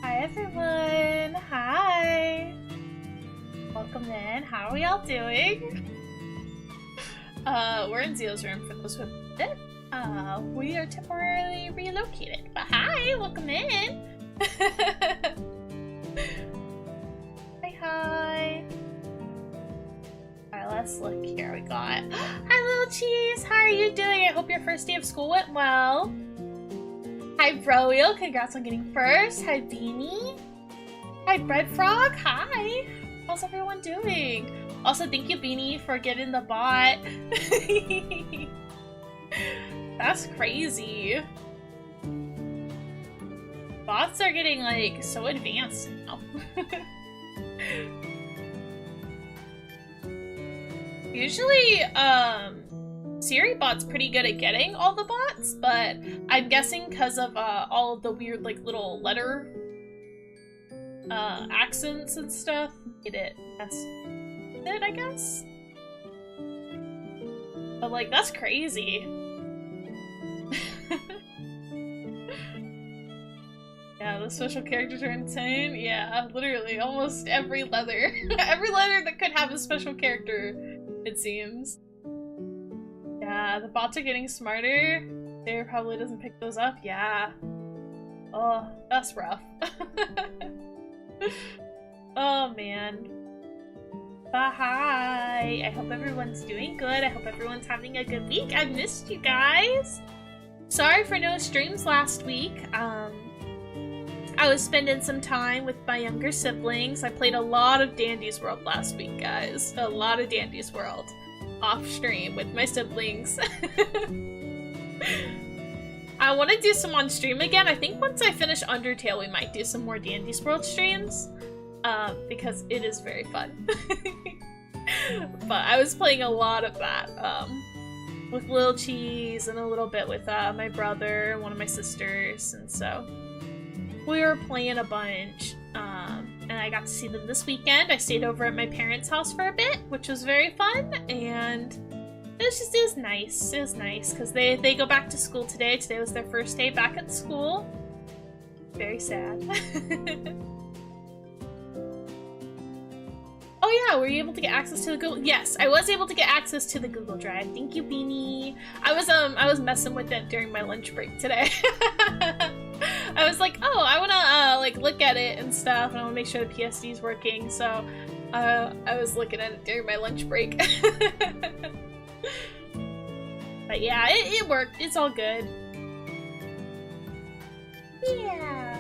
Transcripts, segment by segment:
Hi everyone! Hi! Welcome in. How are we all doing? We're in Zeo's room for those who have missed it. We are temporarily relocated. But hi, welcome in. Hi. Alright, let's look here. We got hi, little cheese. How are you doing? I hope your first day of school went well. Hi, Rafayel. Congrats on getting first. Hi, Beanie. Hi, Bread Frog. Hi. How's everyone doing? Also, thank you, Beanie, for getting the bot. That's crazy. Bots are getting, like, so advanced now. Usually, Siri bot's pretty good at getting all the bots, but I'm guessing because of all of the weird, like, little letter accents and stuff, made it messed it, I guess. But, like, that's crazy. Yeah, the special characters are insane. Yeah, literally, almost every leather. Every leather that could have a special character, it seems. Yeah, the bots are getting smarter. Sarah probably doesn't pick those up. Yeah. Oh, that's rough. Oh, man. But hi! I hope everyone's doing good. I hope everyone's having a good week. I missed you guys! Sorry for no streams last week. I was spending some time with my younger siblings. I played a lot of Dandy's World last week, guys. A lot of Dandy's World. Off stream with my siblings. I want to do some on stream again. I think once I finish Undertale, we might do some more Dandy's World streams. Because it is very fun. But I was playing a lot of that. With Lil Cheese and a little bit with my brother and one of my sisters, and so we were playing a bunch, and I got to see them this weekend. I stayed over at my parents' house for a bit, which was very fun, and it was nice. It was nice, because they go back to school today. Today was their first day back at school. Very sad. Oh yeah, were you able to get access to the Google? Yes, I was able to get access to the Google Drive. Thank you, Beanie. I was messing with it during my lunch break today. I was like, oh, I wanna like look at it and stuff, and I wanna make sure the PSD is working. So I was looking at it during my lunch break. But yeah, it worked. It's all good. Yeah.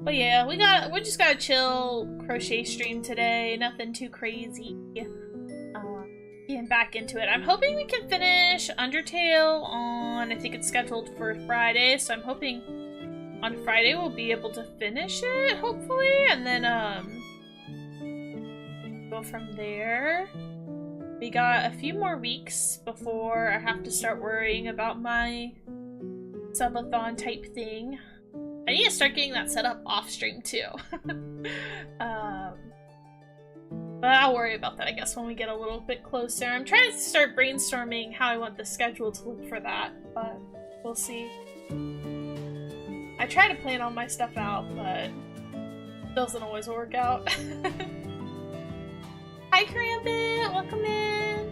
But yeah, we just got a chill crochet stream today. Nothing too crazy. Getting back into it. I'm hoping we can finish Undertale on, I think it's scheduled for Friday, so I'm hoping on Friday we'll be able to finish it, hopefully, and then go from there. We got a few more weeks before I have to start worrying about my subathon type thing. I need to start getting that set up off stream too. But I'll worry about that, I guess, when we get a little bit closer. I'm trying to start brainstorming how I want the schedule to look for that, but we'll see. I try to plan all my stuff out, but it doesn't always work out. Hi, Crambit! Welcome in!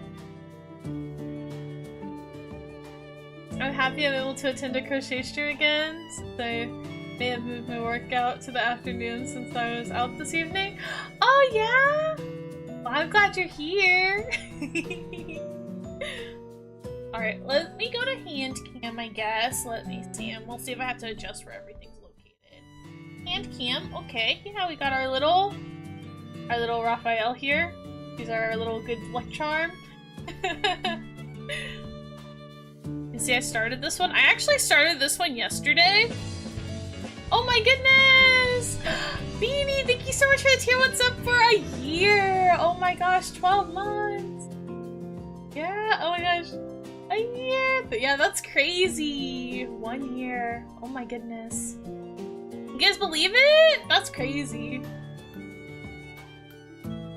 I'm happy I'm able to attend a crochet stream again, since I may have moved my workout to the afternoon since I was out this evening. Oh yeah? Well, I'm glad you're here. Alright, let me go to hand cam, I guess. Let me see, and we'll see if I have to adjust where everything's located. Hand cam, okay. Yeah, we got our little Rafayel here. He's our little good luck charm. You see, I started this one. I actually started this one yesterday. Oh my goodness! Beanie, thank you so much for the tier 1 sub for a year! Oh my gosh, 12 months! Yeah, oh my gosh. A year! But yeah, that's crazy! 1 year. Oh my goodness. You guys believe it? That's crazy.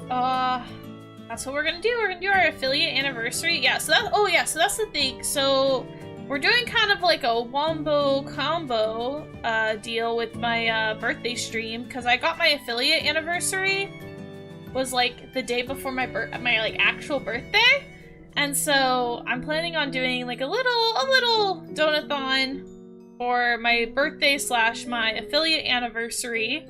That's what we're gonna do. We're gonna do our affiliate anniversary. Yeah, so that, oh yeah, so that's the thing. So we're doing kind of like a wombo combo deal with my birthday stream, because I got my affiliate anniversary was like the day before my like actual birthday, And so I'm planning on doing like a little donathon for my birthday / my affiliate anniversary,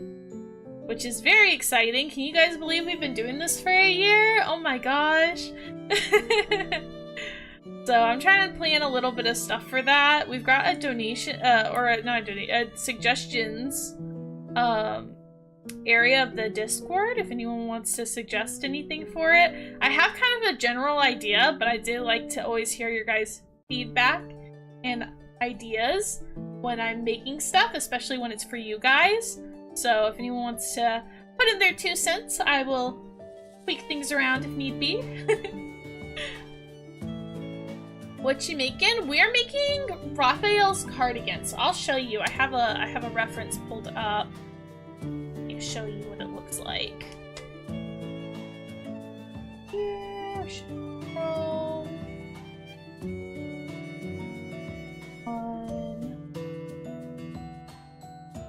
which is very exciting. Can you guys believe we've been doing this for a year? Oh my gosh. So I'm trying to plan a little bit of stuff for that. We've got a donation, a suggestions area of the Discord if anyone wants to suggest anything for it. I have kind of a general idea, but I do like to always hear your guys' feedback and ideas when I'm making stuff, especially when it's for you guys. So if anyone wants to put in their 2 cents, I will tweak things around if need be. What you making? We're making Rafayel's cardigan. So I'll show you. I have a reference pulled up. Let me show you what it looks like. Here, scroll.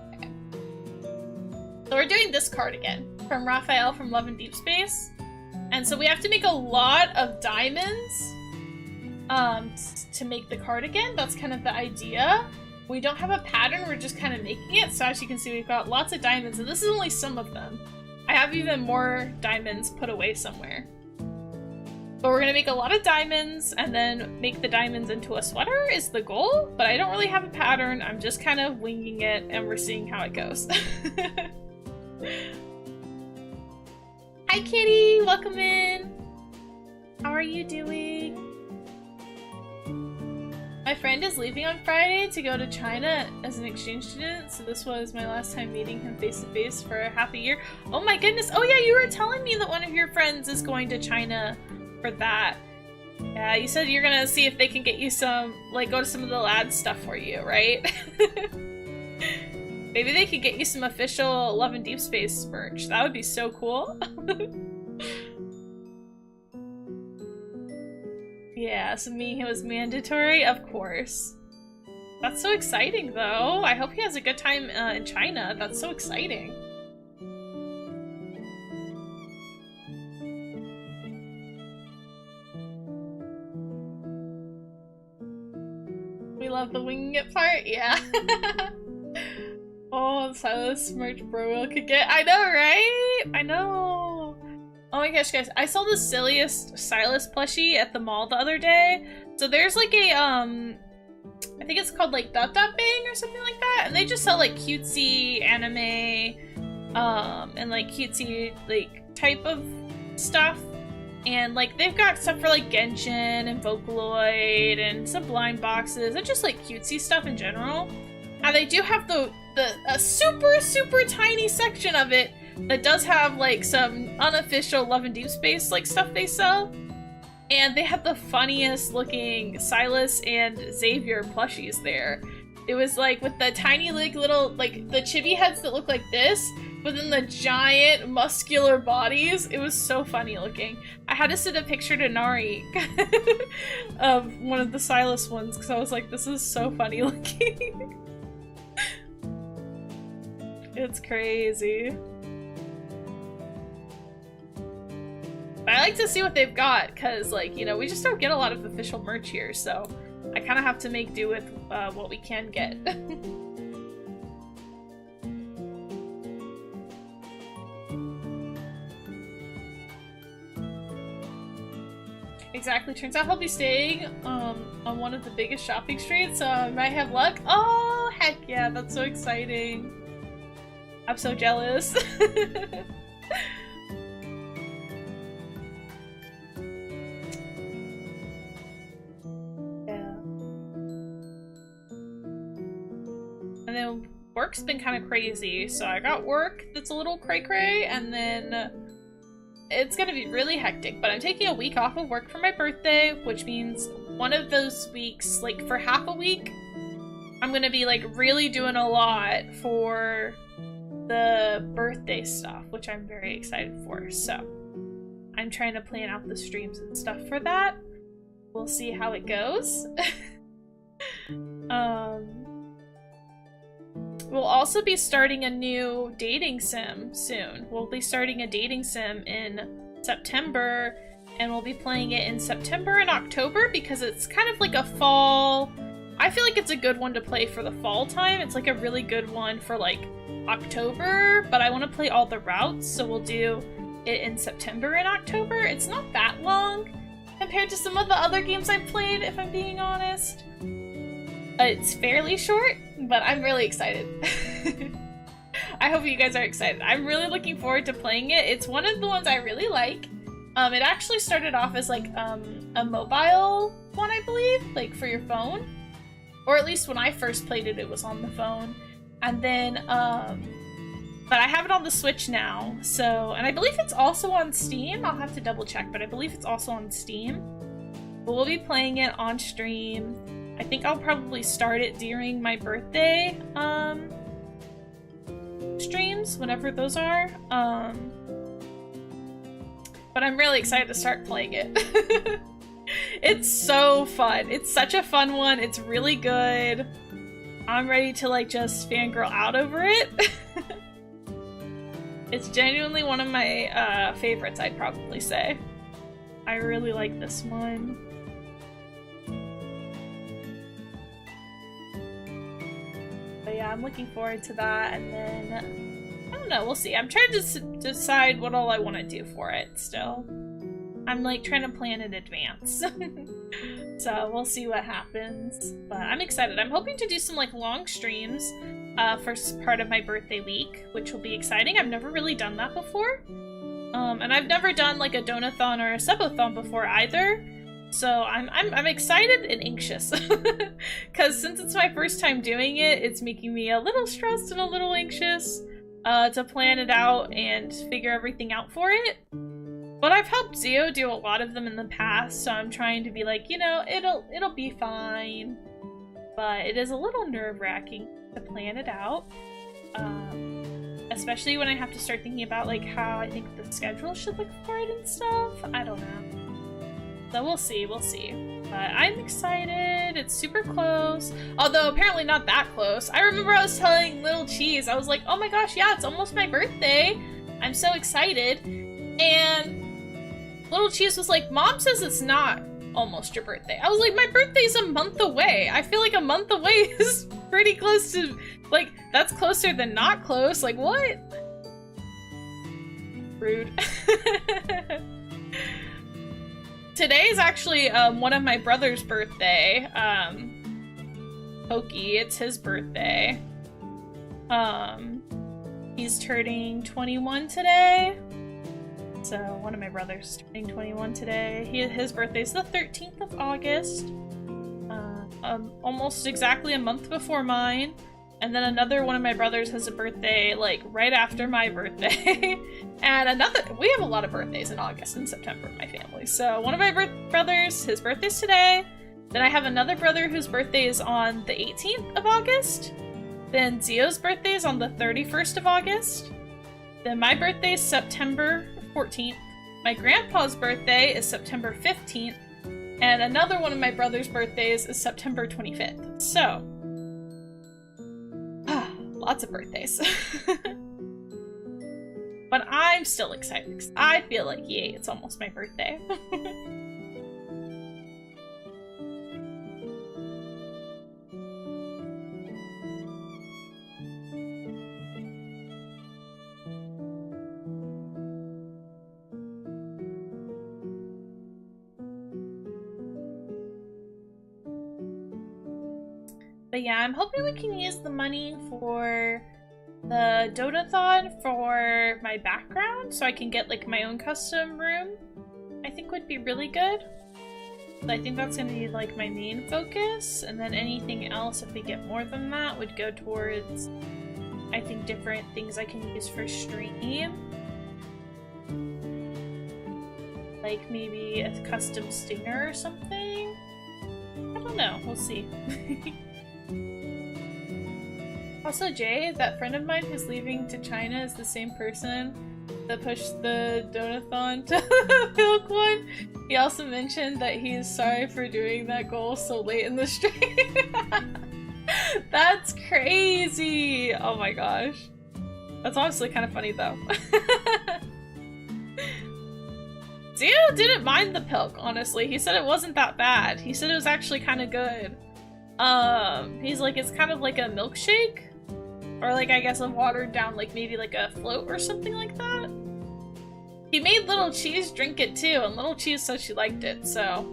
Okay. So we're doing this cardigan from Rafayel from Love and Deep Space. And so we have to make a lot of diamonds to make the cardigan. That's kind of the idea. We don't have a pattern, we're just kind of making it. So as you can see, we've got lots of diamonds, and this is only some of them. I have even more diamonds put away somewhere. But we're gonna make a lot of diamonds and then make the diamonds into a sweater is the goal, but I don't really have a pattern. I'm just kind of winging it and we're seeing how it goes. Hi Kitty, welcome in. How are you doing? My friend is leaving on Friday to go to China as an exchange student, so this was my last time meeting him face to face for half a year. Oh my goodness! Oh yeah, you were telling me that one of your friends is going to China for that. Yeah, you said you're gonna see if they can get you some, like, go to some of the lad stuff for you, right? Maybe they could get you some official Love and Deep Space merch. That would be so cool. Yeah, so meeting him was mandatory? Of course. That's so exciting, though. I hope he has a good time in China. That's so exciting. We love the winging it part? Yeah. Oh, Silas merch bro could get. I know, right? I know. Oh my gosh, guys, I saw the silliest Silas plushie at the mall the other day. So there's like a, I think it's called like Dot Dot Bang or something like that. And they just sell like cutesy anime, and like cutesy like type of stuff. And like they've got stuff for like Genshin and Vocaloid and Sublime boxes and just like cutesy stuff in general. And they do have a super tiny section of it that does have like some unofficial Love and Deep Space like stuff they sell. And they have the funniest looking Silas and Xavier plushies there. It was like with the tiny like little like the chibi heads that look like this, but then the giant muscular bodies. It was so funny looking. I had to send a picture to Nari of one of the Silas ones because I was like, this is so funny looking. It's crazy. I like to see what they've got, because, like, you know, we just don't get a lot of official merch here, so I kind of have to make do with what we can get. Exactly. Turns out he'll be staying on one of the biggest shopping streets, so I might have luck. Oh, heck yeah, that's so exciting. I'm so jealous. And then work's been kind of crazy. So I got work that's a little cray-cray, and then it's gonna be really hectic. But I'm taking a week off of work for my birthday, which means one of those weeks, like for half a week, I'm gonna be like really doing a lot for the birthday stuff, which I'm very excited for. So I'm trying to plan out the streams and stuff for that. We'll see how it goes. We'll also be starting a new dating sim soon. We'll be starting a dating sim in September, and we'll be playing it in September and October because it's kind of like a fall. I feel like it's a good one to play for the fall time. It's like a really good one for like October, but I want to play all the routes, so we'll do it in September and October. It's not that long compared to some of the other games I've played, if I'm being honest. It's fairly short, but I'm really excited. I hope you guys are excited. I'm really looking forward to playing it. It's one of the ones I really like. It actually started off as like a mobile one, I believe, like for your phone. Or at least when I first played it, it was on the phone. And then, but I have it on the Switch now, so, and I believe it's also on Steam. I'll have to double check, but I believe it's also on Steam. But we'll be playing it on stream. I think I'll probably start it during my birthday, streams, whenever those are. But I'm really excited to start playing it. It's so fun. It's such a fun one. It's really good. I'm ready to like just fangirl out over it. It's genuinely one of my favorites, I'd probably say. I really like this one. But yeah, I'm looking forward to that, and then I don't know, we'll see. I'm trying to decide what all I want to do for it still. I'm like trying to plan in advance. So we'll see what happens. But I'm excited. I'm hoping to do some like long streams for part of my birthday week, which will be exciting. I've never really done that before. And I've never done like a donathon or a subathon before either. So I'm excited and anxious. Because since it's my first time doing it, it's making me a little stressed and a little anxious to plan it out and figure everything out for it. But I've helped Zio do a lot of them in the past, so I'm trying to be like, you know, it'll be fine. But it is a little nerve-wracking to plan it out. Especially when I have to start thinking about like how I think the schedule should look for it and stuff. I don't know. So we'll see, we'll see. But I'm excited. It's super close. Although apparently not that close. I remember I was telling Little Cheese, I was like, oh my gosh, yeah, it's almost my birthday. I'm so excited. And Little Cheese was like, Mom says it's not almost your birthday. I was like, my birthday's a month away. I feel like a month away is pretty close to, like, that's closer than not close. Like, what? Rude. Today is actually one of my brother's birthday. Pokey, it's his birthday. He's turning 21 today. So one of my brothers is turning 21 today. His birthday's the 13th of August. Almost exactly a month before mine. And then another one of my brothers has a birthday like right after my birthday. And we have a lot of birthdays in August and September in my family. So one of my brothers, his birthday's today. Then I have another brother whose birthday is on the 18th of August. Then Zio's birthday is on the 31st of August. Then my birthday is September 14th. My grandpa's birthday is September 15th. And another one of my brother's birthdays is September 25th. So, lots of birthdays. But I'm still excited because I feel like, yay, it's almost my birthday. But yeah, I'm hoping we can use the money for the Donathon for my background so I can get like my own custom room. I think would be really good. So I think that's going to be like my main focus, and then anything else, if we get more than that, would go towards, I think, different things I can use for stream. Like maybe a custom stinger or something. I don't know, we'll see. Also, Jay, that friend of mine who's leaving to China, is the same person that pushed the Donathon to the Milk one. He also mentioned that he's sorry for doing that goal so late in the stream. That's crazy! Oh my gosh. That's honestly kind of funny though. Zio didn't mind the pilk, honestly. He said it wasn't that bad. He said it was actually kind of good. He's like, it's kind of like a milkshake. Or like, I guess a watered down, like maybe like a float or something like that. He made Little Cheese drink it too, and Little Cheese said she liked it, so...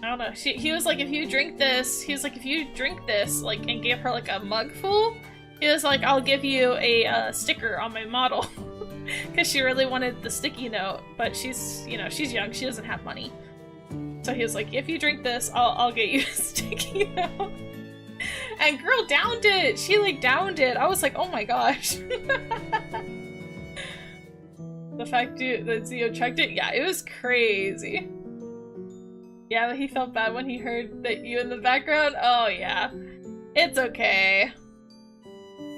I don't know. He was like, if you drink this, like, and gave her like a mug full, he was like, I'll give you a sticker on my model. Because she really wanted the sticky note, but she's, you know, she's young, she doesn't have money. So he was like, if you drink this, I'll get you a sticky note. And girl downed it! She like downed it! I was like, oh my gosh. The fact that Zio checked it, yeah, it was crazy. Yeah, but he felt bad when he heard that you in the background. Oh yeah. It's okay.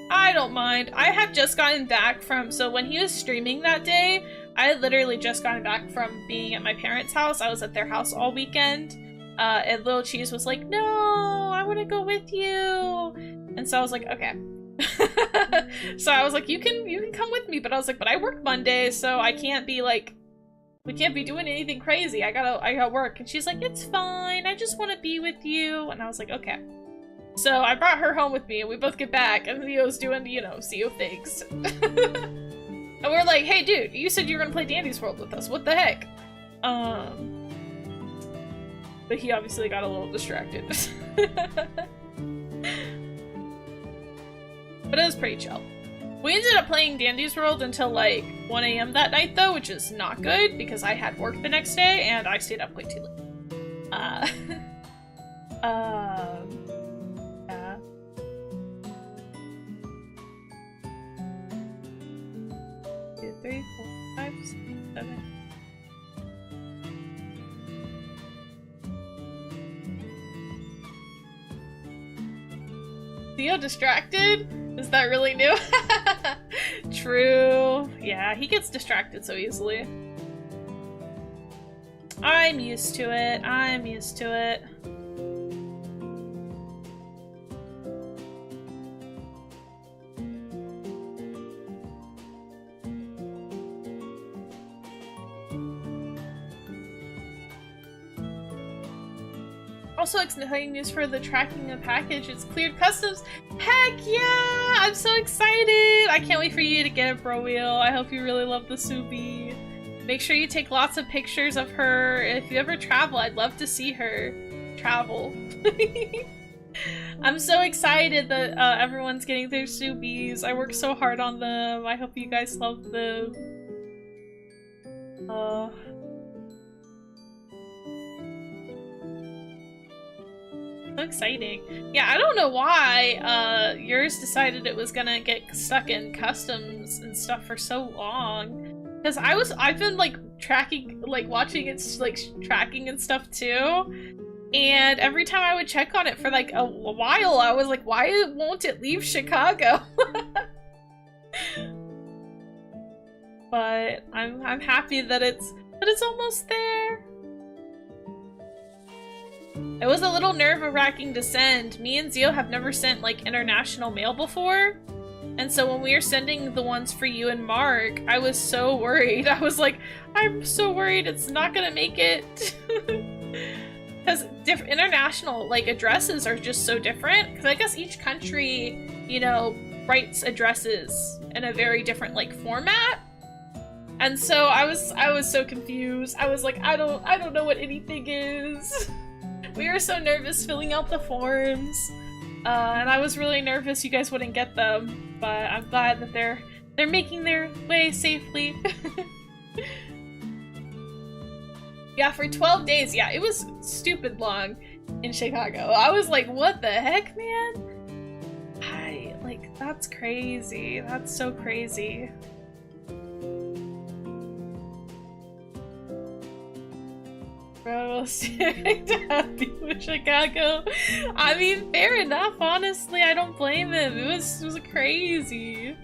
I don't mind. I have just gotten back from, so when he was streaming that day, I had literally just gotten back from being at my parents' house. I was at their house all weekend. And Little Cheese was like, no, I want to go with you. And so I was like, okay. So I was like, you can come with me. But I was like, but I work Monday, so I can't be like, we can't be doing anything crazy. I gotta work. And she's like, it's fine. I just want to be with you. And I was like, okay. So I brought her home with me and we both get back and Zio's doing, you know, Zio things. And we're like, hey dude, you said you were gonna play Dandy's World with us. What the heck? But he obviously got a little distracted. But it was pretty chill. We ended up playing Dandy's World until like 1 AM that night though, which is not good because I had work the next day and I stayed up way too late. Yeah. 2, 3, 4, 5, 6, 7. Theo distracted? Is that really new? True. Yeah, he gets distracted so easily. I'm used to it. I'm used to it. Also, exciting news for the tracking and package. It's cleared customs. Heck yeah! I'm so excited! I can't wait for you to get it, Bro Wheel. I hope you really love the Subi. Make sure you take lots of pictures of her. If you ever travel, I'd love to see her travel. I'm so excited that everyone's getting their Subis. I worked so hard on them. I hope you guys love them. So exciting. Yeah, I don't know why yours decided it was gonna get stuck in customs and stuff for so long. Because I've been like tracking, like watching its like tracking and stuff too. And every time I would check on it for like a while, I was like, why won't it leave Chicago? But I'm happy that it's almost there. It was a little nerve-wracking to send. Me and Zio have never sent like international mail before. And so when we were sending the ones for you and Mark, I was so worried. I was like, I'm so worried it's not gonna make it. Because international like addresses are just so different. Because I guess each country, you know, writes addresses in a very different like format. And so I was so confused. I was like, I don't know what anything is. We were so nervous filling out the forms. And I was really nervous you guys wouldn't get them. But I'm glad that they're making their way safely. Yeah, for 12 days. Yeah, it was stupid long in Chicago. I was like, what the heck, man? That's crazy. That's so crazy. Bro, happy with Chicago. I mean, fair enough, honestly. I don't blame him. It was crazy.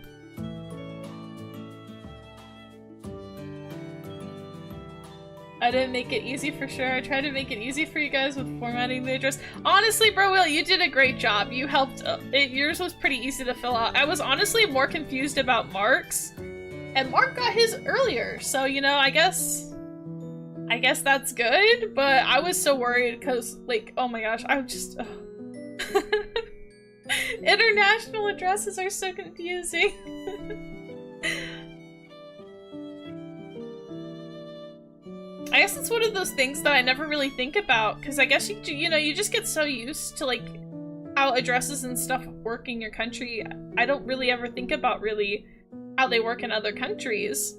I didn't make it easy for sure. I tried to make it easy for you guys with formatting the address. Honestly, Bro Will, you did a great job. You helped. Yours was pretty easy to fill out. I was honestly more confused about Mark's. And Mark got his earlier, so, you know, I guess I guess that's good, but I was so worried because, like, oh my gosh, I was just... International addresses are so confusing. I guess it's one of those things that I never really think about, because I guess you know, you just get so used to, like, how addresses and stuff work in your country. I don't really ever think about really how they work in other countries.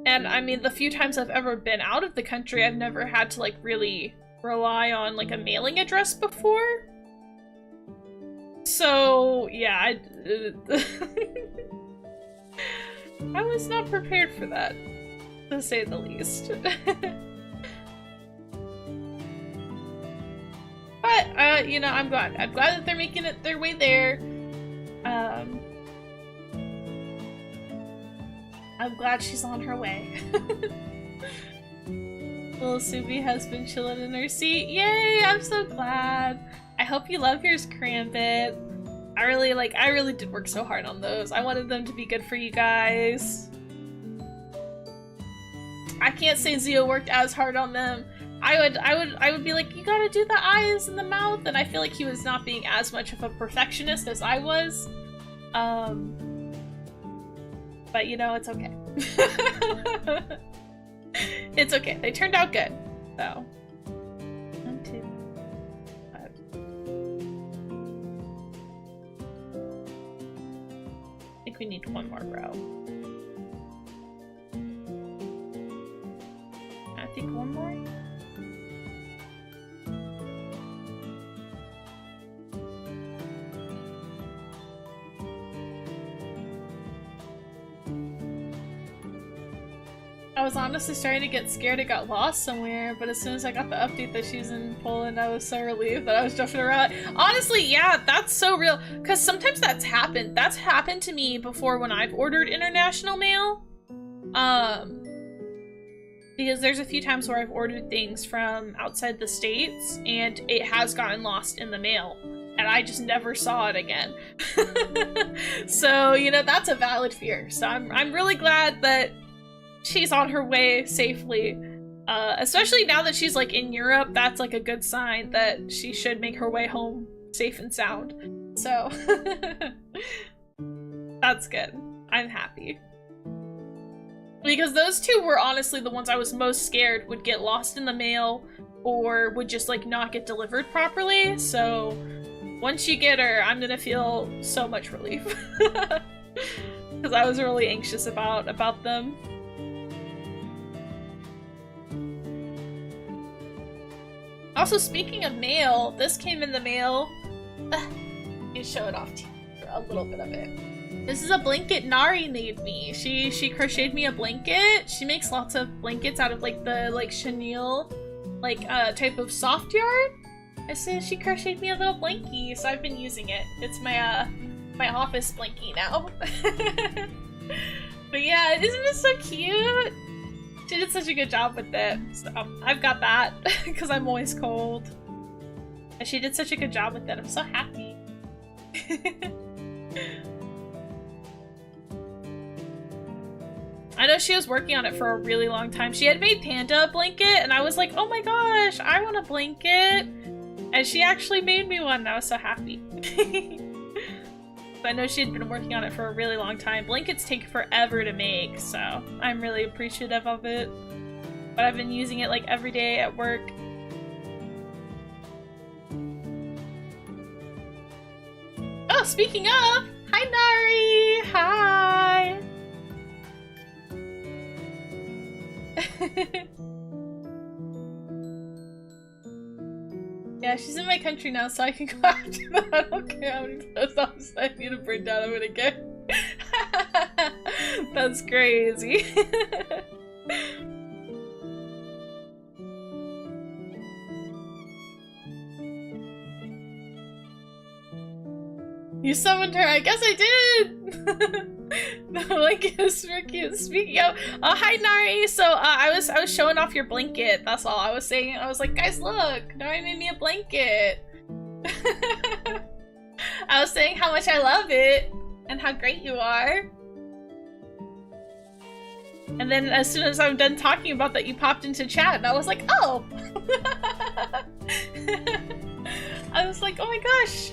And I mean, the few times I've ever been out of the country, I've never had to, like, really rely on, like, a mailing address before. So, yeah, I was not prepared for that, to say the least. But, you know, I'm glad. I'm glad that they're making it their way there. I'm glad she's on her way. Little Subi has been chilling in her seat. Yay! I'm so glad. I hope you love yours, Crambit. I really did work so hard on those. I wanted them to be good for you guys. I can't say Zio worked as hard on them. I would be like, you gotta do the eyes and the mouth, and I feel like he was not being as much of a perfectionist as I was. But you know, it's okay. It's okay. They turned out good. So 1, 2, 5. I think we need one more row. I think one more. I was honestly starting to get scared it got lost somewhere, but as soon as I got the update that she's in Poland, I was so relieved that I was jumping around. Honestly, yeah, that's so real, because sometimes that's happened. That's happened to me before when I've ordered international mail. Because there's a few times where I've ordered things from outside the States, and it has gotten lost in the mail, and I just never saw it again. So, you know, that's a valid fear. So I'm really glad that she's on her way safely, especially now that she's like in Europe. That's like a good sign that she should make her way home safe and sound. So that's good. I'm happy, because those two were honestly the ones I was most scared would get lost in the mail or would just like not get delivered properly. So once you get her, I'm gonna feel so much relief, because I was really anxious about them. Also, speaking of mail, this came in the mail. Let me show it off to you for a little bit of it. This is a blanket Nari made me. She crocheted me a blanket. She makes lots of blankets out of like the chenille type of soft yarn. And so she crocheted me a little blankie, so I've been using it. It's my my office blankie now. But yeah, isn't it so cute? She did such a good job with it. So I've got that because I'm always cold. And she did such a good job with it. I'm so happy. I know she was working on it for a really long time. She had made Panda a blanket, and I was like, oh my gosh, I want a blanket. And she actually made me one, and I was so happy. I know she had been working on it for a really long time. Blankets take forever to make, so I'm really appreciative of it. But I've been using it like every day at work. Oh, speaking of, hi Nari! Hi! Yeah, she's in my country now, so I can go after that. I don't care how many post offices I need to print out, I'm gonna get. That's crazy. You summoned her. I guess I did. The blanket is super cute. Speaking of, hi Nari. So I was showing off your blanket. That's all I was saying. I was like, guys, look, Nari made me a blanket. I was saying how much I love it and how great you are. And then as soon as I'm done talking about that, you popped into chat, and I was like, oh! I was like, oh my gosh!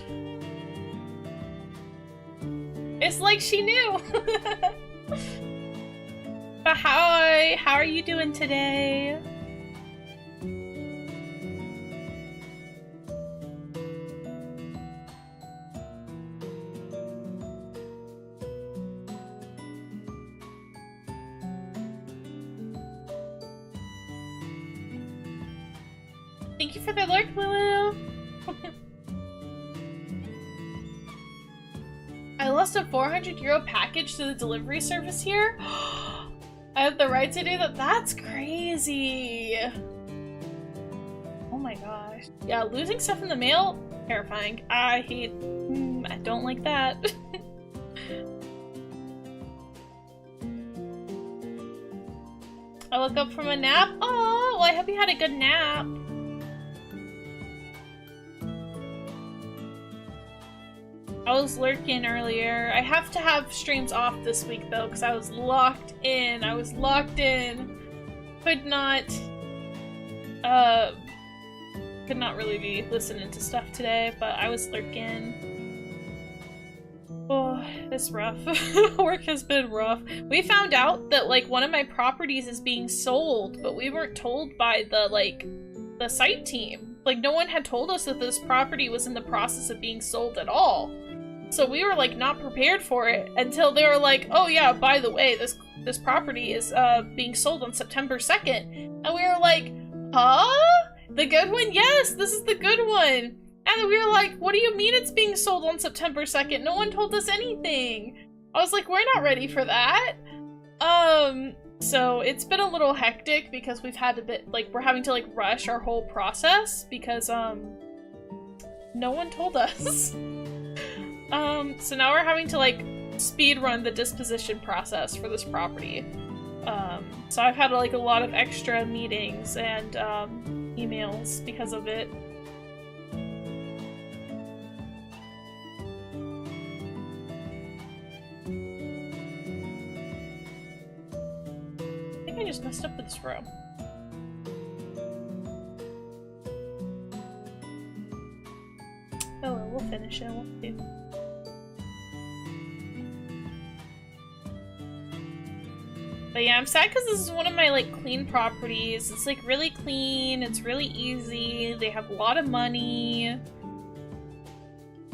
It's like she knew! But how are you doing today? Thank you for the lurk, Lulu! I lost a 400€ package to the delivery service here? I have the right to do that? That's crazy! Oh my gosh. Yeah, losing stuff in the mail? Terrifying. I don't like that. I woke up from a nap? Oh, well, I hope you had a good nap. I was lurking earlier. I have to have streams off this week though, because I was locked in. Could not really be listening to stuff today, but I was lurking. Oh, it's rough. Work has been rough. We found out that like one of my properties is being sold, but we weren't told by the site team. Like no one had told us that this property was in the process of being sold at all. So we were like not prepared for it until they were like, oh yeah, by the way, this property is being sold on September 2nd. And we were like, huh? The good one? Yes, this is the good one. And we were like, what do you mean it's being sold on September 2nd? No one told us anything. I was like, we're not ready for that. So it's been a little hectic because we've had we're having to rush our whole process because no one told us. So now we're having to speed run the disposition process for this property. So I've had a lot of extra meetings and emails because of it. I think I just messed up with this row. Oh well, we'll finish it. We'll see. But yeah, I'm sad because this is one of my clean properties. It's really clean, it's really easy, they have a lot of money.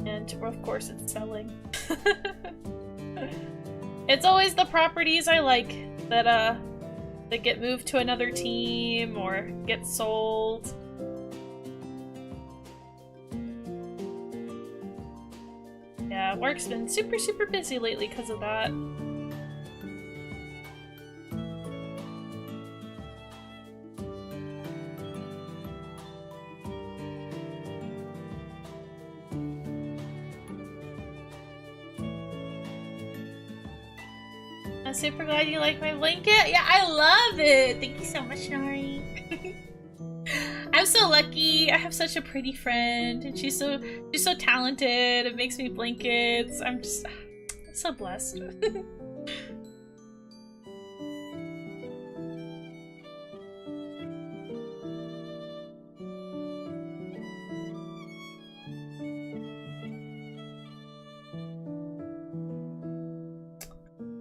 And of course it's selling. It's always the properties I like that get moved to another team or get sold. Yeah, work's been super busy lately because of that. I'm super glad you like my blanket. Yeah, I love it. Thank you so much, Nari. I'm so lucky. I have such a pretty friend, and she's so talented. It makes me blankets. I'm just so blessed.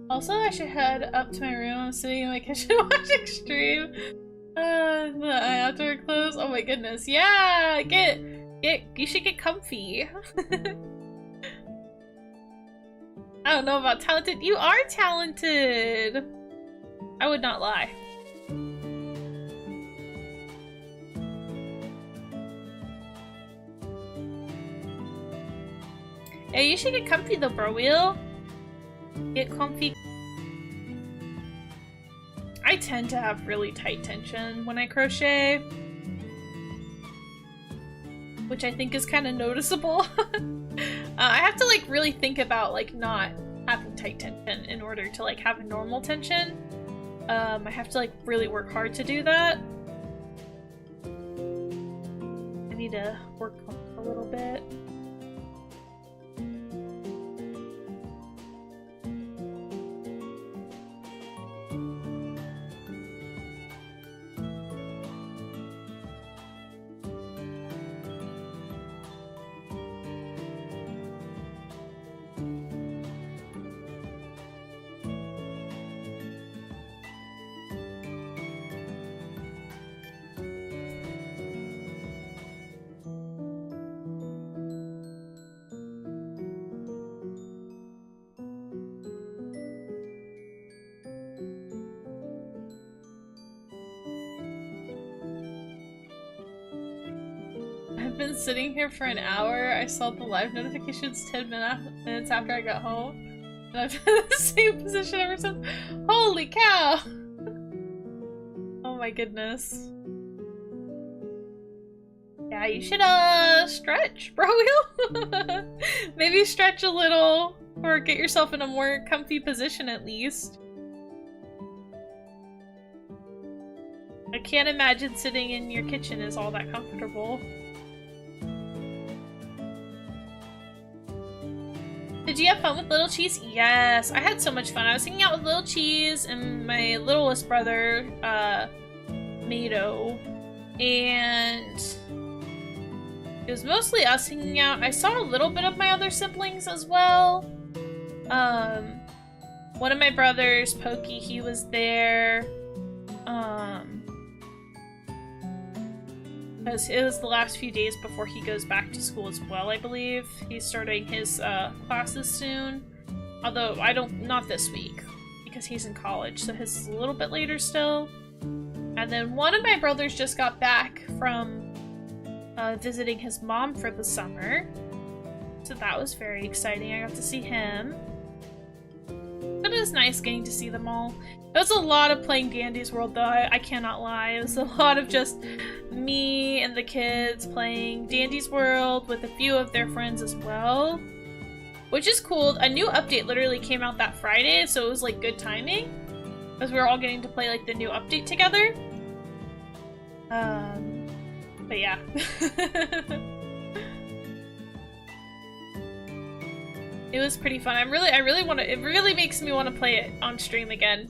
Also, I should head up to my room. I'm sitting in my kitchen watching stream. The outdoor clothes. Oh my goodness. Yeah, you should get comfy. I don't know about talented. You are talented. I would not lie. Yeah, you should get comfy though, bro. Wheel. Get comfy. I tend to have really tight tension when I crochet, which I think is kind of noticeable. I have to really think about not having tight tension in order to have a normal tension. I have to really work hard to do that. I need to work on it a little bit. I've been sitting here for an hour. I saw the live notifications 10 minutes after I got home. And I've been in the same position ever since. Holy cow! Oh my goodness. Yeah, you should, stretch, bro. Maybe stretch a little, or get yourself in a more comfy position at least. I can't imagine sitting in your kitchen is all that comfortable. Did you have fun with Little Cheese? Yes, I had so much fun. I was hanging out with Little Cheese and my littlest brother, Mado, and it was mostly us hanging out. I saw a little bit of my other siblings as well. One of my brothers, Pokey, he was there. Because it was the last few days before he goes back to school as well, I believe. He's starting his classes soon. Although, not this week, because he's in college, so his is a little bit later still. And then one of my brothers just got back from visiting his mom for the summer. So that was very exciting. I got to see him. But it was nice getting to see them all. It was a lot of playing Dandy's World though, I cannot lie. It was a lot of just me and the kids playing Dandy's World with a few of their friends as well. Which is cool. A new update literally came out that Friday, so it was like good timing. Because we were all getting to play like the new update together. But yeah. It was pretty fun. I really want to, it really makes me want to play it on stream again.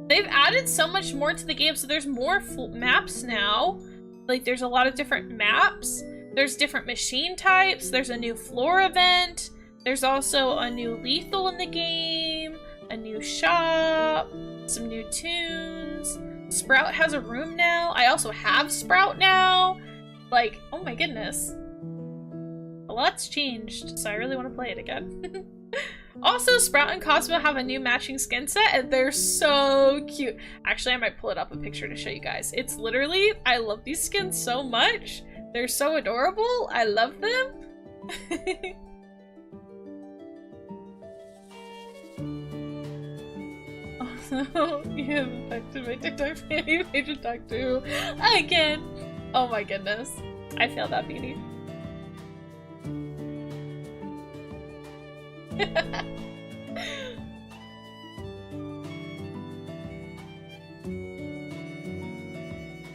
They've added so much more to the game, so there's more maps now. Like, there's a lot of different maps. There's different machine types. There's a new floor event. There's also a new lethal in the game. A new shop. Some new tunes. Sprout has a room now. I also have Sprout now. Like, oh my goodness. A lot's changed, so I really want to play it again. Also, Sprout and Cosmo have a new matching skin set, and they're so cute. Actually, I might pull it up a picture to show you guys. It's literally, I love these skins so much. They're so adorable. I love them. Also, you haven't talked to my TikTok fan. You made to talk to again. Oh my goodness. I failed that, Beanie.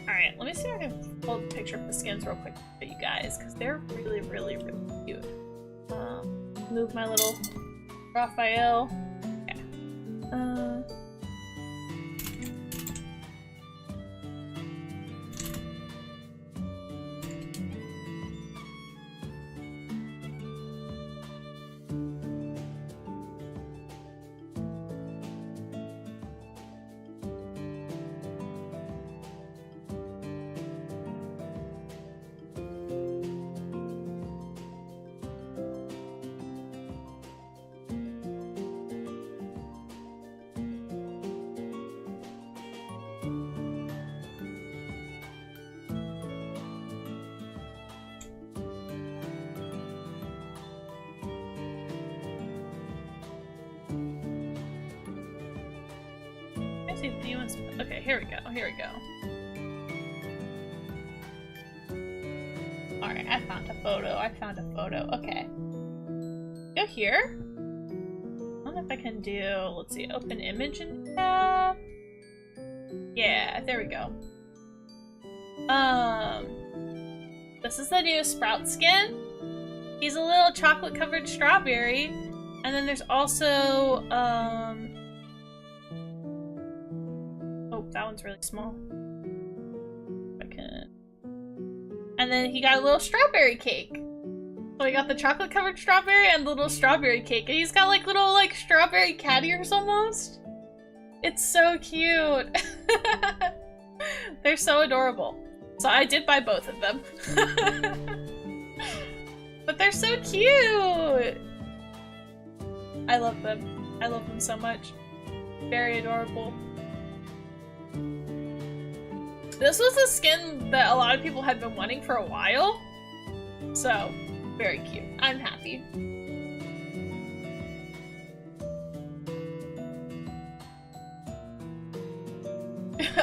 Alright, let me see if I can pull a picture of the skins real quick for you guys, because they're really, really, really cute. Move my little Rafayel. Okay. Okay, here we go, here we go. Alright, I found a photo, okay. Go here. I don't know if I can do, let's see, open image and tab. Yeah, there we go. This is the new Sprout skin. He's a little chocolate covered strawberry. And then there's also, that one's really small. Okay. And then he got a little strawberry cake. So he got the chocolate covered strawberry and the little strawberry cake. And he's got like little like strawberry cat ears almost. It's so cute. They're so adorable. So I did buy both of them. But they're so cute. I love them. I love them so much. Very adorable. This was a skin that a lot of people had been wanting for a while. So, very cute. I'm happy.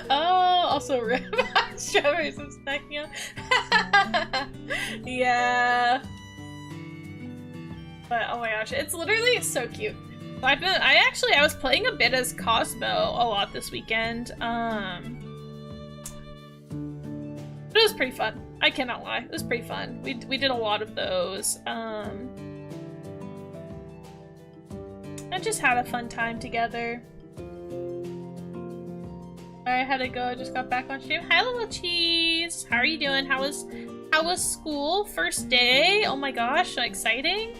Oh, also strawberries I'm snacking on. Yeah. But oh my gosh, it's literally so cute. I was playing a bit as Cosmo a lot this weekend. But it was pretty fun. I cannot lie. It was pretty fun. We did a lot of those. I just had a fun time together. I had to go, just got back on stream. Hi little cheese! How are you doing? How was school? First day? Oh my gosh, so exciting.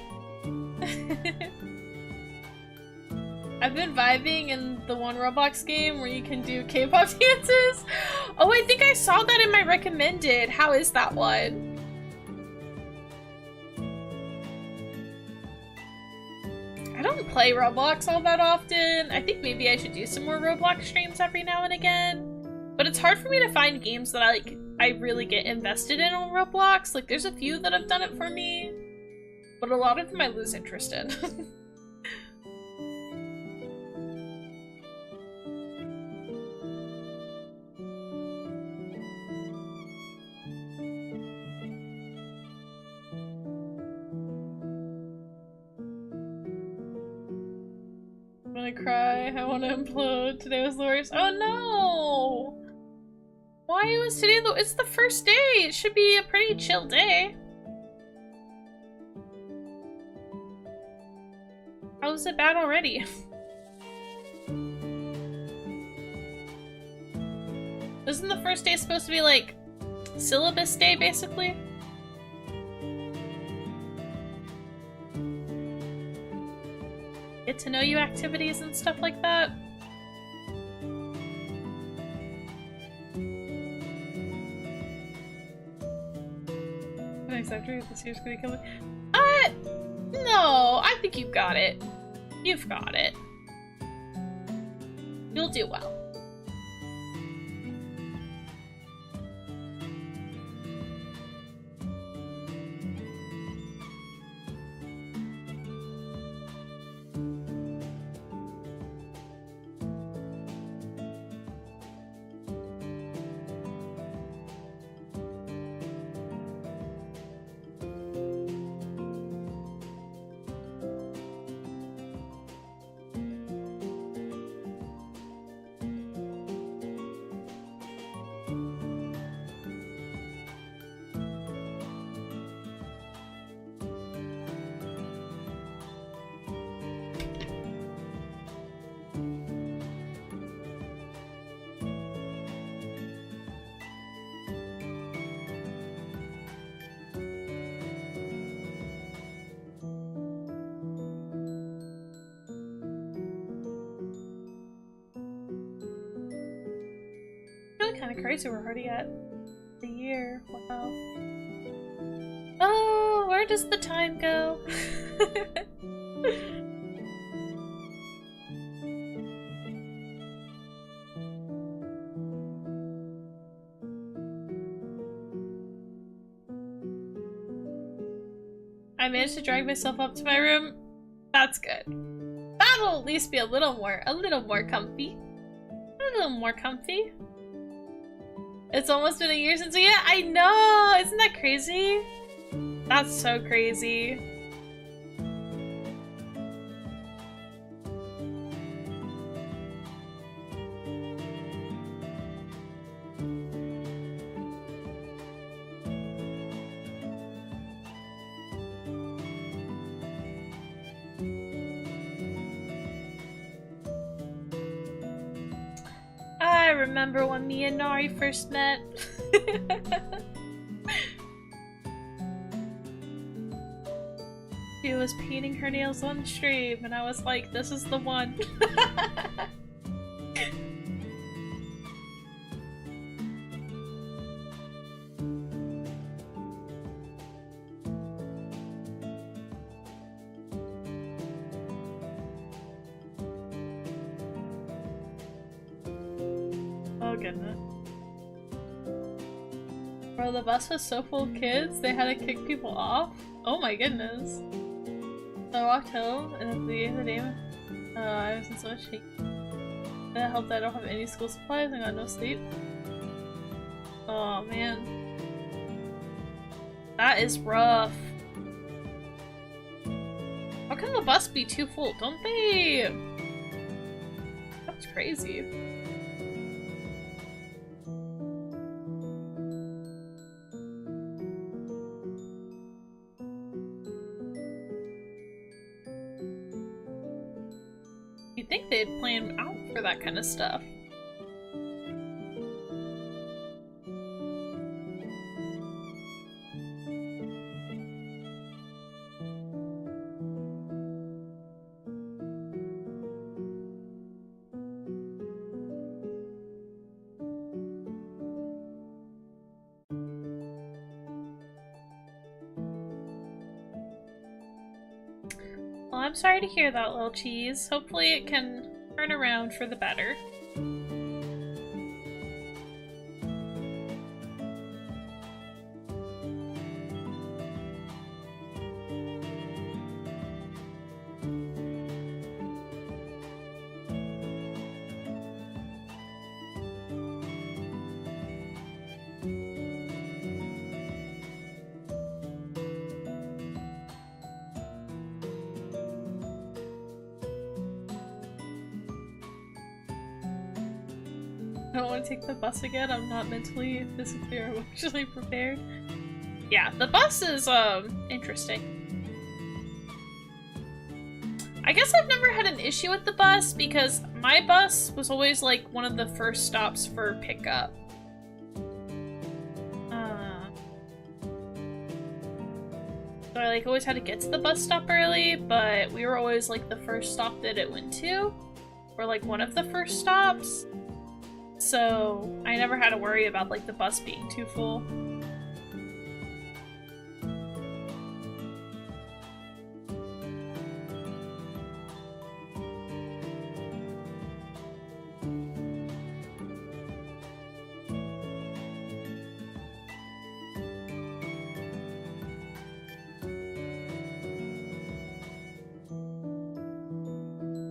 I've been vibing in the one Roblox game where you can do K-pop dances. Oh, I think I saw that in my recommended. How is that one? I don't play Roblox all that often. I think maybe I should do some more Roblox streams every now and again. But it's hard for me to find games that I really get invested in on Roblox. Like, there's a few that have done it for me, but a lot of them I lose interest in. I'm gonna cry. I want to implode. Today was the worst. Oh no! Why was today the— it's the first day! It should be a pretty chill day. How is it bad already? Isn't the first day supposed to be like syllabus day, basically? Get to know you activities and stuff like that. Nice after this year's gonna kill me. No, I think you've got it. You've got it. You'll do well. Kind of crazy we're already at the year. Wow. Oh, where does the time go? I managed to drag myself up to my room. That's good. That'll at least be a little more comfy. A little more comfy. It's almost been a year since yeah, I know! Isn't that crazy? That's so crazy. I remember when me and Nari first met. She was painting her nails on stream and I was like, this is the one. Bro, the bus was so full of kids, they had to kick people off. Oh my goodness. So I walked home, and at the end of the day, I was in so much shaking. That helped that I don't have any school supplies and got no sleep. Oh man. That is rough. How can the bus be too full? Don't they? That's crazy. You'd think they'd plan out for that kind of stuff. Well, I'm sorry to hear that, little cheese. Hopefully it can turn around for the better. I don't want to take the bus again. I'm not mentally, physically, or emotionally prepared. Yeah, the bus is, interesting. I guess I've never had an issue with the bus because my bus was always, like, one of the first stops for pickup. So I, like, always had to get to the bus stop early, but we were always, like, the first stop that it went to. Or, like, one of the first stops. So I never had to worry about like the bus being too full.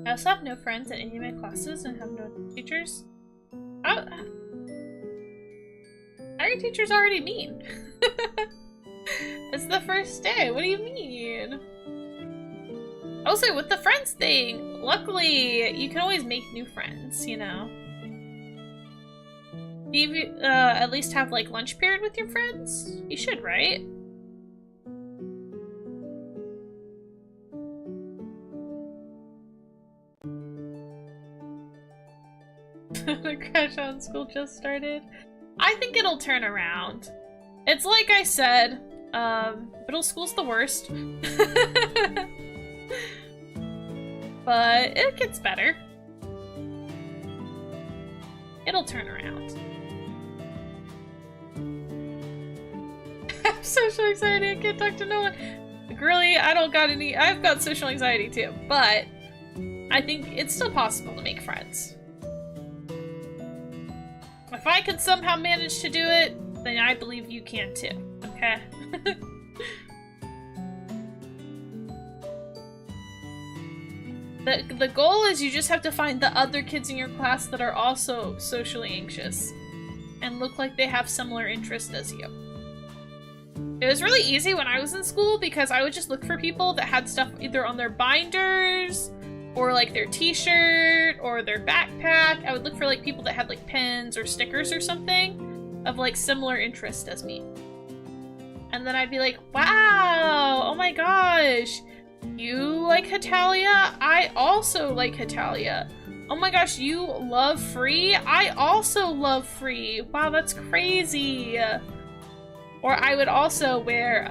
I also have no friends in any of my classes and have no teachers. How are your teachers already mean? It's the first day. What do you mean? Also, with the friends thing, luckily you can always make new friends, you know? Do you at least have like lunch period with your friends? You should, right? The crash on school just started. I think it'll turn around. It's like I said, middle school's the worst. But it gets better. It'll turn around. I'm social anxiety, I can't talk to no one. Girly, I don't got any, I've got social anxiety too, but I think it's still possible to make friends. If I can somehow manage to do it, then I believe you can too, okay? The goal is you just have to find the other kids in your class that are also socially anxious and look like they have similar interests as you. It was really easy when I was in school because I would just look for people that had stuff either on their binders or like their t-shirt or their backpack. I would look for like people that had like pens or stickers or something of like similar interest as me. And then I'd be like, wow, oh my gosh, you like Hetalia? I also like Hetalia. Oh my gosh, you love Free? I also love Free. Wow, that's crazy. Or I would also wear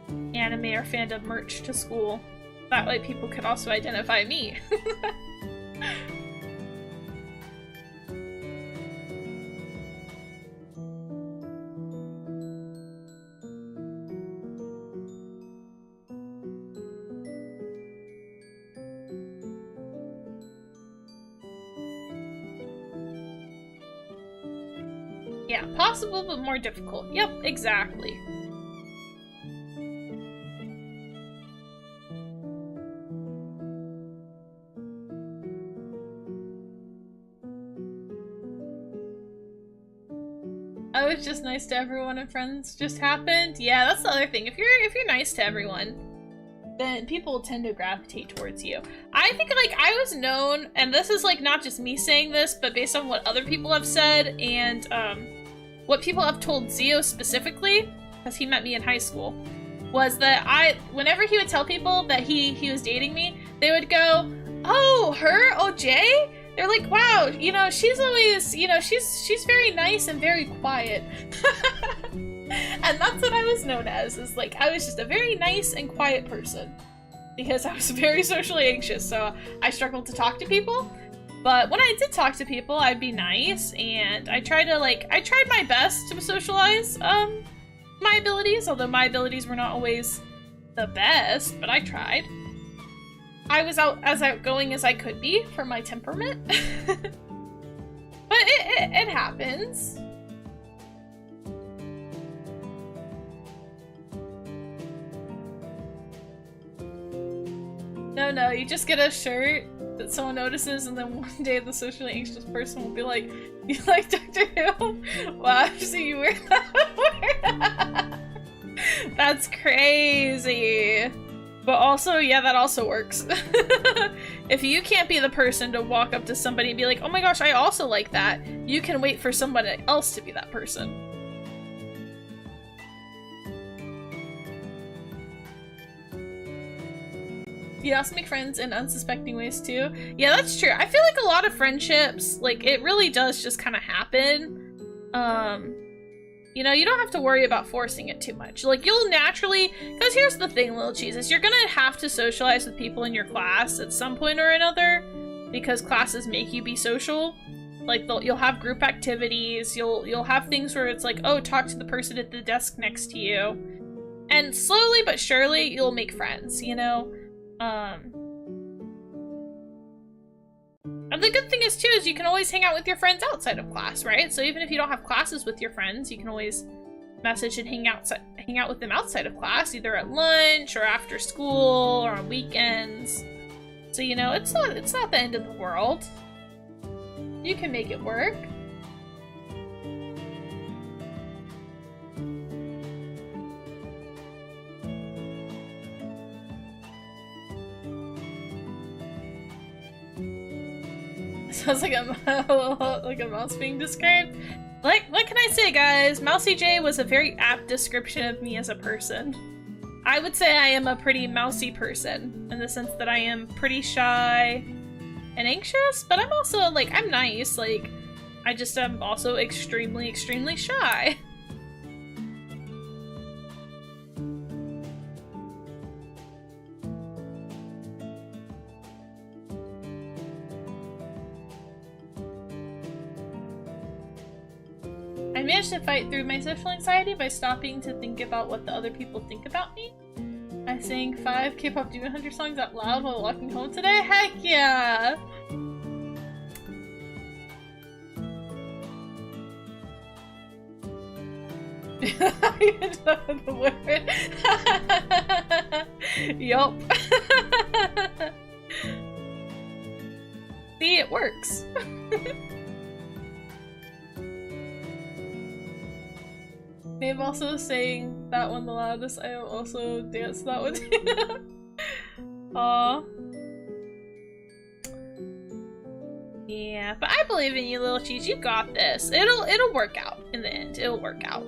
anime or fandom merch to school. That way people could also identify me. Yeah, possible but more difficult. Yep, exactly. Oh, it's just nice to everyone and friends just happened. Yeah, that's the other thing. If you're nice to everyone, then people tend to gravitate towards you. I think, like, I was known, and this is, like, not just me saying this, but based on what other people have said, and, what people have told Zio specifically, because he met me in high school, was that whenever he would tell people that he was dating me, they would go, "Oh, her? Oh, Jay?" They're like, "Wow, you know, she's always, you know, she's very nice and very quiet." And that's what I was known as, is like, I was just a very nice and quiet person. Because I was very socially anxious, so I struggled to talk to people. But when I did talk to people, I'd be nice, and I tried my best to socialize, my abilities, although my abilities were not always the best, but I tried. I was as outgoing as I could be for my temperament. But it happens. No, you just get a shirt that someone notices, and then one day the socially anxious person will be like, "You like Doctor Who? Wow, I've seen you wear that before." That's crazy. But also, yeah, that also works. If you can't be the person to walk up to somebody and be like, "Oh my gosh, I also like that," you can wait for somebody else to be that person. You also make friends in unsuspecting ways too. Yeah, that's true. I feel like a lot of friendships, like, it really does just kind of happen. You know, you don't have to worry about forcing it too much. Like, you'll naturally, because here's the thing, little cheeses, you're gonna have to socialize with people in your class at some point or another, because classes make you be social. Like, you'll have group activities, you'll have things where it's like, oh, talk to the person at the desk next to you. And slowly but surely, you'll make friends, you know? And the good thing is, too, is you can always hang out with your friends outside of class, right? So even if you don't have classes with your friends, you can always message and hang out with them outside of class, either at lunch or after school or on weekends. So, you know, it's not the end of the world. You can make it work. Sounds like a mouse being described. Like, what can I say, guys? Mousy J was a very apt description of me as a person. I would say I am a pretty mousy person, in the sense that I am pretty shy and anxious, but I'm also, like, I'm nice. Like, I just am also extremely, extremely shy. I managed to fight through my social anxiety by stopping to think about what the other people think about me. I sang 5 K-pop Demon Hunter songs out loud while walking home today. Heck yeah! You know the word. Yup. See, it works. Maeve also saying that one the loudest. I also danced that one too. Aww. Yeah, but I believe in you, little cheese. You got this. It'll work out in the end. It'll work out.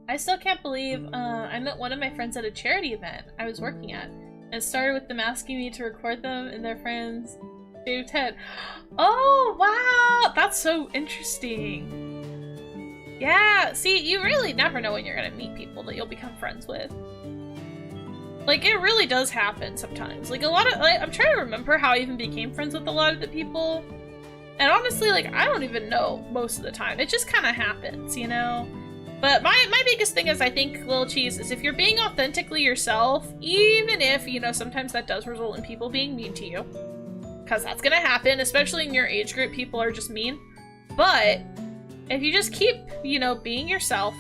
I still can't believe I met one of my friends at a charity event I was working at. And it started with them asking me to record them and their friends' shaved head. Oh, wow! That's so interesting. Yeah, see, you really never know when you're gonna meet people that you'll become friends with. Like, it really does happen sometimes. Like, a lot of, like, I'm trying to remember how I even became friends with a lot of the people And honestly, like, I don't even know most of the time. It just kind of happens, you know? But my biggest thing is, I think, Lil Cheese, is if you're being authentically yourself, even if, you know, sometimes that does result in people being mean to you, because that's gonna happen, especially in your age group, people are just mean. But if you just keep, you know, being yourself,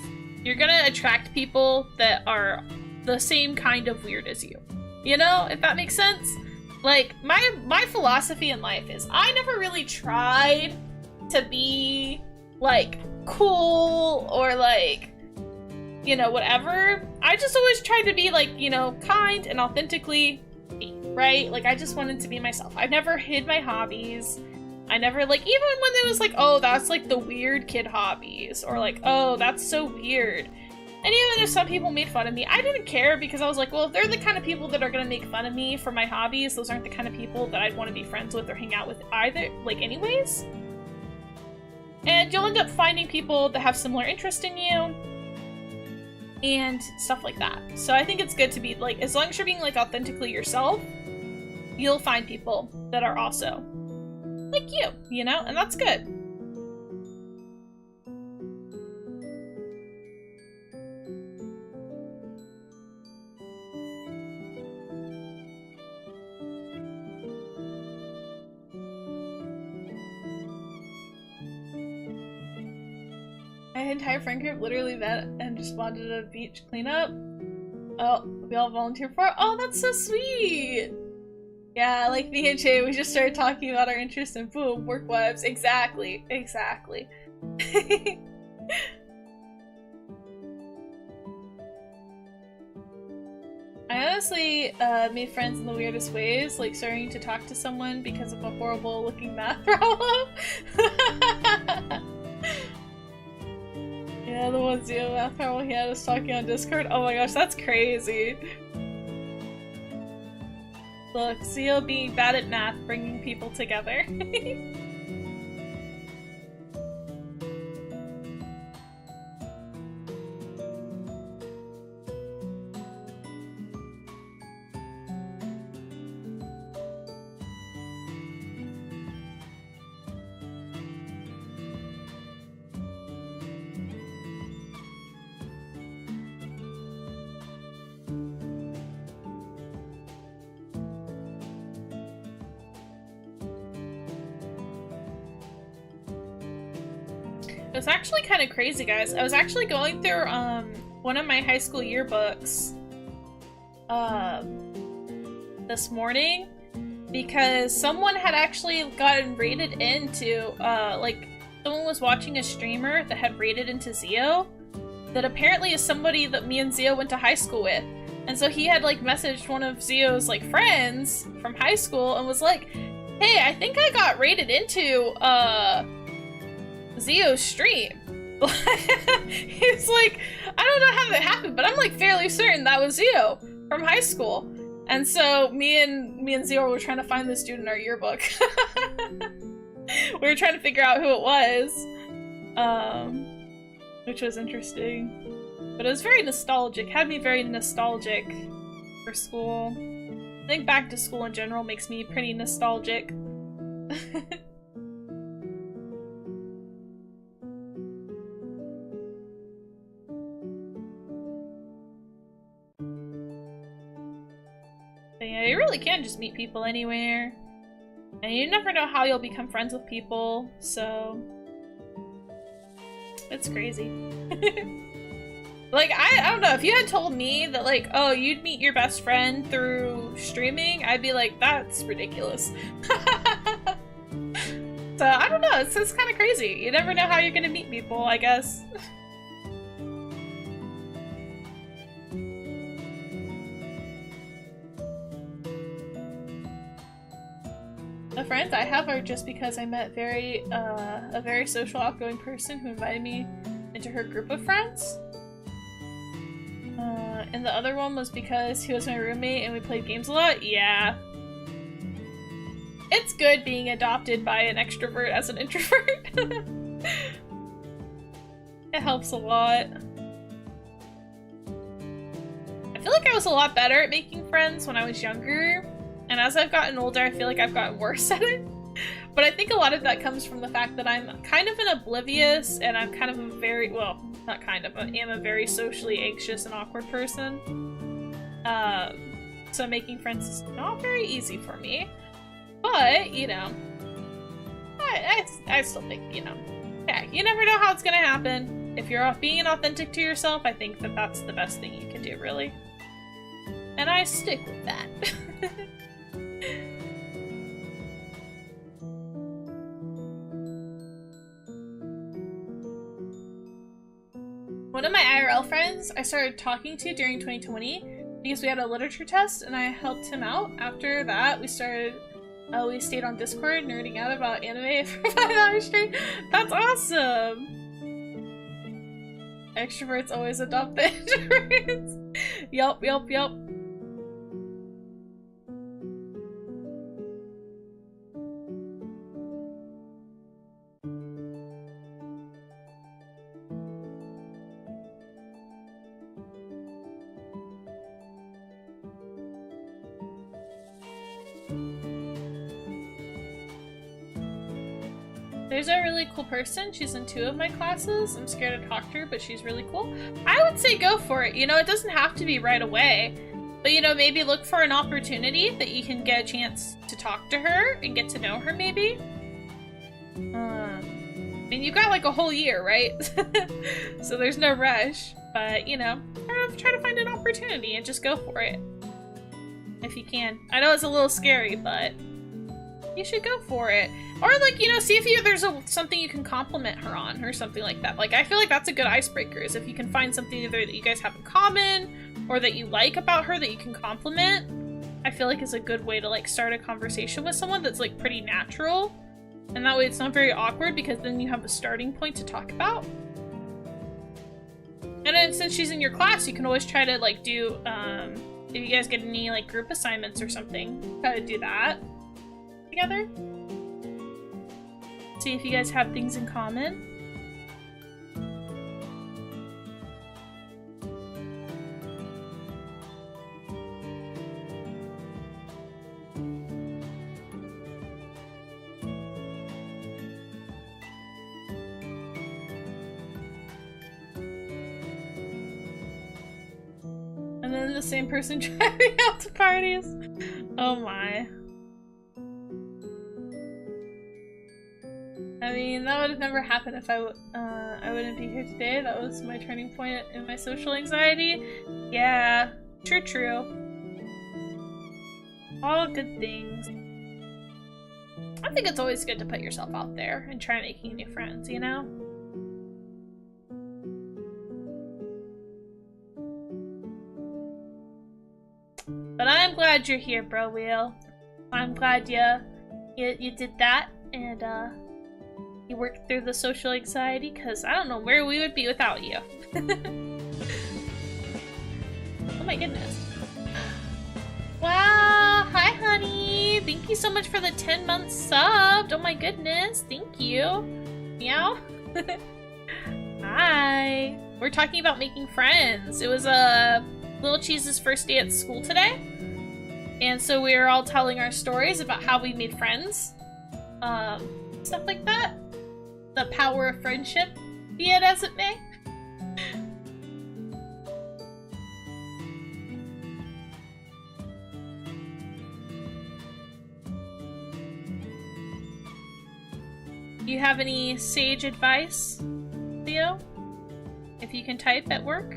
you're gonna attract people that are the same kind of weird as you. You know, if that makes sense? Like, my philosophy in life is I never really tried to be, like, cool or, like, you know, whatever. I just always tried to be, like, you know, kind and authentically me, right? Like, I just wanted to be myself. I never hid my hobbies. I never, like, even when it was like, oh, that's, like, the weird kid hobbies, or, like, oh, that's so weird. And even if some people made fun of me, I didn't care, because I was like, well, if they're the kind of people that are gonna make fun of me for my hobbies, those aren't the kind of people that I'd want to be friends with or hang out with either, like, anyways. And you'll end up finding people that have similar interest in you, and stuff like that. So I think it's good to be, like, as long as you're being, like, authentically yourself, you'll find people that are also like you know? And that's good. My entire friend group literally met and responded to a beach cleanup. Oh, we all volunteered for it? Oh, that's so sweet! Yeah, like me and Jay, we just started talking about our interests and boom, work webs. Exactly, exactly. I honestly made friends in the weirdest ways, like starting to talk to someone because of a horrible looking math problem. Yeah, the one Zio math problem he had us talking on Discord. Oh my gosh, that's crazy. Look, Zio being bad at math, bringing people together. It's actually kind of crazy, guys. I was actually going through one of my high school yearbooks this morning because someone had actually gotten rated into like someone was watching a streamer that had rated into Zio that apparently is somebody that me and Zio went to high school with. And so he had like messaged one of Zio's like friends from high school and was like, hey, I think I got rated into Zio's stream. He's like, I don't know how that happened, but I'm like fairly certain that was Zio from high school. And so me and Zio were trying to find this dude in our yearbook. We were trying to figure out who it was, which was interesting. But it was very nostalgic. Had me very nostalgic for school. I think back to school in general makes me pretty nostalgic. But yeah, you really can just meet people anywhere. And you never know how you'll become friends with people, so it's crazy. Like, I don't know, if you had told me that, like, oh, you'd meet your best friend through streaming, I'd be like, that's ridiculous. So, I don't know, it's kind of crazy. You never know how you're gonna meet people, I guess. The friends I have are just because I met a very social, outgoing person who invited me into her group of friends. And the other one was because he was my roommate and we played games a lot. Yeah. It's good being adopted by an extrovert as an introvert. It helps a lot. I feel like I was a lot better at making friends when I was younger. And as I've gotten older, I feel like I've gotten worse at it. But I think a lot of that comes from the fact that I'm kind of an oblivious, and I'm kind of a very, well, not kind of, I am a very socially anxious and awkward person. So making friends is not very easy for me. But, you know, I still think, you know, yeah, you never know how it's gonna happen. If you're being authentic to yourself, I think that that's the best thing you can do, really. And I stick with that. One of my IRL friends I started talking to during 2020 because we had a literature test and I helped him out. After that, we stayed on Discord nerding out about anime for 5 hours straight. That's awesome! Extroverts always adopt the introverts. Yup. There's a really cool person. She's in 2 of my classes. I'm scared to talk to her, but she's really cool. I would say go for it. You know, it doesn't have to be right away. But, you know, maybe look for an opportunity that you can get a chance to talk to her and get to know her, maybe. And you've got like a whole year, right? So there's no rush. But, you know, try to find an opportunity and just go for it. If you can. I know it's a little scary, but you should go for it. Or, like, you know, see if there's something you can compliment her on or something like that. Like, I feel like that's a good icebreaker, is if you can find something either that you guys have in common or that you like about her that you can compliment. I feel like is a good way to, like, start a conversation with someone that's, like, pretty natural. And that way it's not very awkward because then you have a starting point to talk about. And then since she's in your class, you can always try to, like, do, if you guys get any, like, group assignments or something, try to do that together. See if you guys have things in common. And then the same person driving out to parties. Oh my. I mean, that would have never happened if I wouldn't be here today. That was my turning point in my social anxiety. Yeah, true. All good things. I think it's always good to put yourself out there and try making new friends, you know? But I'm glad you're here, Bro Wheel. I'm glad you did that and you worked through the social anxiety, because I don't know where we would be without you. Oh my goodness. Wow, hi honey! Thank you so much for the 10 months subbed! Oh my goodness, thank you! Meow? Hi! We're talking about making friends. It was Little Cheese's first day at school today. And so we were all telling our stories about how we made friends. Stuff like that. The power of friendship, be it as it may. Do you have any sage advice, Leo? If you can type at work?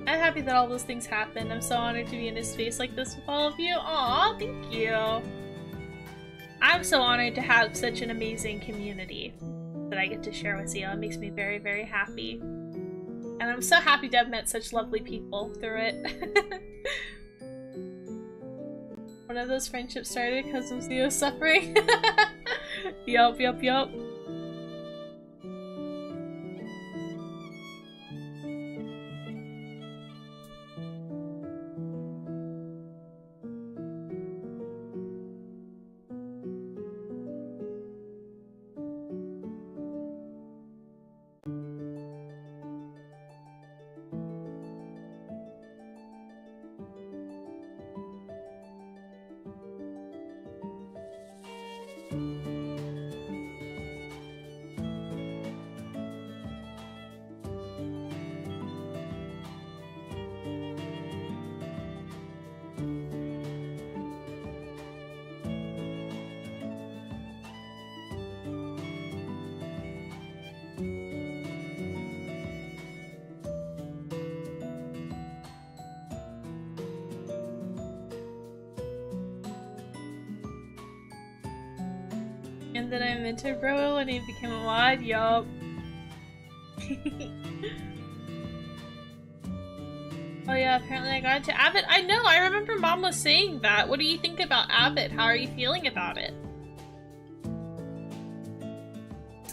I'm happy that all those things happened. I'm so honored to be in a space like this with all of you. Aw, thank you. I'm so honored to have such an amazing community that I get to share with you. It makes me very, very happy. And I'm so happy to have met such lovely people through it. One of those friendships started because of Theo's suffering. Yup, yup, yup. And then I mentored Bro and he became a mod, yup. Oh yeah, apparently I got into Abbott. I know, I remember Mom was saying that. What do you think about Abbott? How are you feeling about it?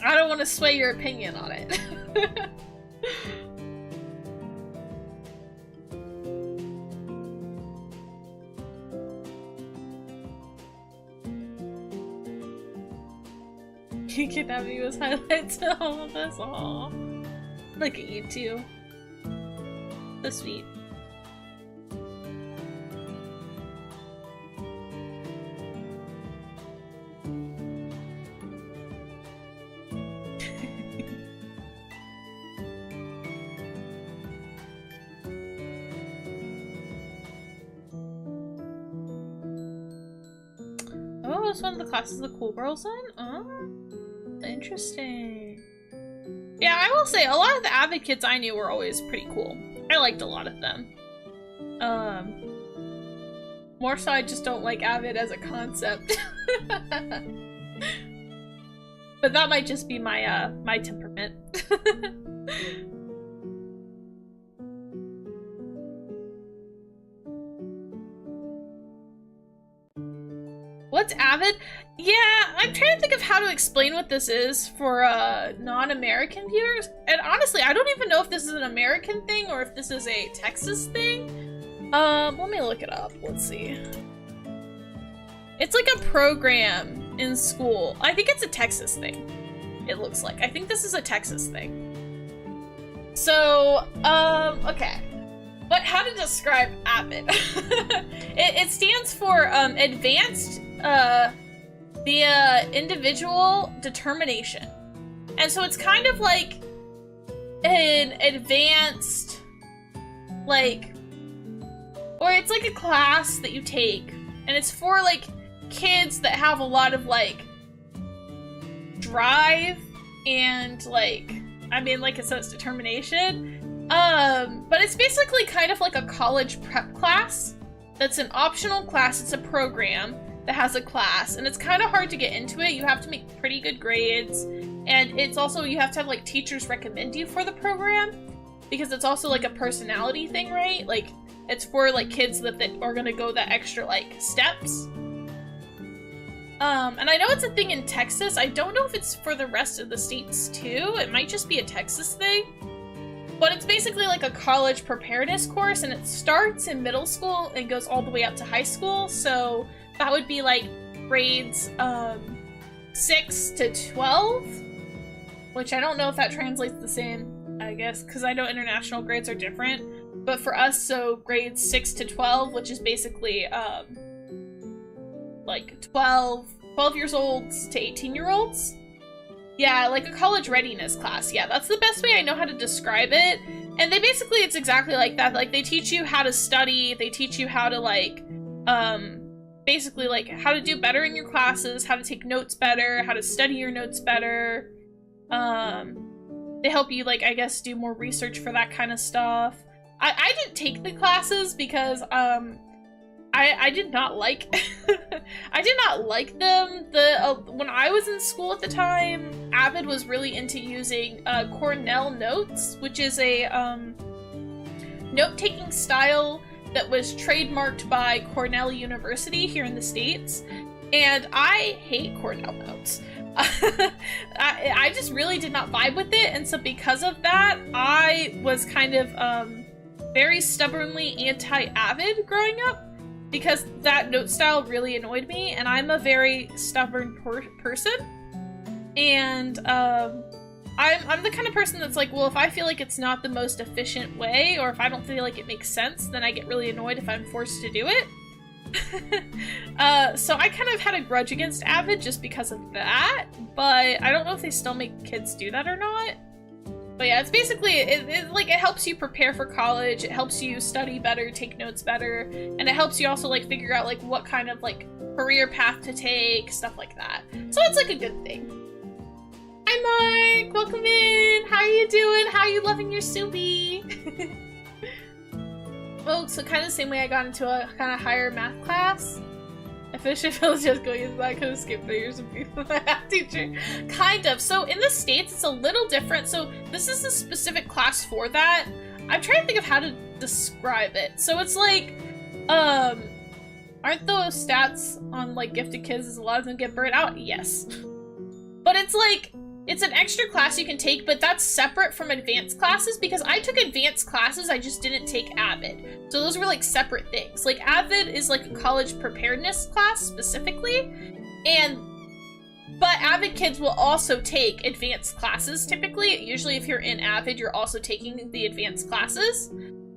I don't want to sway your opinion on it. Kidnapping was highlights to all of us. Aww. Look at you two. So sweet. Oh, it's one of the classes the cool girls in? Oh. Interesting. Yeah, I will say a lot of the Avid kids I knew were always pretty cool. I liked a lot of them. More so I just don't like Avid as a concept. But that might just be my my temperament. What's Avid? Yeah, I'm trying to think of how to explain what this is for non-American viewers. And honestly, I don't even know if this is an American thing or if this is a Texas thing. Let me look it up. Let's see. It's like a program in school. I think it's a Texas thing. It looks like. I think this is a Texas thing. So, okay. But how to describe Avid? it stands for Advanced via Individual Determination. And so it's kind of like an advanced, like, or it's like a class that you take. And it's for, like, kids that have a lot of, like, drive and, like, I mean, like it says determination. But it's basically kind of like a college prep class that's an optional class. It's a program that has a class, and it's kind of hard to get into it. You have to make pretty good grades, and it's also, you have to have, like, teachers recommend you for the program, because it's also, like, a personality thing, right? Like, it's for, like, kids that are gonna go the extra, like, steps. And I know it's a thing in Texas. I don't know if it's for the rest of the states, too. It might just be a Texas thing. But it's basically like a college preparedness course, and it starts in middle school and goes all the way up to high school. So that would be like grades 6 to 12, which I don't know if that translates the same, I guess, because I know international grades are different. But for us, so grades 6 to 12, which is basically like 12 years old to 18-year-olds. Yeah, like a college readiness class. Yeah, that's the best way I know how to describe it. And basically, it's exactly like that. Like, they teach you how to study, they teach you how to, like, basically, like, how to do better in your classes, how to take notes better, how to study your notes better. They help you, like, I guess, do more research for that kind of stuff. I didn't take the classes because, I did not like I did not like them. When I was in school at the time, Avid was really into using Cornell Notes, which is a note-taking style that was trademarked by Cornell University here in the States. And I hate Cornell Notes. I just really did not vibe with it, and so because of that, I was kind of very stubbornly anti-Avid growing up, because that note style really annoyed me, and I'm a very stubborn person, and I'm the kind of person that's like, well, if I feel like it's not the most efficient way, or if I don't feel like it makes sense, then I get really annoyed if I'm forced to do it. So I kind of had a grudge against Avid just because of that, but I don't know if they still make kids do that or not. But yeah, it's basically, it helps you prepare for college, it helps you study better, take notes better, and it helps you also like figure out like what kind of like career path to take, stuff like that. So it's like a good thing. Hi Mark, welcome in! How are you doing? How are you loving your Subi? Oh, so kind of the same way I got into a kind of higher math class. I finished it, I was just going, I could have skipped 3 years of being a math teacher. Kind of. So in the States, it's a little different. So this is a specific class for that. I'm trying to think of how to describe it. So it's like, aren't those stats on like gifted kids, is a lot of them get burnt out? Yes. But it's like, it's an extra class you can take, but that's separate from advanced classes, because I took advanced classes, I just didn't take Avid. So those were like separate things. Like Avid is like a college preparedness class specifically, but Avid kids will also take advanced classes typically. Usually if you're in Avid, you're also taking the advanced classes.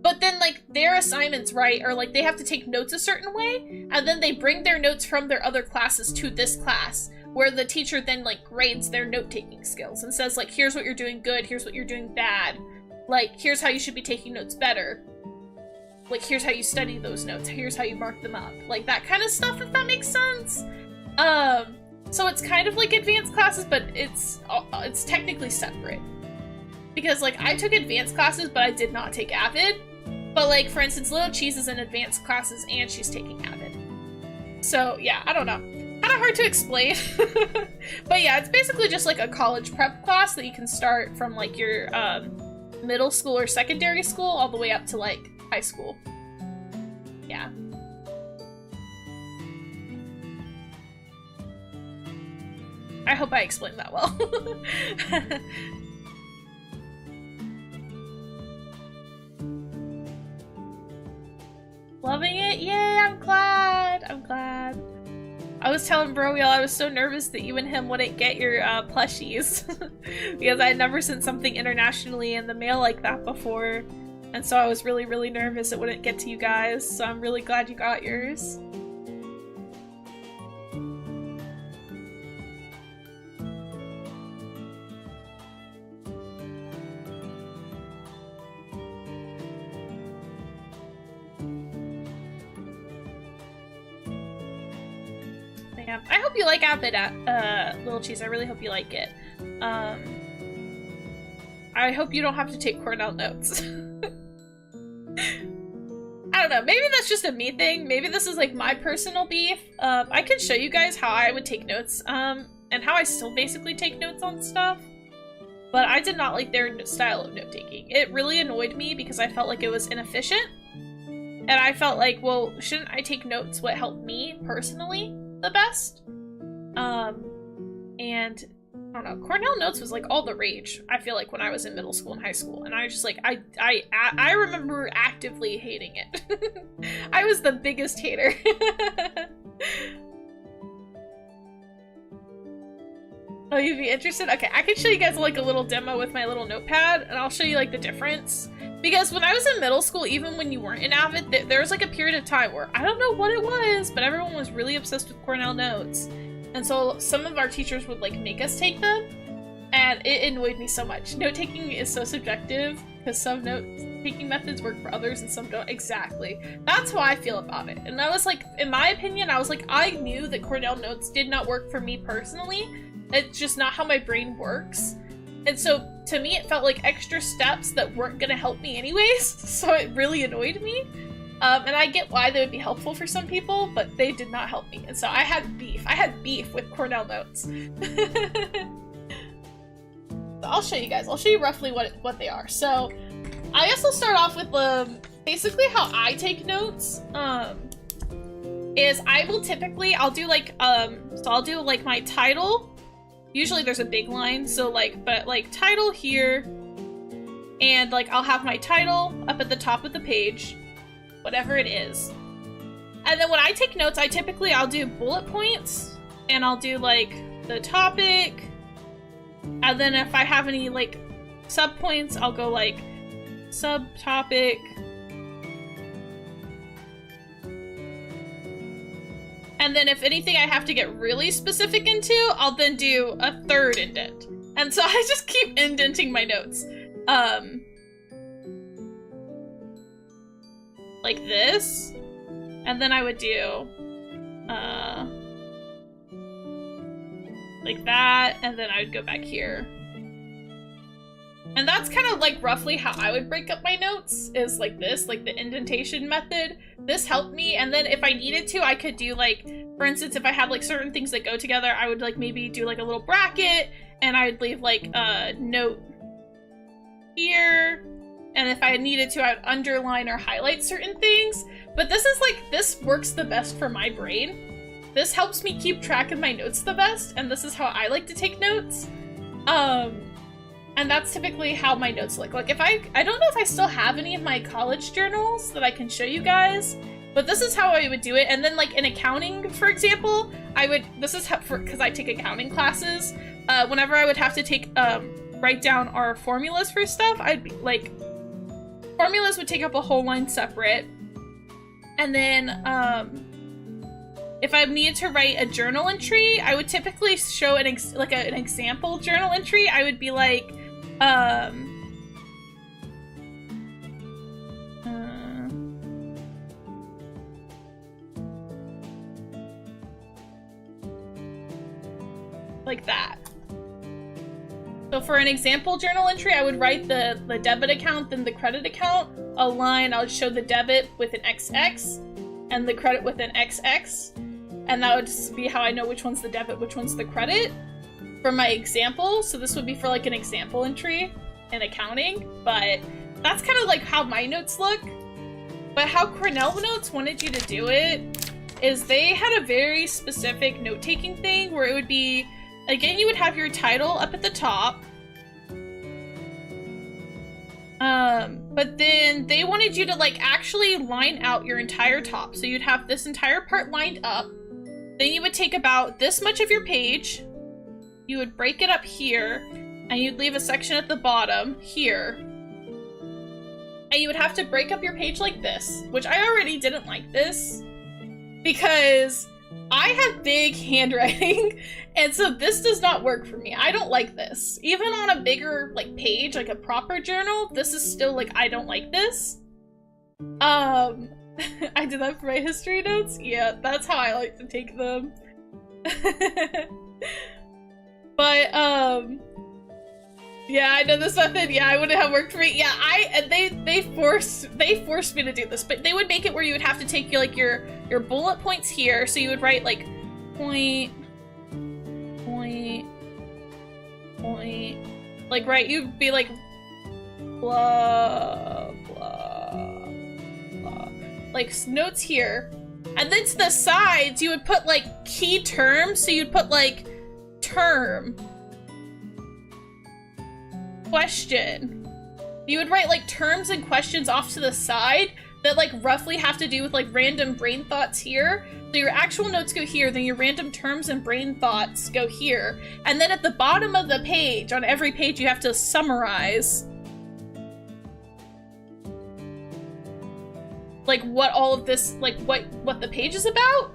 But then like their assignments, right, are like they have to take notes a certain way, and then they bring their notes from their other classes to this class, where the teacher then like grades their note-taking skills and says like, here's what you're doing good, here's what you're doing bad, like here's how you should be taking notes better, like here's how you study those notes, here's how you mark them up, like that kind of stuff, if that makes sense. So it's kind of like advanced classes, but it's technically separate, because like I took advanced classes but I did not take Avid, but like for instance Little Cheese is in advanced classes and she's taking Avid. So yeah, I don't know. Kind of hard to explain. But yeah, it's basically just like a college prep class that you can start from like your middle school or secondary school all the way up to like high school. Yeah. I hope I explained that well. Loving it? Yay, I'm glad. I'm glad. I was telling Browiel I was so nervous that you and him wouldn't get your plushies because I had never sent something internationally in the mail like that before, and so I was really, really nervous it wouldn't get to you guys, so I'm really glad you got yours. I hope you like Avid, Little Cheese. I really hope you like it. I hope you don't have to take Cornell notes. I don't know, maybe that's just a me thing. Maybe this is like my personal beef. I can show you guys how I would take notes, and how I still basically take notes on stuff. But I did not like their style of note-taking. It really annoyed me because I felt like it was inefficient. And I felt like, well, shouldn't I take notes what helped me personally the best? And I don't know, Cornell Notes was like all the rage, I feel like, when I was in middle school and high school, and I was just like, I remember actively hating it. I was the biggest hater. Oh, you'd be interested? Okay, I can show you guys like a little demo with my little notepad, and I'll show you like the difference. Because when I was in middle school, even when you weren't in Avid, there was like a period of time where I don't know what it was, but everyone was really obsessed with Cornell Notes. And so some of our teachers would like make us take them, and it annoyed me so much. Note-taking is so subjective, because some note-taking methods work for others and some don't. Exactly. That's how I feel about it. And I was like, in my opinion, I was like, I knew that Cornell Notes did not work for me personally. It's just not how my brain works. And so, to me, it felt like extra steps that weren't gonna help me anyways, so it really annoyed me. And I get why they would be helpful for some people, but they did not help me. And so I had beef. I had beef with Cornell Notes. So I'll show you guys. I'll show you roughly what they are. So I guess I'll start off with basically how I take notes. Is I will typically, I'll do like, so I'll do like my title, Usually there's a big line, so like, but like title here, and like I'll have my title up at the top of the page, whatever it is. And then when I take notes, I'll do bullet points, and I'll do like the topic, and then if I have any like sub points, I'll go like subtopic. And then if anything I have to get really specific into, I'll then do a third indent. And so I just keep indenting my notes. Like this. And then I would do, like that, and then I would go back here. And that's kind of like roughly how I would break up my notes, is like this, like the indentation method. This helped me, and then if I needed to, I could do like, for instance, if I had like certain things that go together, I would like maybe do like a little bracket, and I'd leave like a note here. And if I needed to, I would underline or highlight certain things. But this is like, this works the best for my brain. This helps me keep track of my notes the best, and this is how I like to take notes. And that's typically how my notes look. Like if I don't know if I still have any of my college journals that I can show you guys, but this is how I would do it. And then like in accounting, for example, because I take accounting classes, whenever I would have to take, write down our formulas for stuff, I'd be like, formulas would take up a whole line separate. And then, if I needed to write a journal entry, I would typically show an example journal entry. I would be like, like that. So for an example journal entry, I would write the debit account, then the credit account. A line, I would show the debit with an XX and the credit with an XX. And that would just be how I know which one's the debit, which one's the credit for my example. So this would be for like an example entry in accounting, but that's kind of like how my notes look. But how Cornell Notes wanted you to do it is they had a very specific note-taking thing where it would be, again, you would have your title up at the top. But then they wanted you to like actually line out your entire top. So you'd have this entire part lined up. Then you would take about this much of your page. You would break it up here, and you'd leave a section at the bottom here. And you would have to break up your page like this, which I already didn't like this because I have big handwriting, and so this does not work for me. I don't like this. Even on a bigger like page, like a proper journal, this is still like, I don't like this. I did that for my history notes. Yeah, that's how I like to take them. But, yeah, I know this method. Yeah, I wouldn't have worked for me. Yeah, they forced me to do this, but they would make it where you would have to take your bullet points here. So you would write like point, like, right, you'd be like blah, blah, blah. Like notes here. And then to the sides, you would put like key terms. So you'd put like term, question. You would write like terms and questions off to the side that like roughly have to do with like random brain thoughts here. So your actual notes go here, then your random terms and brain thoughts go here. And then at the bottom of the page, on every page, you have to summarize like what all of this, like what the page is about.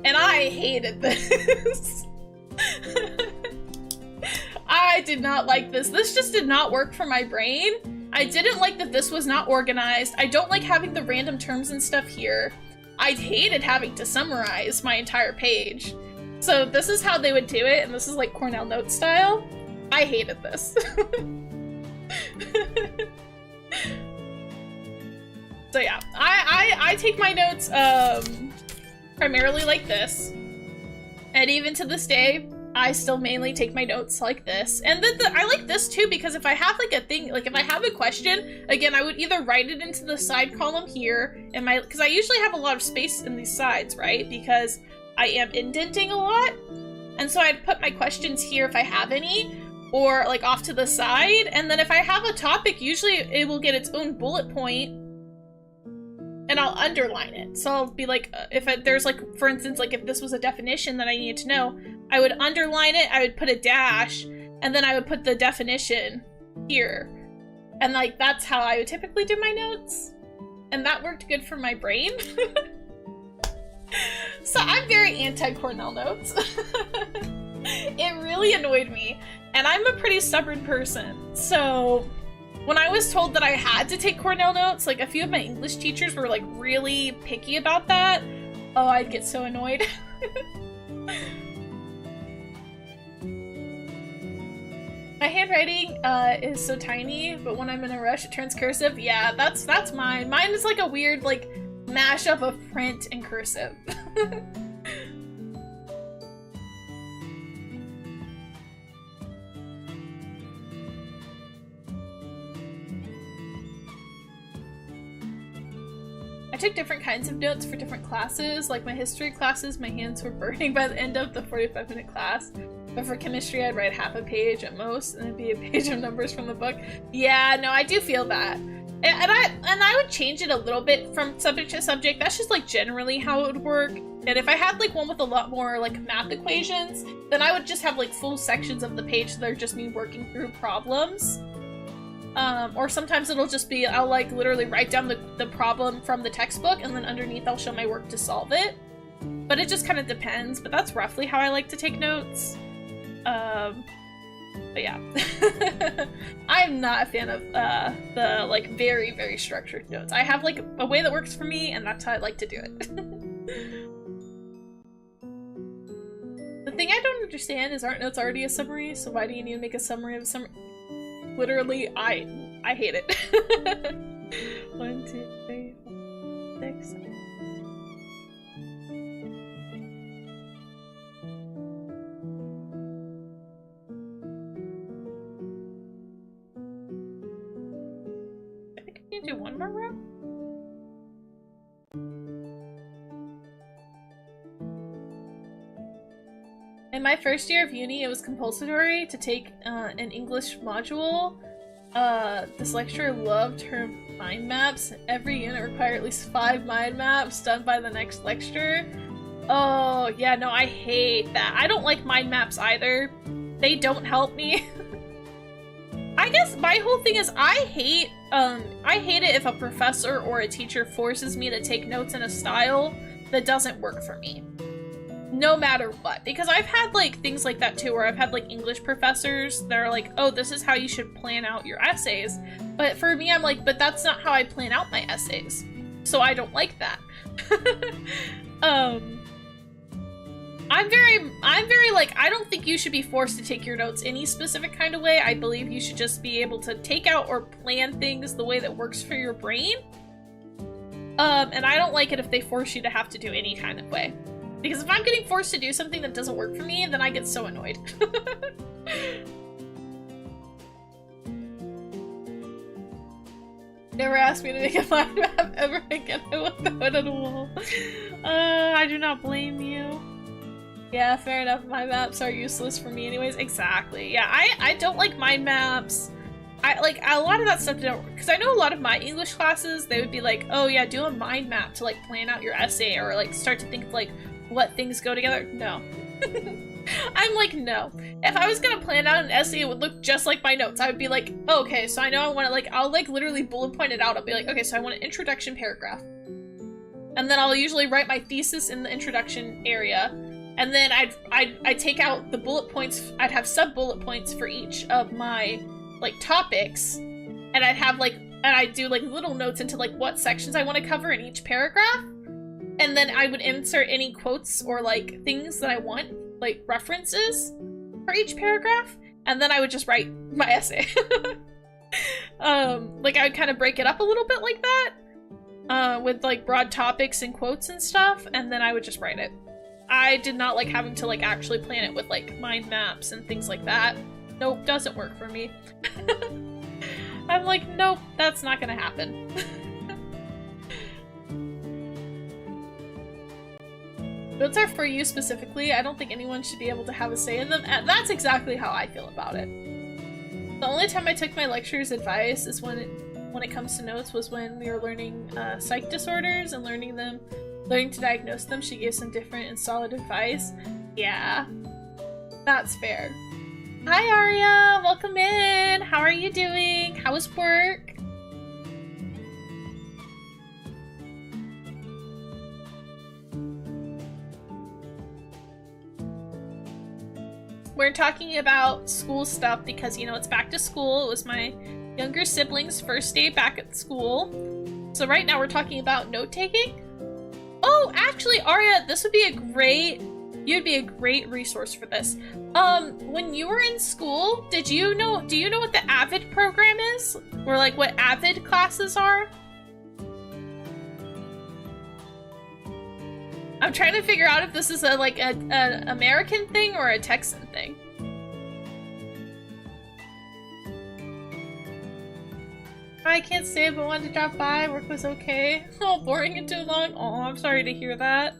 And I hated this. I did not like this. This just did not work for my brain. I didn't like that this was not organized. I don't like having the random terms and stuff here. I hated having to summarize my entire page. So this is how they would do it, and this is like Cornell Notes style. I hated this. So yeah, I take my notes primarily like this. And even to this day, I still mainly take my notes like this. And then I like this too, because if I have like a thing, like if I have a question, again, I would either write it into the side column here, in my, because I usually have a lot of space in these sides, right? Because I am indenting a lot. And so I'd put my questions here if I have any, or like off to the side. And then if I have a topic, usually it will get its own bullet point and I'll underline it. So I'll be like, there's like, for instance, like if this was a definition that I needed to know, I would underline it, I would put a dash, and then I would put the definition here. And like, that's how I would typically do my notes. And that worked good for my brain. So I'm very anti-Cornell notes. It really annoyed me. And I'm a pretty stubborn person. So when I was told that I had to take Cornell notes, like a few of my English teachers were like really picky about that. Oh, I'd get so annoyed. My handwriting is so tiny, but when I'm in a rush, it turns cursive. Yeah, that's mine. Mine is like a weird like mashup of print and cursive. I took different kinds of notes for different classes. Like my history classes, my hands were burning by the end of the 45-minute class. But for chemistry, I'd write half a page at most, and it'd be a page of numbers from the book. Yeah, no, I do feel that. And I would change it a little bit from subject to subject. That's just like generally how it would work. And if I had like one with a lot more like math equations, then I would just have like full sections of the page that are just me working through problems. Or sometimes it'll just be, I'll like literally write down the problem from the textbook, and then underneath I'll show my work to solve it. But it just kind of depends, but that's roughly how I like to take notes. But yeah. I'm not a fan of the like very, very structured notes. I have like a way that works for me, and that's how I like to do it. The thing I don't understand is, aren't notes already a summary? So why do you need to make a summary of a summary? Literally, I hate it. 1, 2, 3, 4, 6. I think I can do one more row. In my first year of uni, it was compulsory to take an English module. This lecturer loved her mind maps. Every unit required at least 5 mind maps done by the next lecturer. Oh, yeah, no, I hate that. I don't like mind maps either. They don't help me. I guess my whole thing is I hate it if a professor or a teacher forces me to take notes in a style that doesn't work for me. No matter what, because I've had like things like that too, where I've had like English professors that are like, oh, this is how you should plan out your essays. But for me, I'm like, but that's not how I plan out my essays. So I don't like that. I'm very like, I don't think you should be forced to take your notes any specific kind of way. I believe you should just be able to take out or plan things the way that works for your brain. And I don't like it if they force you to have to do any kind of way. Because if I'm getting forced to do something that doesn't work for me, then I get so annoyed. Never asked me to make a mind map ever again. I will throw it on a wall. I do not blame you. Yeah, fair enough. Mind maps are useless for me anyways. Exactly. Yeah, I don't like mind maps. I like a lot of that stuff don't, because I know a lot of my English classes, they would be like, oh yeah, do a mind map to like plan out your essay, or like start to think of like what things go together. No. I'm like, no. If I was gonna plan out an essay, it would look just like my notes. I would be like, oh, okay, so I know I want to like, I'll like literally bullet point it out. I'll be like, okay, so I want an introduction paragraph. And then I'll usually write my thesis in the introduction area. And then I'd take out the bullet points. I'd have sub bullet points for each of my like topics. And I'd have like, and I'd do like little notes into like what sections I want to cover in each paragraph. And then I would insert any quotes or like things that I want, like references for each paragraph. And then I would just write my essay. Like I would kind of break it up a little bit like that, with like broad topics and quotes and stuff. And then I would just write it. I did not like having to like actually plan it with like mind maps and things like that. Nope, doesn't work for me. I'm like, nope, that's not gonna happen. Notes are for you specifically. I don't think anyone should be able to have a say in them. And that's exactly how I feel about it. The only time I took my lecturer's advice is when it comes to notes was when we were learning psych disorders and learning to diagnose them. She gave some different and solid advice. Yeah, that's fair. Hi Aria, welcome in. How are you doing? How was work? We're talking about school stuff because, you know, it's back to school. It was my younger sibling's first day back at school. So right now we're talking about note-taking. Oh, actually, Aria, this would be you'd be a great resource for this. When you were in school, do you know what the AVID program is? Or like what AVID classes are? I'm trying to figure out if this is an American thing or a Texan thing. I can't stay, but wanted to drop by. Work was okay. Oh, boring and too long. Oh, I'm sorry to hear that.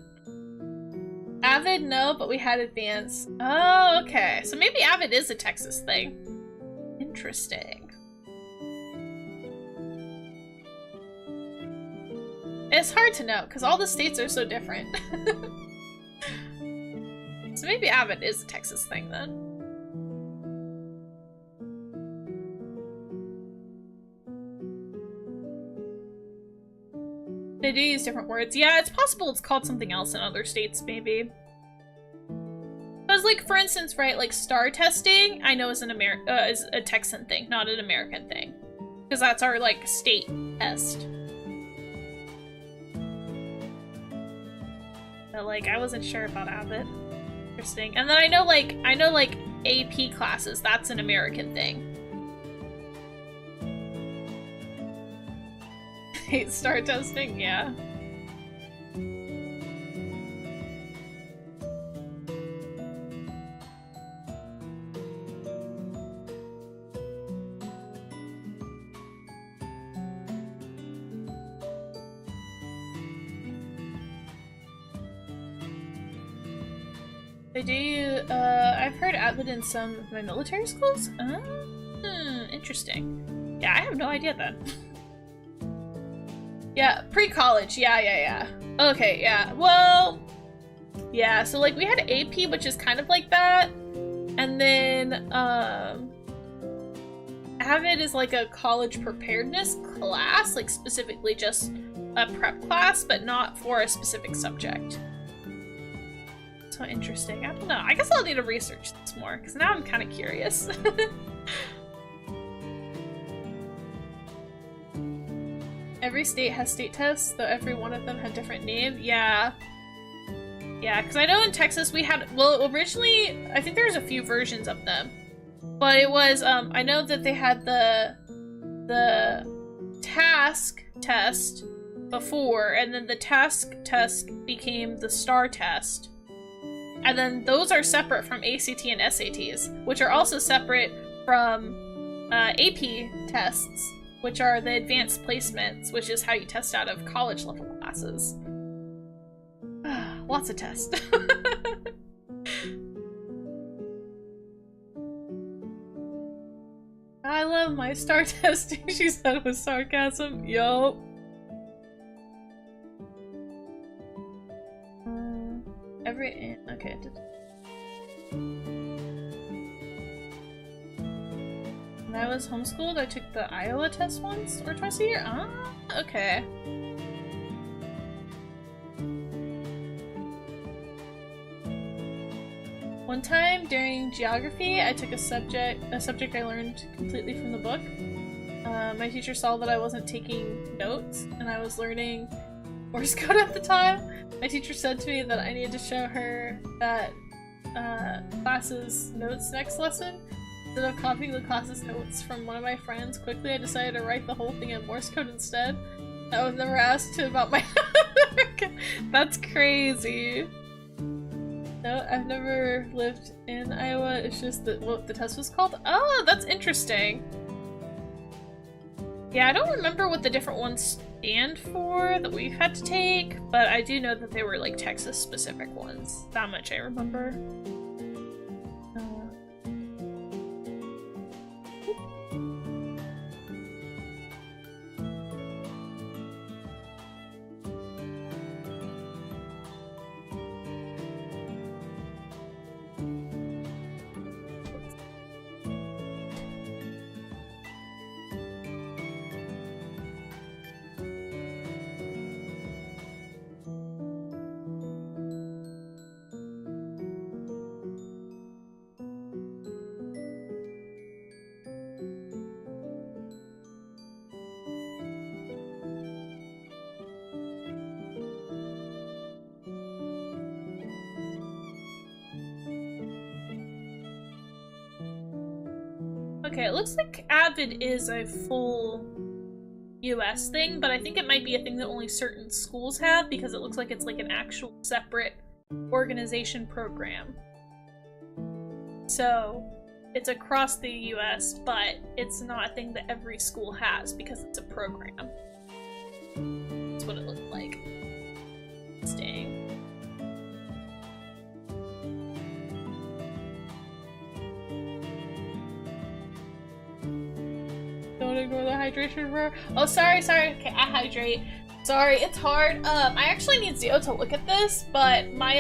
AVID, no, but we had advanced. Oh, okay. So maybe AVID is a Texas thing. Interesting. It's hard to know, because all the states are so different. So maybe AVID is a Texas thing, then. They do use different words. Yeah, it's possible it's called something else in other states, maybe. Because, like, for instance, right, like, star testing, I know is is a Texan thing, not an American thing. Because that's our, like, state test. But, like, I wasn't sure about AVID. Interesting. And then I know, like, AP classes. That's an American thing. Hate star testing? Yeah. They do, I've heard AVID in some of my military schools? Interesting. Yeah, I have no idea then. Yeah, pre-college, yeah. Okay, yeah, well, yeah, so like we had AP, which is kind of like that, and then, AVID is like a college preparedness class, like specifically just a prep class, but not for a specific subject. So interesting. I don't know. I guess I'll need to research this more, because now I'm kind of curious. Every state has state tests, though every one of them had different name. Yeah. Yeah, because I know in Texas we had, well, originally, I think there was a few versions of them. But it was, I know that they had the task test before, and then the task test became the STAR test. And then those are separate from ACT and SATs, which are also separate from AP tests, which are the advanced placements, which is how you test out of college level classes. Lots of tests. I love my star testing, she said with sarcasm. Yup. Okay. When I was homeschooled, I took the Iowa test once or twice a year. Ah, okay. One time during geography, I took a subject I learned completely from the book. My teacher saw that I wasn't taking notes, and I was learning Morse code at the time. My teacher said to me that I needed to show her that class's notes next lesson. Instead of copying the class's notes from one of my friends, quickly I decided to write the whole thing in Morse code instead. I was never asked about my That's crazy. No, I've never lived in Iowa. It's just that what the test was called. Oh, that's interesting. Yeah, I don't remember what the different ones stand for that we've had to take, but I do know that they were like Texas specific ones. That much I remember. Okay, it looks like Avid is a full US thing, but I think it might be a thing that only certain schools have because it looks like it's like an actual separate organization program. So it's across the US, but it's not a thing that every school has because it's a program. That's what it looked like. Staying. Don't ignore the hydration bro. Oh, sorry. Okay, I hydrate. Sorry, it's hard. I actually need Zio to look at this, but my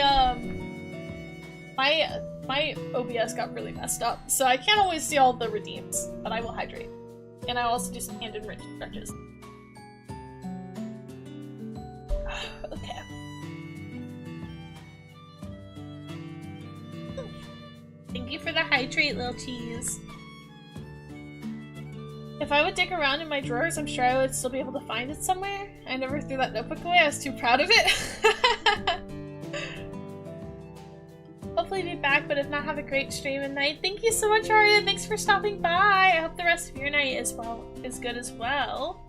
OBS got really messed up, so I can't always see all the redeems, but I will hydrate. And I'll also do some hand and wrist stretches. Okay. Thank you for the hydrate, little cheese. If I would dig around in my drawers, I'm sure I would still be able to find it somewhere. I never threw that notebook away, I was too proud of it. Hopefully be back, but if not, have a great stream and night. Thank you so much, Aria. Thanks for stopping by. I hope the rest of your night is good as well.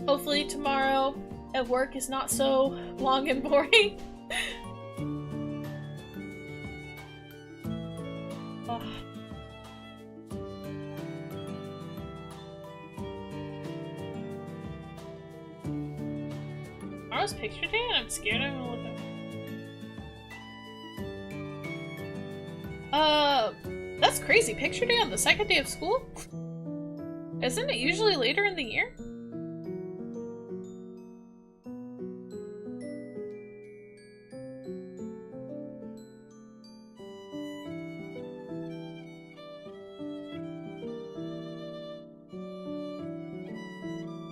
Hopefully tomorrow at work is not so long and boring. Oh. Tomorrow's picture day and I'm scared I'm gonna look up. That's crazy. Picture day on the second day of school? Isn't it usually later in the year?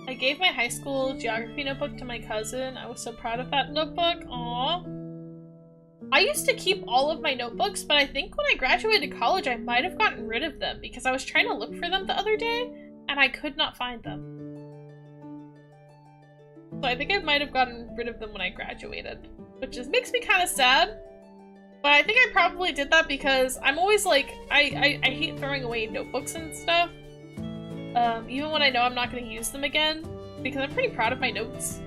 I gave my high school geography notebook to my cousin. I was so proud of that notebook. Aww. I used to keep all of my notebooks, but I think when I graduated college, I might have gotten rid of them because I was trying to look for them the other day, and I could not find them. So I think I might have gotten rid of them when I graduated, which just makes me kind of sad. But I think I probably did that because I'm always like, I hate throwing away notebooks and stuff. Even when I know I'm not going to use them again, because I'm pretty proud of my notes.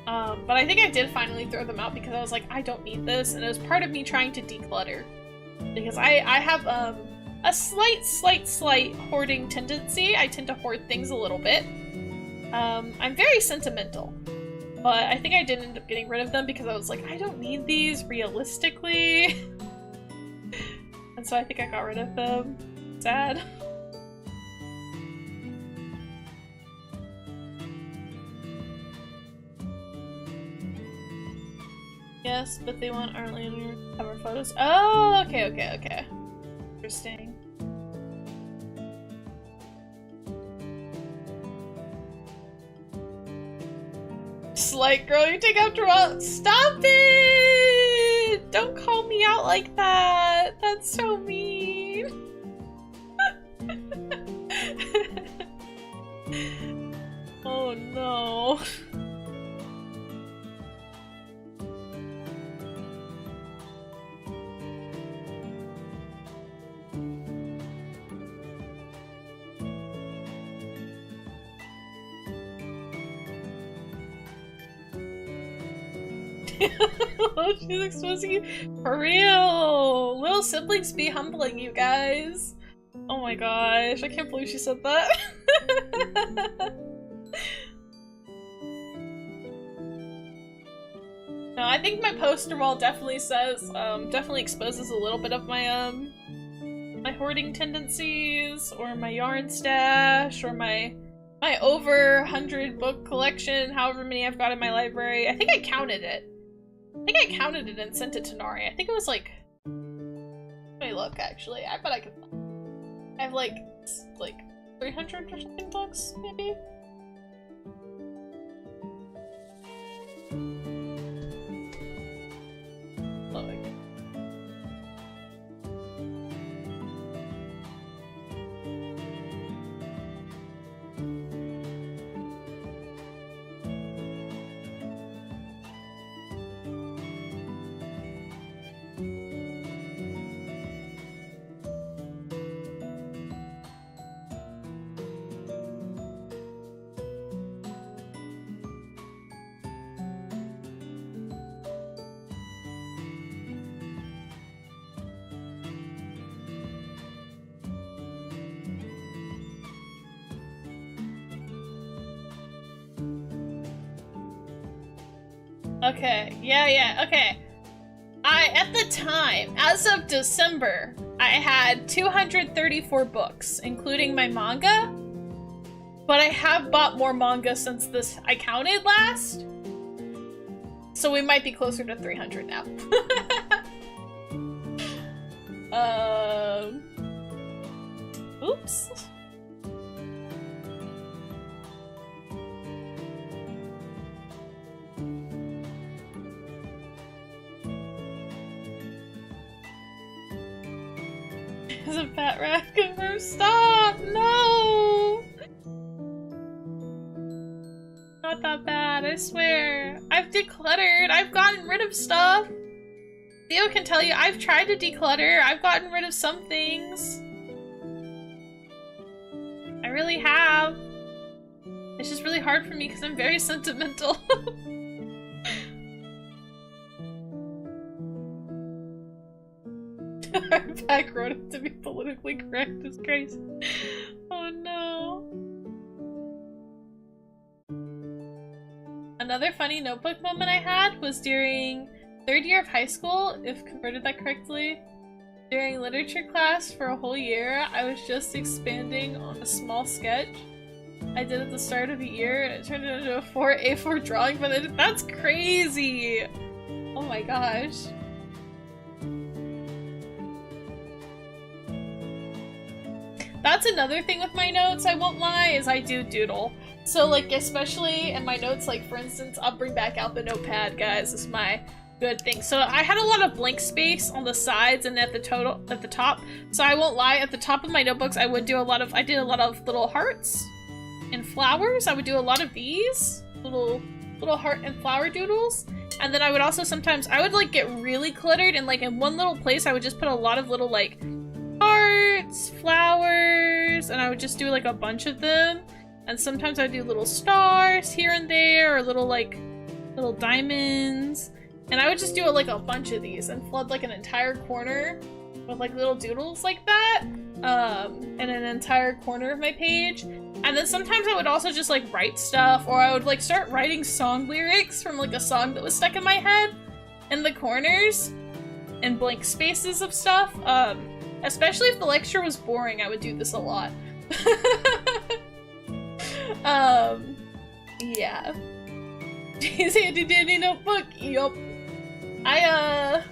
But I think I did finally throw them out because I was like, I don't need this, and it was part of me trying to declutter. Because I have a slight hoarding tendency. I tend to hoard things a little bit. I'm very sentimental, but I think I did end up getting rid of them because I was like, I don't need these realistically. And so I think I got rid of them. Sad. Yes, but they want our lanyard cover photos. Oh, okay. Interesting. Slight girl, you take after all. Stop it! Don't call me out like that. That's so mean. Oh no. She's exposing you. For real! Little siblings be humbling, you guys. Oh my gosh, I can't believe she said that. No, I think my poster wall definitely says, definitely exposes a little bit of my, my hoarding tendencies, or my yarn stash, or my over 100 book collection, however many I've got in my library. I think I counted it. I think I counted it and sent it to Nari. I think it was like... Let me look, actually. I bet I could... I have like 300 or something books, maybe? Okay, yeah, okay. At the time, as of December, I had 234 books, including my manga. But I have bought more manga since I counted last. So we might be closer to 300 now. Oops. Is a fat rat confirmed? Stop! No! Not that bad, I swear. I've decluttered. I've gotten rid of stuff. Theo can tell you, I've tried to declutter. I've gotten rid of some things. I really have. It's just really hard for me because I'm very sentimental. Our pack wrote it to be politically correct. It's crazy. Oh no. Another funny notebook moment I had was during 3rd year of high school, if converted that correctly. During literature class for a whole year, I was just expanding on a small sketch I did at the start of the year, and it turned into a A4 drawing, but that's crazy! Oh my gosh. That's another thing with my notes, I won't lie, is I do doodle. So, like, especially in my notes, like, for instance, I'll bring back out the notepad, guys. This is my good thing. So I had a lot of blank space on the sides and at the top. So I won't lie, at the top of my notebooks, I did a lot of little hearts and flowers. I would do a lot of these little heart and flower doodles. And then I would also sometimes, I would, like, get really cluttered, and, like, in one little place, I would just put a lot of little, like, hearts, flowers, and I would just do, like, a bunch of them. And sometimes I'd do little stars here and there, or little diamonds. And I would just do, like, a bunch of these and flood, like, an entire corner with, like, little doodles like that. And an entire corner of my page. And then sometimes I would also just, like, write stuff, or I would, like, start writing song lyrics from, like, a song that was stuck in my head in the corners and blank spaces of stuff. Especially if the lecture was boring, I would do this a lot. Yeah. Handy dandy notebook, yup. I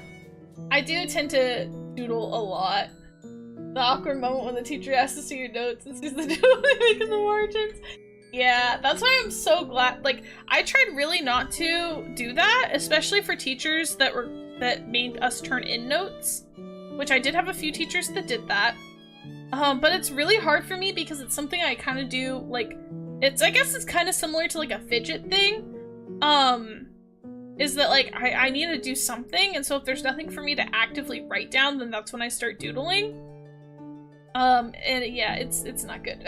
do tend to doodle a lot. The awkward moment when the teacher asks to see your notes and sees the doodle they make in the margins. Yeah, that's why I'm so glad. Like, I tried really not to do that, especially for teachers that made us turn in notes, which I did have a few teachers that did that. But it's really hard for me because it's something I kind of do, like, I guess it's kind of similar to, like, a fidget thing. Is that, like, I need to do something, and so if there's nothing for me to actively write down, then that's when I start doodling. And yeah, it's not good.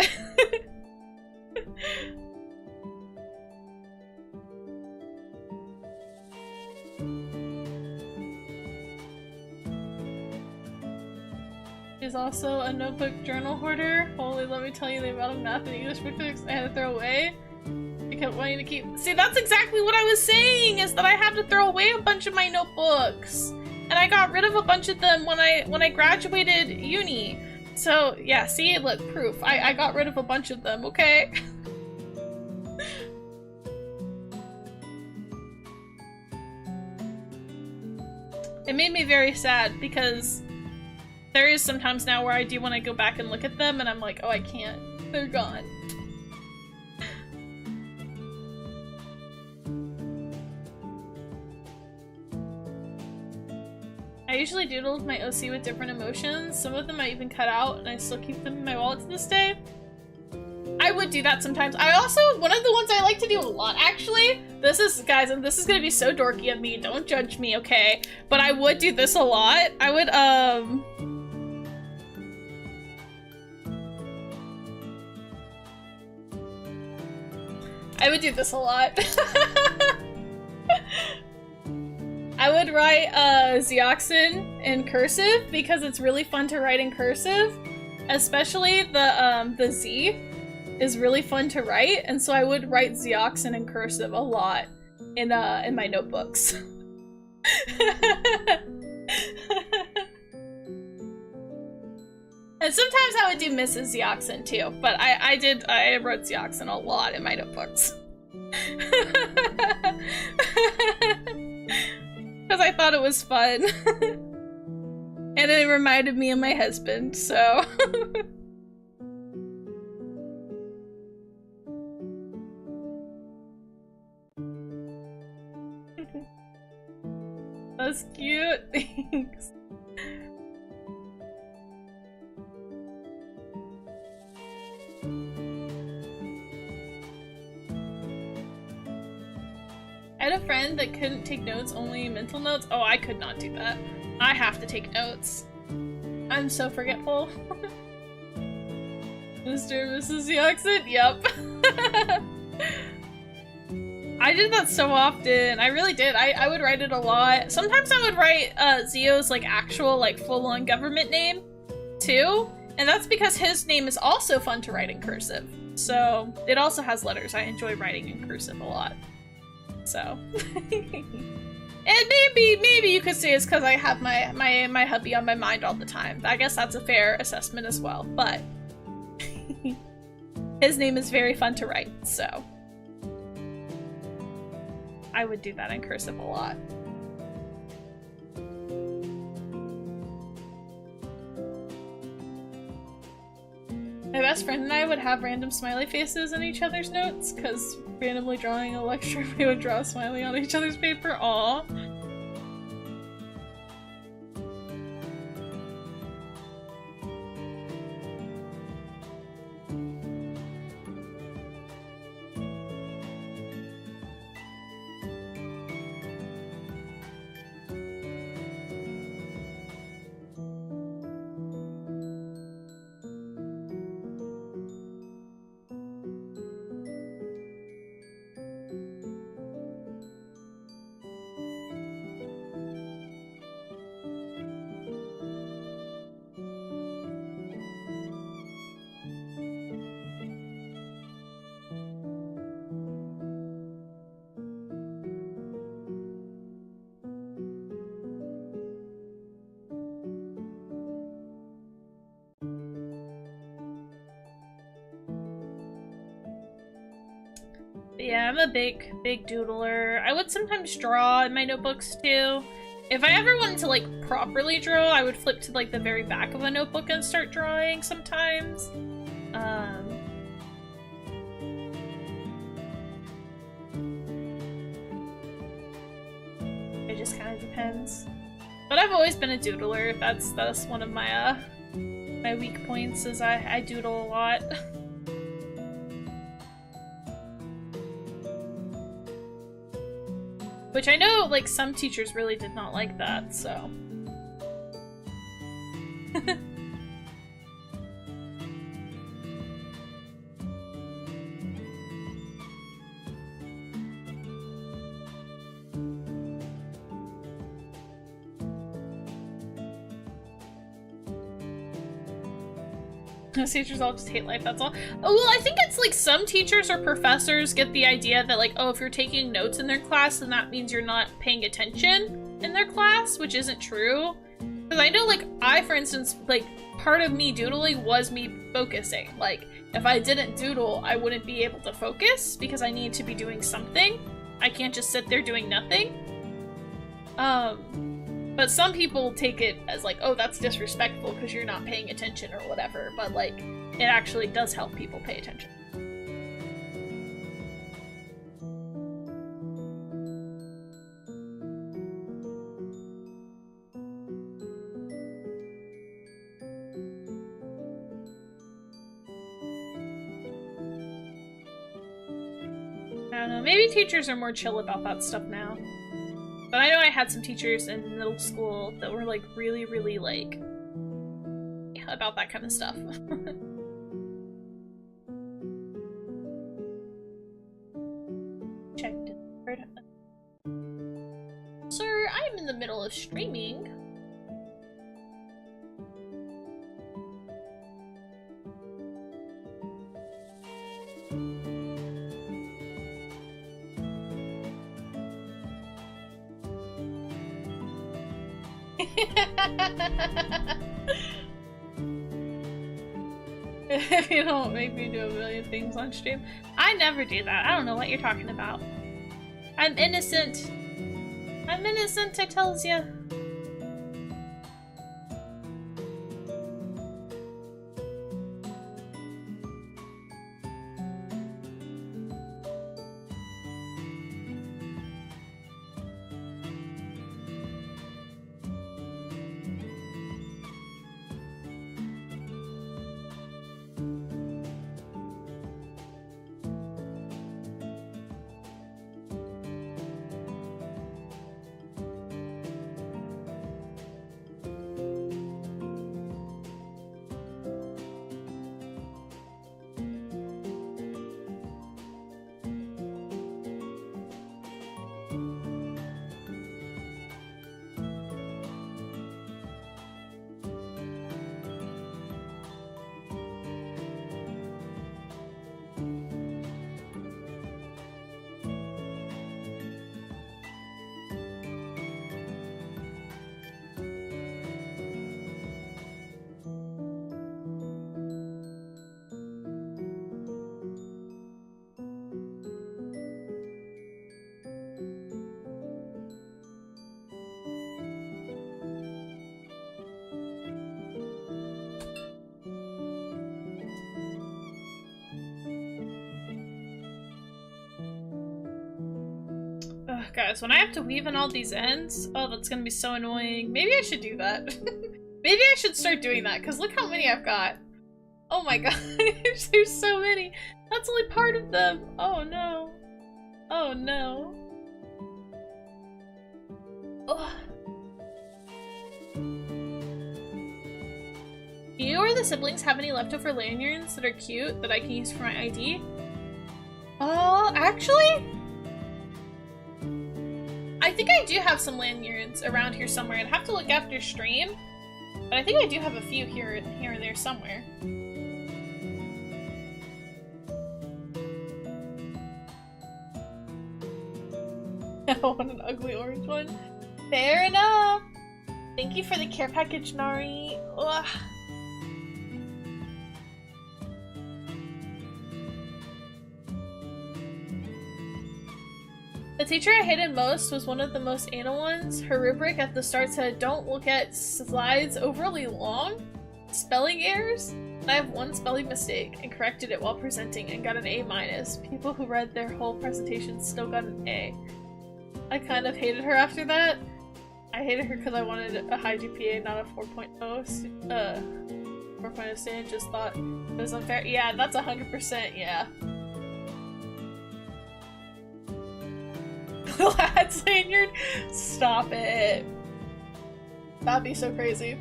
Is also a notebook journal hoarder. Holy, let me tell you the amount of math and English books I had to throw away kept wanting to keep. See, that's exactly what I was saying, is that I had to throw away a bunch of my notebooks. And I got rid of a bunch of them when I graduated uni. So yeah, see, look, proof. I got rid of a bunch of them, okay? It made me very sad because there is sometimes now where I do want to go back and look at them and I'm like, oh, I can't. They're gone. I usually doodle my OC with different emotions. Some of them I even cut out and I still keep them in my wallet to this day. I would do that sometimes. I also, one of the ones I like to do a lot, actually, this is, guys, and this is gonna be so dorky of me, don't judge me, okay? But I would do this a lot. I would, do this a lot. I would write Zeoxin in cursive because it's really fun to write in cursive, especially the Z is really fun to write, and so I would write Zeoxin in cursive a lot in my notebooks. And sometimes I would do Mrs. Zeoxin too, but I wrote Zeoxin a lot in my notebooks. Because I thought it was fun. And it reminded me of my husband, so. That's cute, thanks. I had a friend that couldn't take notes, only mental notes. Oh, I could not do that. I have to take notes. I'm so forgetful. Mr. and Mrs. Zeoxin? Yep. I did that so often. I really did. I would write it a lot. Sometimes I would write Zio's like actual like full-on government name too. And that's because his name is also fun to write in cursive. So it also has letters. I enjoy writing in cursive a lot. So. And maybe you could say it's because I have my hubby on my mind all the time. I guess that's a fair assessment as well, but his name is very fun to write, so I would do that in cursive a lot. My best friend and I would have random smiley faces in each other's notes, because randomly drawing a lecture, we would draw a smiley on each other's paper. Aww. Yeah, I'm a big doodler. I would sometimes draw in my notebooks too. If I ever wanted to like properly draw, I would flip to like the very back of a notebook and start drawing sometimes. It just kind of depends. But I've always been a doodler. That's one of my my weak points is I doodle a lot. Which I know, like, some teachers really did not like that, so. Those teachers all just hate life, that's all. Oh, well, I think it's like some teachers or professors get the idea that like, oh, if you're taking notes in their class, then that means you're not paying attention in their class, which isn't true. Because I know, like, for instance, like, part of me doodling was me focusing. Like, if I didn't doodle, I wouldn't be able to focus because I need to be doing something. I can't just sit there doing nothing. But some people take it as like, oh, that's disrespectful because you're not paying attention or whatever. But, like, it actually does help people pay attention. I don't know, maybe teachers are more chill about that stuff now. But I know I had some teachers in middle school that were like really, really like, yeah, about that kind of stuff. Check Discord. Sir, I'm in the middle of streaming. If you don't make me do a million things on stream. I never do that. I don't know what you're talking about. I'm innocent. I'm innocent, I tells ya. Guys, when I have to weave in all these ends, oh, that's gonna be so annoying. Maybe I should do that. Maybe I should start doing that, because look how many I've got. Oh my god, there's so many. That's only part of them. Oh no. Oh no. Oh. You or the siblings have any leftover lanyards that are cute that I can use for my ID? Actually? I think I do have some lanyards around here somewhere. I'd have to look after stream, but I think I do have a few here and there somewhere. I want an ugly orange one. Fair enough. Thank you for the care package, Nari. Ugh. The teacher I hated most was one of the most anal ones. Her rubric at the start said, "Don't look at slides overly long. Spelling errors." I have one spelling mistake and corrected it while presenting and got an A-. People who read their whole presentation still got an A. I kind of hated her after that. I hated her because I wanted a high GPA, not a 4.0 student. Just thought it was unfair. Yeah, that's 100%, yeah. Lad's lanyard? Stop it. That'd be so crazy.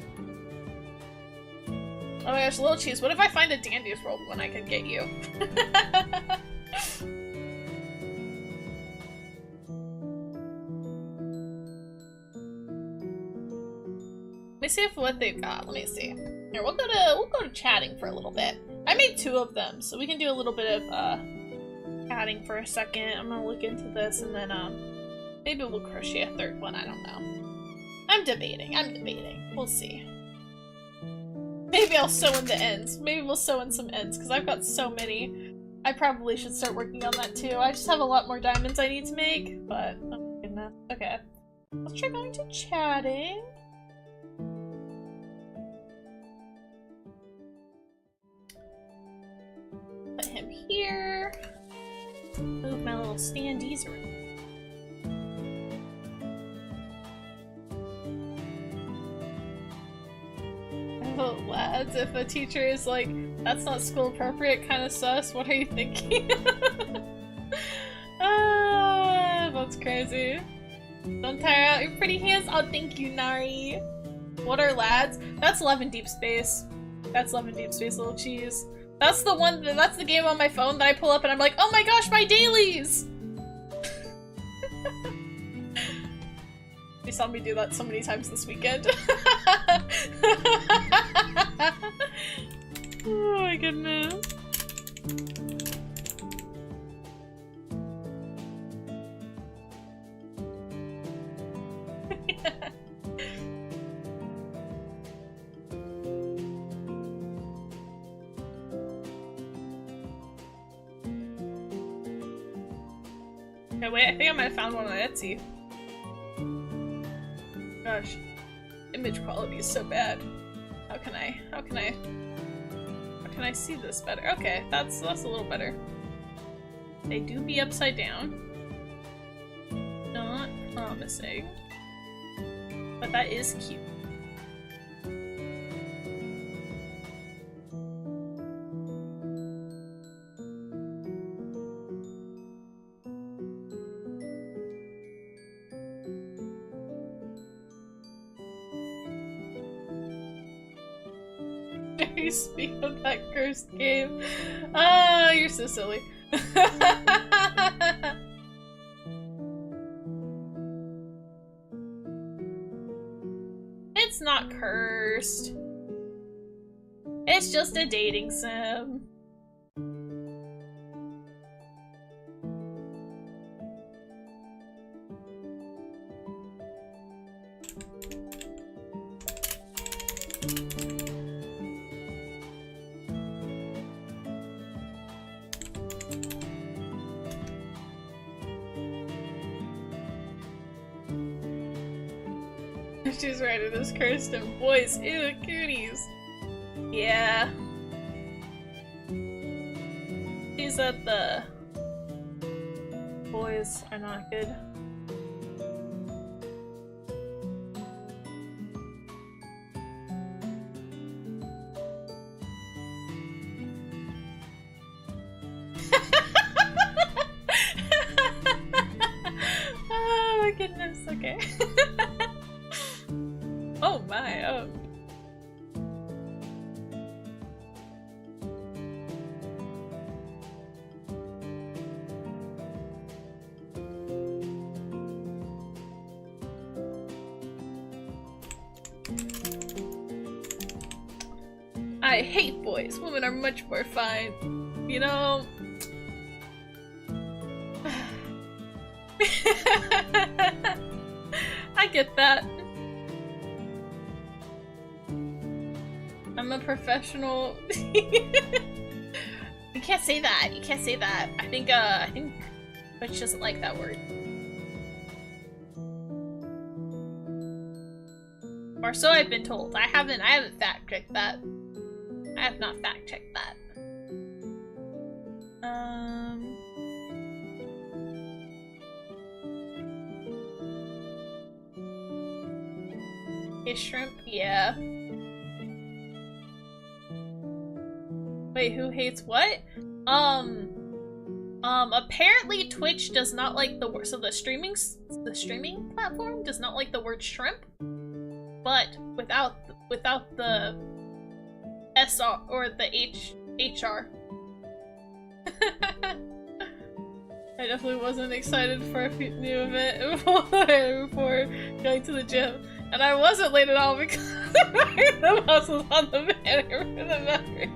Oh my gosh, Little Cheese, what if I find a Dandy's World when I can get you? Let me see what they've got. Let me see. Here, we'll go to chatting for a little bit. I made 2 of them, so we can do a little bit of chatting for a second. I'm gonna look into this and then maybe we'll crochet a 3rd one, I don't know. I'm debating. We'll see. Maybe I'll sew in the ends. Maybe we'll sew in some ends, because I've got so many. I probably should start working on that too. I just have a lot more diamonds I need to make, but oh my goodness. Okay. Let's try going to chatting. Put him here. Move my little standees around. Oh, lads, if a teacher is like, that's not school appropriate, kind of sus, what are you thinking? Ah, that's crazy. Don't tire out your pretty hands. Oh, thank you, Nari. What are lads? That's Love in Deep Space. That's Love in Deep Space, little cheese. That's the one, that's the game on my phone that I pull up and I'm like, oh my gosh, my dailies! You saw me do that so many times this weekend. Oh my goodness. Okay, wait, I think I might have found one on Etsy. Gosh, image quality is so bad. How can I see this better? Okay, that's a little better. They do be upside down. Not promising. But that is cute. You speak of that cursed game. Ah, you're so silly. It's not cursed. It's just a dating sim. She's right, it is cursed and boys, ew, cooties. Yeah. She's that the boys are not good. Oh my goodness, okay. Oh my, oh. I hate boys. Women are much more fine. You know? I get that. I'm a professional. You can't say that. You can't say that. I think Twitch doesn't like that word. Or so I've been told. I haven't fact checked that. I have not fact checked that. Is shrimp? Yeah. Wait, who hates what? Apparently Twitch does not like the word, so the streaming platform does not like the word shrimp, but without the SR or the HR. I definitely wasn't excited for a new event before going to the gym. And I wasn't late at all because the mouse was on the banner for the memory.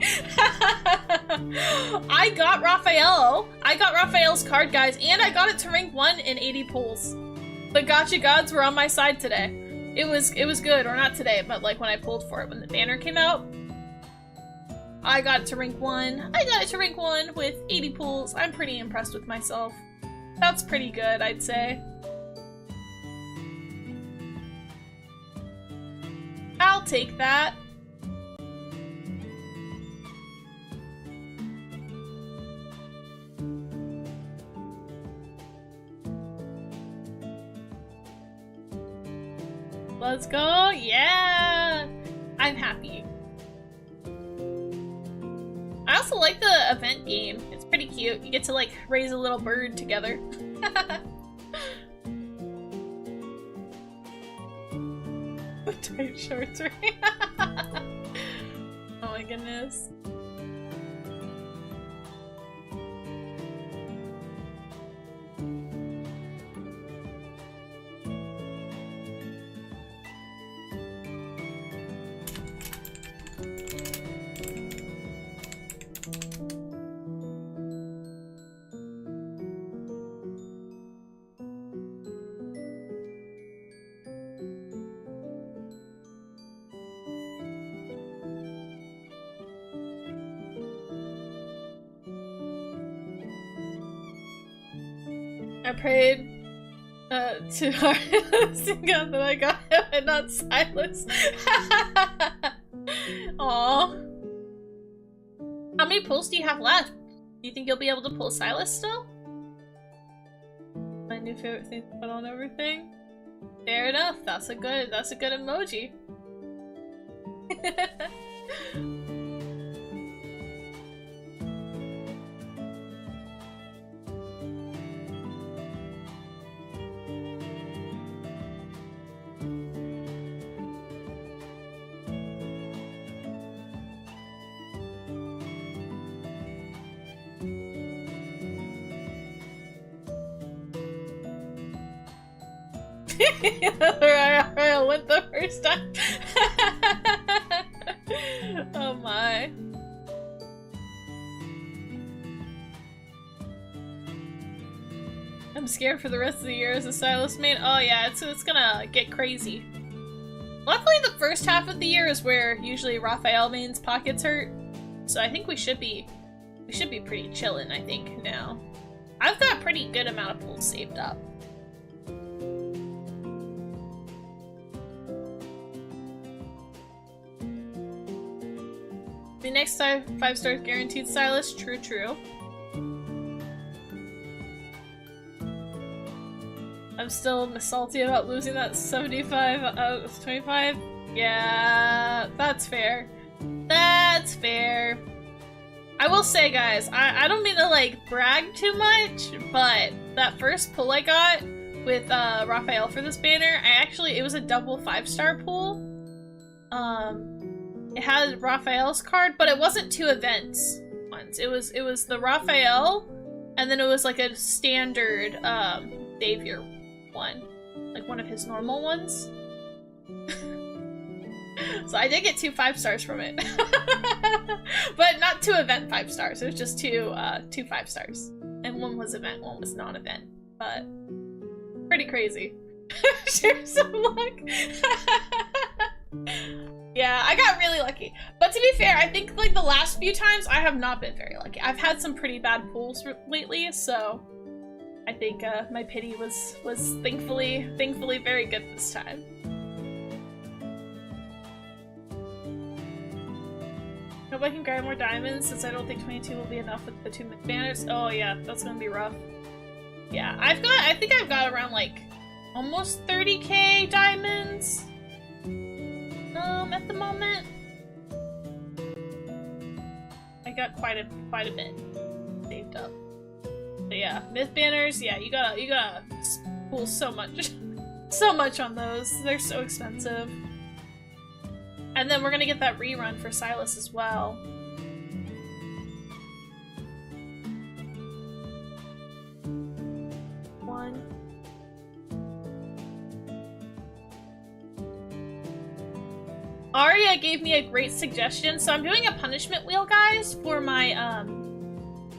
I got Rafayel. I got Raphael's card, guys, and I got it to rank 1 in 80 pulls. The gacha gods were on my side today. It was good, or not today, but like when I pulled for it, when the banner came out. I got it to rank 1. I got it to rank 1 with 80 pulls. I'm pretty impressed with myself. That's pretty good, I'd say. I'll take that. Let's go! Yeah! I'm happy. I also like the event game. It's pretty cute. You get to like raise a little bird together. Tight shorts, right? Oh my goodness. I prayed too hard to God that I got him and not Silas. Aww. How many pulls do you have left? Do you think you'll be able to pull Silas still? My new favorite thing to put on everything. Fair enough. That's a good emoji. Rafayel went the first time. Oh my. I'm scared for the rest of the year as a Silas main. Oh yeah, it's gonna get crazy. Luckily the first half of the year is where usually Rafayel main's pockets hurt. So I think we should be pretty chillin', I think, now. I've got a pretty good amount of pulls saved up. The next 5 stars guaranteed, Silas. True, true. I'm still salty about losing that 75 out of 25. Yeah, that's fair. That's fair. I will say, guys, I don't mean to, like, brag too much, but that first pull I got with Rafayel for this banner, it was a double 5-star pull. It had Rafayel's card, but it wasn't 2 events ones. It was the Rafayel, and then it was like a standard Savior one, like one of his normal ones. So I did get 2 5-stars from it, but not 2 event 5-stars. It was just 2 5-stars, and one was event, one was non-event. But pretty crazy. Share some luck. Yeah, I got really lucky. But to be fair, I think like the last few times I have not been very lucky. I've had some pretty bad pulls lately, so I think my pity was thankfully very good this time. Hope I can grab more diamonds since I don't think 22 will be enough with the 2 banners. Oh yeah, that's gonna be rough. Yeah, I think I've got around like almost 30k diamonds. At the moment, I got quite a bit saved up. But yeah, myth banners. Yeah, you gotta pull so much, so much on those. They're so expensive. And then we're gonna get that rerun for Silas as well. Aria gave me a great suggestion. So I'm doing a punishment wheel, guys, for my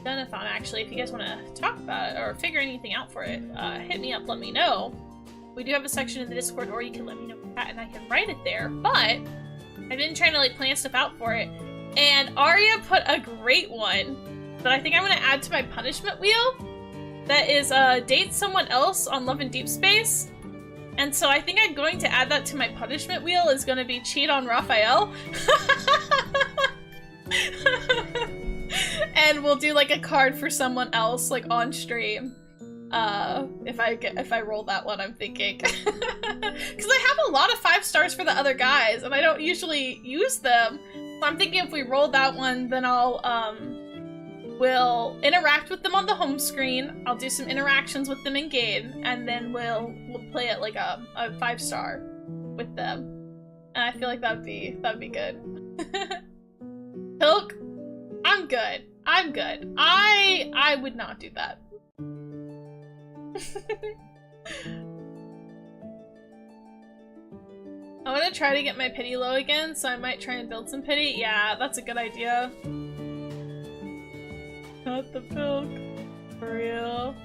Dunathon, actually. If you guys want to talk about it or figure anything out for it, hit me up, let me know. We do have a section in the Discord, or you can let me know that and I can write it there. But I've been trying to like plan stuff out for it. And Aria put a great one that I think I'm going to add to my punishment wheel. That is date someone else on Love and Deep Space. And so I think I'm going to add that to my punishment wheel is going to be cheat on Rafayel. And we'll do like a card for someone else like on stream. If I roll that one, I'm thinking. Because I have a lot of 5 stars for the other guys and I don't usually use them. So I'm thinking if we roll that one, then we'll interact with them on the home screen. I'll do some interactions with them in game, and then we'll play it like a 5-star with them. And I feel like that'd be good. Hilk, I'm good. I'm good. I would not do that. I want to try to get my pity low again, so I might try and build some pity. Yeah, that's a good idea. Not the milk. For real.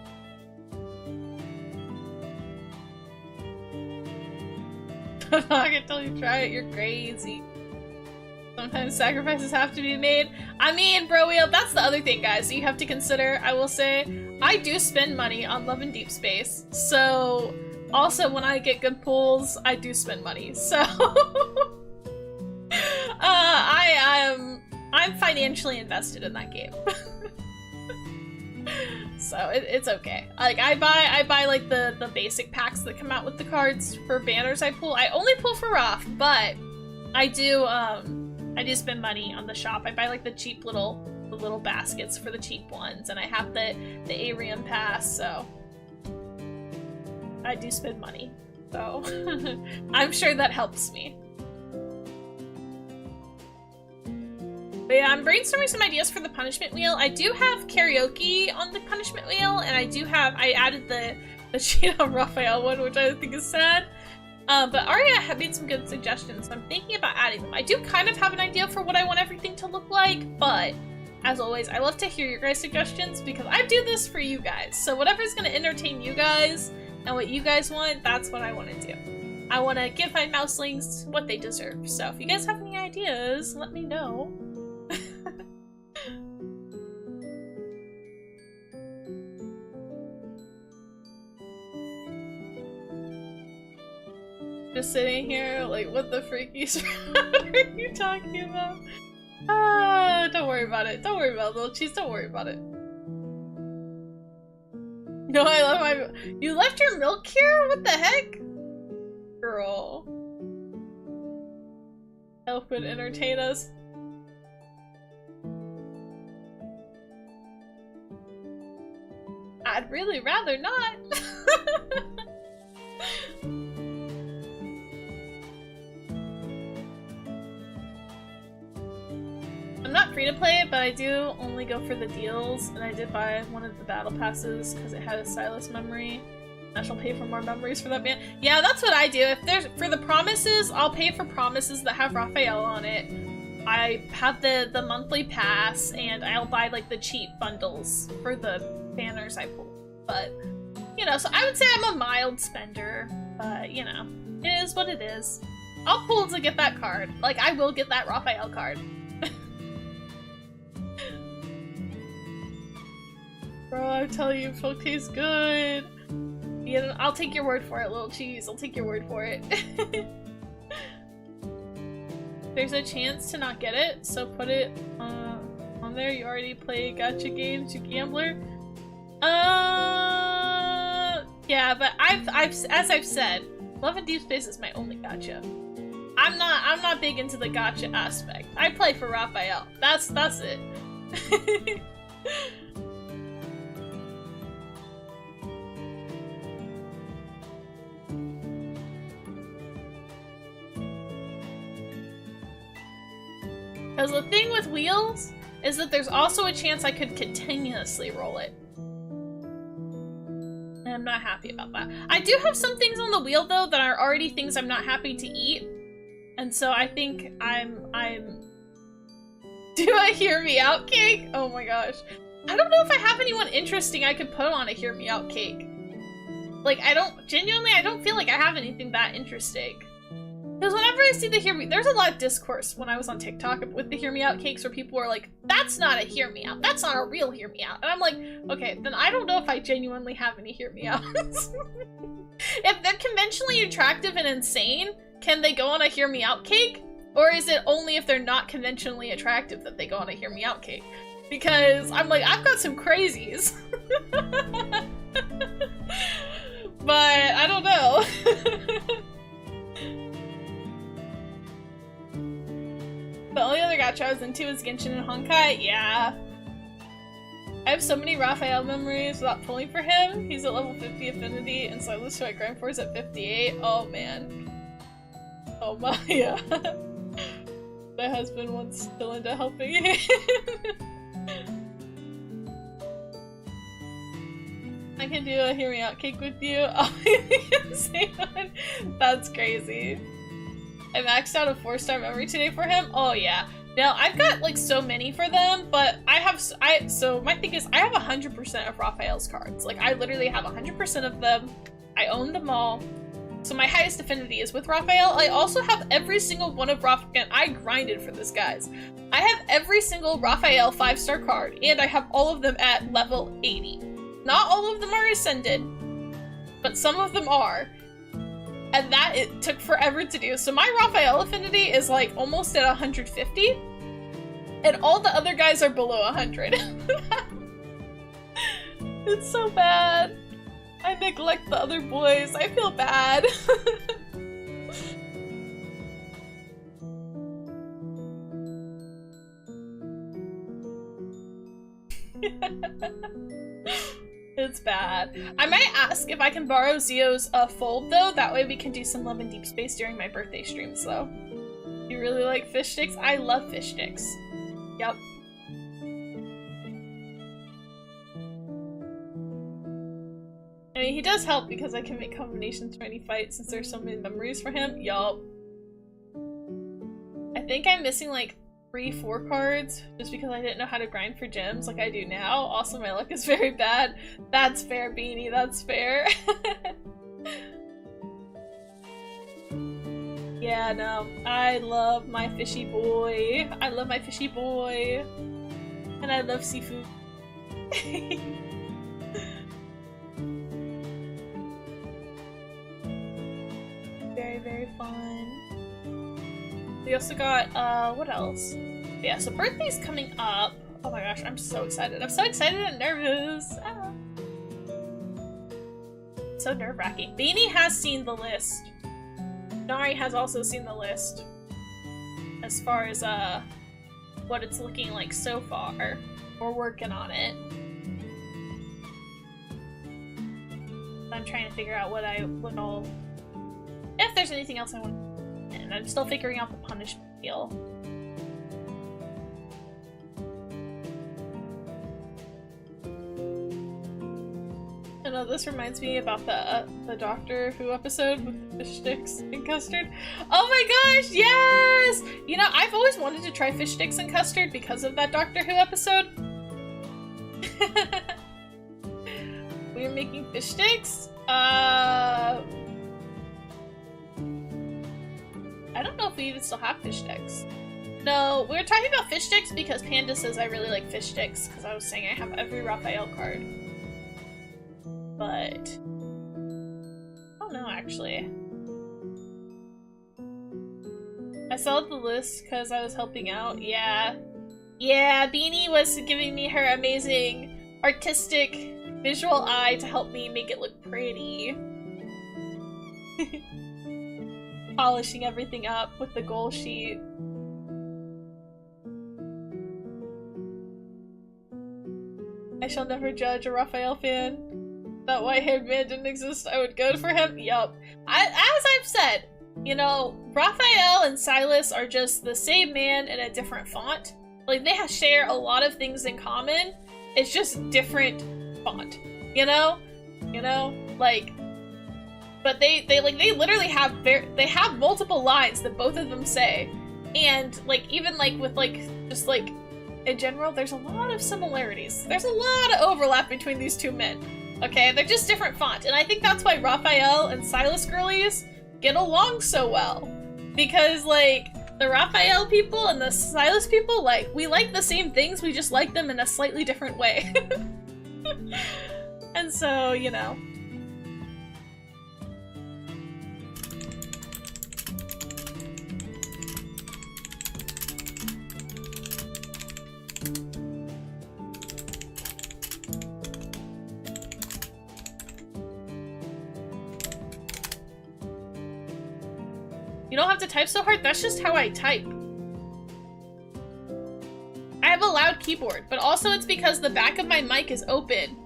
I'm not gonna tell you try it, you're crazy. Sometimes sacrifices have to be made. I mean, bro wheel, that's the other thing, guys, that you have to consider. I will say, I do spend money on Love and Deep Space, so also when I get good pulls, I do spend money, so I'm financially invested in that game. So it's okay. Like I buy like the basic packs that come out with the cards for banners I pull. I only pull for Raf, but I do spend money on the shop. I buy like the cheap little baskets for the cheap ones, and I have the Arium pass, so I do spend money. So I'm sure that helps me. But yeah, I'm brainstorming some ideas for the punishment wheel. I do have karaoke on the punishment wheel, and I added the cheat on Rafayel one, which I think is sad. But Aria had made some good suggestions, so I'm thinking about adding them. I do kind of have an idea for what I want everything to look like, but as always, I love to hear your guys' suggestions because I do this for you guys. So whatever's gonna entertain you guys and what you guys want, that's what I want to do. I want to give my mouselings what they deserve. So if you guys have any ideas, let me know. Just sitting here, like, what the freakies are you talking about? Ah, don't worry about it. Don't worry about it, little cheese. Don't worry about it. No, I love my. You left your milk here? What the heck? Girl. Elf would entertain us. I'd really rather not. I'm not free to play it, but I do only go for the deals, and I did buy one of the battle passes because it had a Silas memory. I shall pay for more memories for that band. Yeah, that's what I do. If there's for the promises, I'll pay for promises that have Rafayel on it. I have the monthly pass, and I'll buy like the cheap bundles for the banners I pull. But you know, so I would say I'm a mild spender, but you know, it is what it is. I'll pull to get that card. Like I will get that Rafayel card. Bro, I'm telling you, folk tastes good. Yeah, I'll take your word for it, little cheese. I'll take your word for it. There's a chance to not get it, so put it on there. You already play gacha games, you gambler. Yeah, but as I've said, Love and Deep Space is my only gacha. I'm not big into the gacha aspect. I play for Rafayel. That's it. Because the thing with wheels is that there's also a chance I could continuously roll it. And I'm not happy about that. I do have some things on the wheel, though, that are already things I'm not happy to eat. And so I think I'm do a hear me out cake? Oh my gosh. I don't know if I have anyone interesting I could put on a hear me out cake. Like, I don't feel like I have anything that interesting. Because whenever I see the hear me, there's a lot of discourse when I was on TikTok with the hear me out cakes where people are like, that's not a hear me out. That's not a real hear me out. And I'm like, okay, then I don't know if I genuinely have any hear me outs. If they're conventionally attractive and insane, can they go on a hear me out cake? Or is it only if they're not conventionally attractive that they go on a hear me out cake? Because I'm like, I've got some crazies. But I don't know. The only other gacha I was into was Genshin and Honkai. Yeah. I have so many Rafayel memories without pulling for him. He's at level 50 affinity, and so I lose to my Grand Force at 58. Oh man. Oh my, yeah. My husband wants still into helping him. I can do a hear me out cake with you. Oh, that's crazy. I maxed out a 4-star memory today for him. Oh yeah. Now I've got like so many for them, but so my thing is I have 100% of Rafayel's cards. Like I literally have 100% of them. I own them all. So my highest affinity is with Rafayel. I also have every single one of and I grinded for this, guys. I have every single Rafayel 5-star card, and I have all of them at level 80. Not all of them are ascended, but some of them are. And that it took forever to do. So my Rafayel affinity is like almost at 150, and all the other guys are below 100. It's so bad. I neglect the other boys. I feel bad. It's bad. I might ask if I can borrow Zio's fold though, that way we can do some Love in Deep Space during my birthday streams though. You really like fish sticks? I love fish sticks. Yep. I mean, he does help because I can make combinations for any fight since there's so many memories for him. Yup. I think I'm missing like 3-4 cards just because I didn't know how to grind for gems like I do now. Also, my luck is very bad. That's fair, Beanie. That's fair. Yeah, no. I love my fishy boy. I love my fishy boy. And I love seafood. Very, very fun. We also got, what else? Yeah, so birthday's coming up. Oh my gosh, I'm so excited. I'm so excited and nervous. Ah. So nerve-wracking. Beanie has seen the list. Nari has also seen the list. As far as, what it's looking like so far. We're working on it. I'm trying to figure out what all... If there's anything else I want, and I'm still figuring out the punishment deal. I know this reminds me about the Doctor Who episode with the fish sticks and custard. Oh my gosh, yes! You know, I've always wanted to try fish sticks and custard because of that Doctor Who episode. We were making fish sticks. I don't know if we even still have fish sticks. No, we were talking about fish sticks because Panda says I really like fish sticks because I was saying I have every Rafayel card. But I don't know, actually. I saw the list because I was helping out. Yeah. Yeah, Beanie was giving me her amazing artistic visual eye to help me make it look pretty. Polishing everything up with the goal sheet. I shall never judge a Rafayel fan. That white-haired man didn't exist, I would go for him. Yup. As I've said, you know, Rafayel and Silas are just the same man in a different font. Like, they share a lot of things in common. It's just different font. You know? You know? Like, But they literally have they have multiple lines that both of them say. And like even like with like just like in general, there's a lot of similarities. There's a lot of overlap between these two men. Okay, they're just different font. And I think that's why Rafayel and Silas girlies get along so well. Because like the Rafayel people and the Silas people, like, we like the same things, we just like them in a slightly different way. And so, you know. You don't have to type so hard, that's just how I type. I have a loud keyboard, but also it's because the back of my mic is open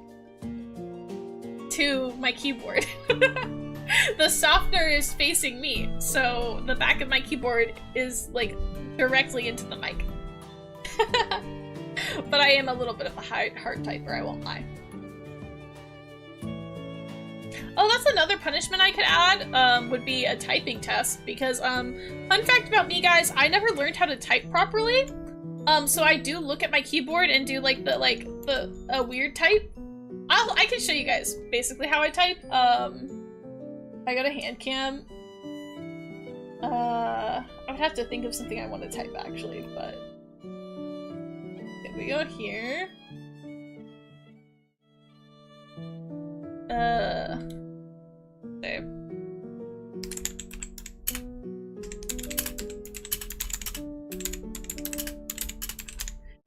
to my keyboard. The softener is facing me, so the back of my keyboard is like directly into the mic. But I am a little bit of a hard typer, I won't lie. Oh, that's another punishment I could add, would be a typing test, because, fun fact about me, guys, I never learned how to type properly, so I do look at my keyboard and do, like, a weird type. I can show you guys, basically, how I type. I got a hand cam. I would have to think of something I want to type, actually, but... Here we go here. Okay.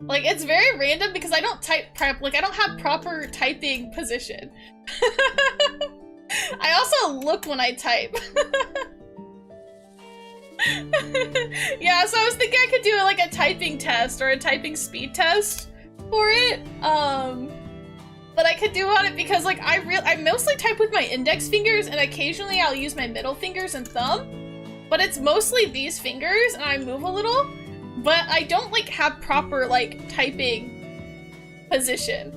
Like, it's very random because I don't type like, I don't have proper typing position. I also look when I type. Yeah, so I was thinking I could do like a typing test or a typing speed test for it. But I could do on it because like I mostly type with my index fingers and occasionally I'll use my middle fingers and thumb. But it's mostly these fingers and I move a little. But I don't like have proper like typing position.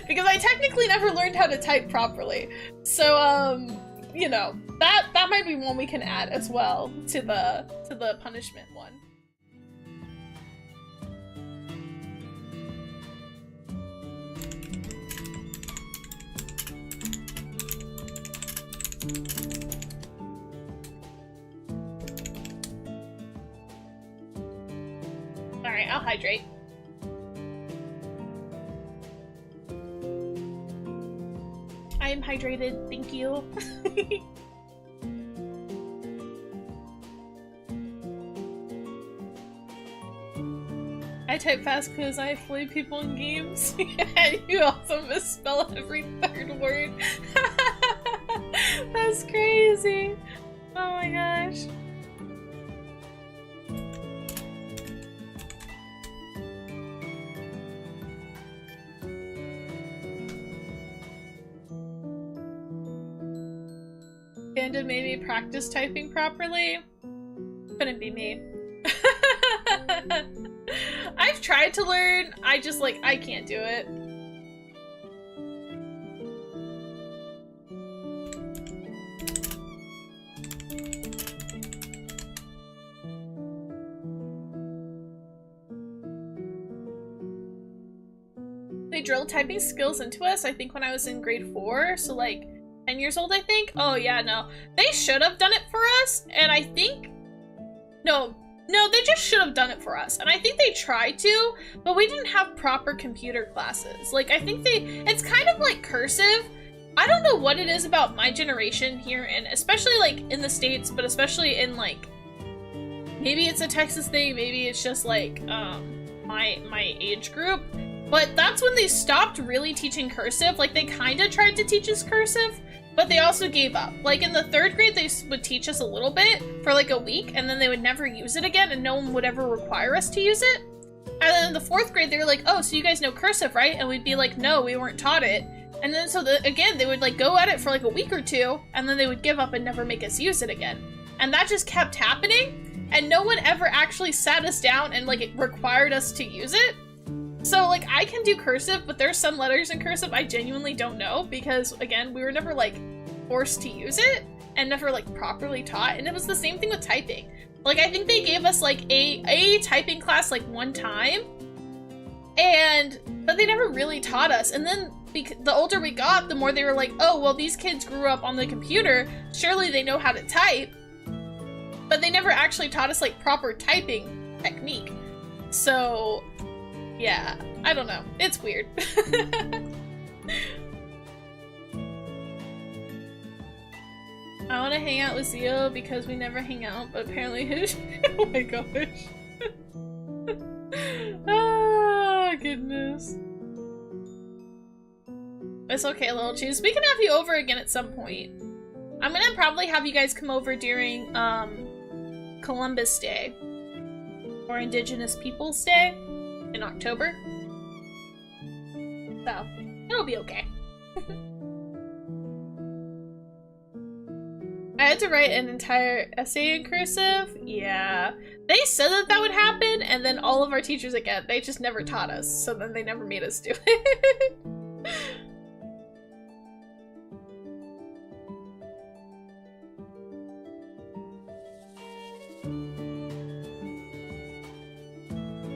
Because I technically never learned how to type properly. So you know, that might be one we can add as well to the punishment one. Alright, I'll hydrate. I am hydrated, thank you. I type fast because I flay people in games. And you also misspell every third word. That's crazy. Oh my gosh. Panda made me practice typing properly. Couldn't be me. I've tried to learn, I just like, I can't do it. They drilled typing skills into us, I think when I was in grade 4, so like 10 years old, I think? Oh yeah, no. They should have done it for us, and I think... No, they just should have done it for us. And I think they tried to, but we didn't have proper computer classes. Like, I think it's kind of like cursive. I don't know what it is about my generation here, and especially like in the States, but especially in like, maybe it's a Texas thing, maybe it's just like, my age group. But that's when they stopped really teaching cursive. Like, they kind of tried to teach us cursive, but they also gave up. Like, in the 3rd grade, they would teach us a little bit for like a week, and then they would never use it again, and no one would ever require us to use it. And then in the 4th grade, they were like, oh, so you guys know cursive, right? And we'd be like, no, we weren't taught it. And then so again, they would like go at it for like a week or two, and then they would give up and never make us use it again. And that just kept happening, and no one ever actually sat us down and like it required us to use it. So, like, I can do cursive, but there's some letters in cursive I genuinely don't know because, again, we were never, like, forced to use it and never like properly taught. And it was the same thing with typing. Like I think they gave us like a typing class like one time, but they never really taught us. And then the older we got, the more they were like, oh, well, these kids grew up on the computer, surely they know how to type. But they never actually taught us like proper typing technique. So yeah, I don't know. It's weird. I want to hang out with Zio because we never hang out, but apparently his oh my gosh. Oh goodness. It's okay, little cheese. We can have you over again at some point. I'm gonna probably have you guys come over during Columbus Day or Indigenous Peoples Day in October. So it'll be okay. I had to write an entire essay in cursive. Yeah. They said that that would happen, and then all of our teachers again, they just never taught us, so then they never made us do it.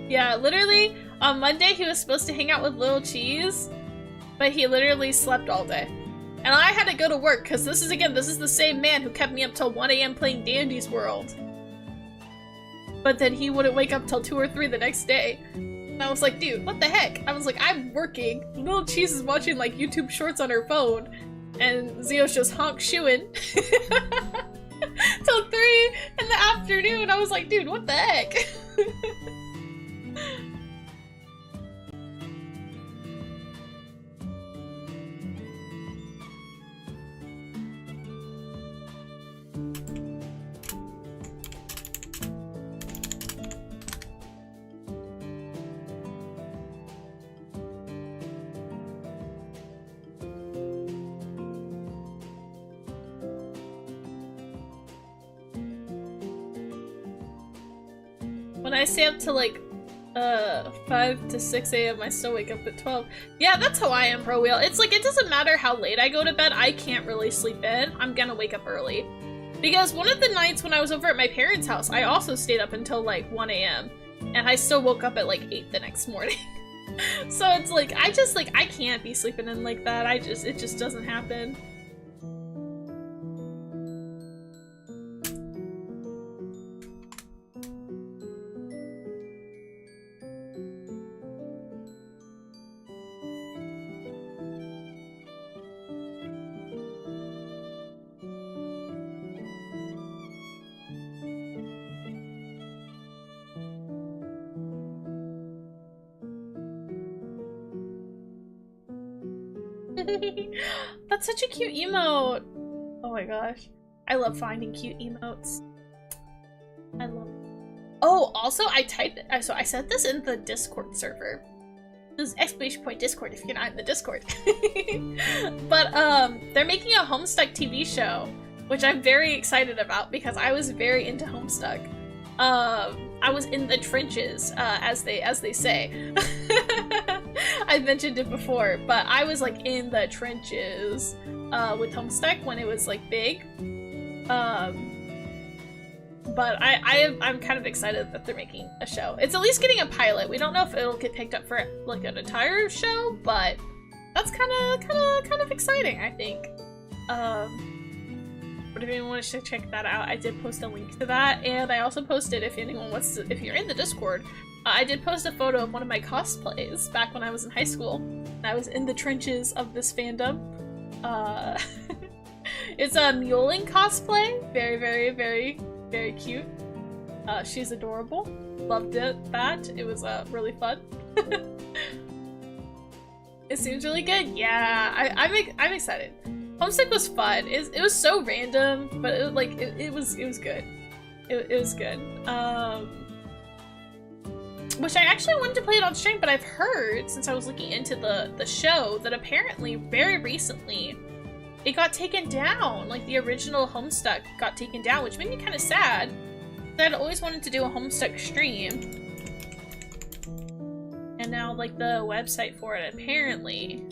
Yeah, literally, on Monday he was supposed to hang out with Little Cheese, but he literally slept all day. And I had to go to work, because this is the same man who kept me up till 1 AM playing Dandy's World. But then he wouldn't wake up till 2 or 3 the next day. And I was like, dude, what the heck? I was like, I'm working. Little Cheese is watching, like, YouTube shorts on her phone. And Zio's just honk-shooing. Till 3 in the afternoon. I was like, dude, what the heck? When I stay up till like 5 to 6 AM, I still wake up at 12. Yeah, that's how I am, Pro Wheel. It's like, it doesn't matter how late I go to bed, I can't really sleep in. I'm gonna wake up early. Because one of the nights when I was over at my parents' house, I also stayed up until like 1 AM. And I still woke up at like 8 the next morning. So it's like, I can't be sleeping in like that. It just doesn't happen. That's such a cute emote. Oh my gosh. I love finding cute emotes. I love it. Oh, also I said this in the Discord server. This is ! Discord if you're not in the Discord. But they're making a Homestuck TV show, which I'm very excited about because I was very into Homestuck. I was in the trenches, as they say. I've mentioned it before, but I was like in the trenches with Homestuck when it was like big. But I'm kind of excited that they're making a show. It's at least getting a pilot. We don't know if it'll get picked up for like an entire show, but that's kind of exciting, I think. But if anyone wants to check that out, I did post a link to that, and I also posted, if anyone wants to, if you're in the Discord, I did post a photo of one of my cosplays back when I was in high school. I was in the trenches of this fandom. It's a Muling cosplay. Very, very, very, very cute. She's adorable. Loved that. It was really fun. It seems really good. Yeah, I'm excited. Homestuck was fun. It was so random, but it was good. It was good. Which I actually wanted to play it on stream, but I've heard, since I was looking into the show, that apparently very recently it got taken down. Like the original Homestuck got taken down, which made me kind of sad. I'd always wanted to do a Homestuck stream. And now like the website for it apparently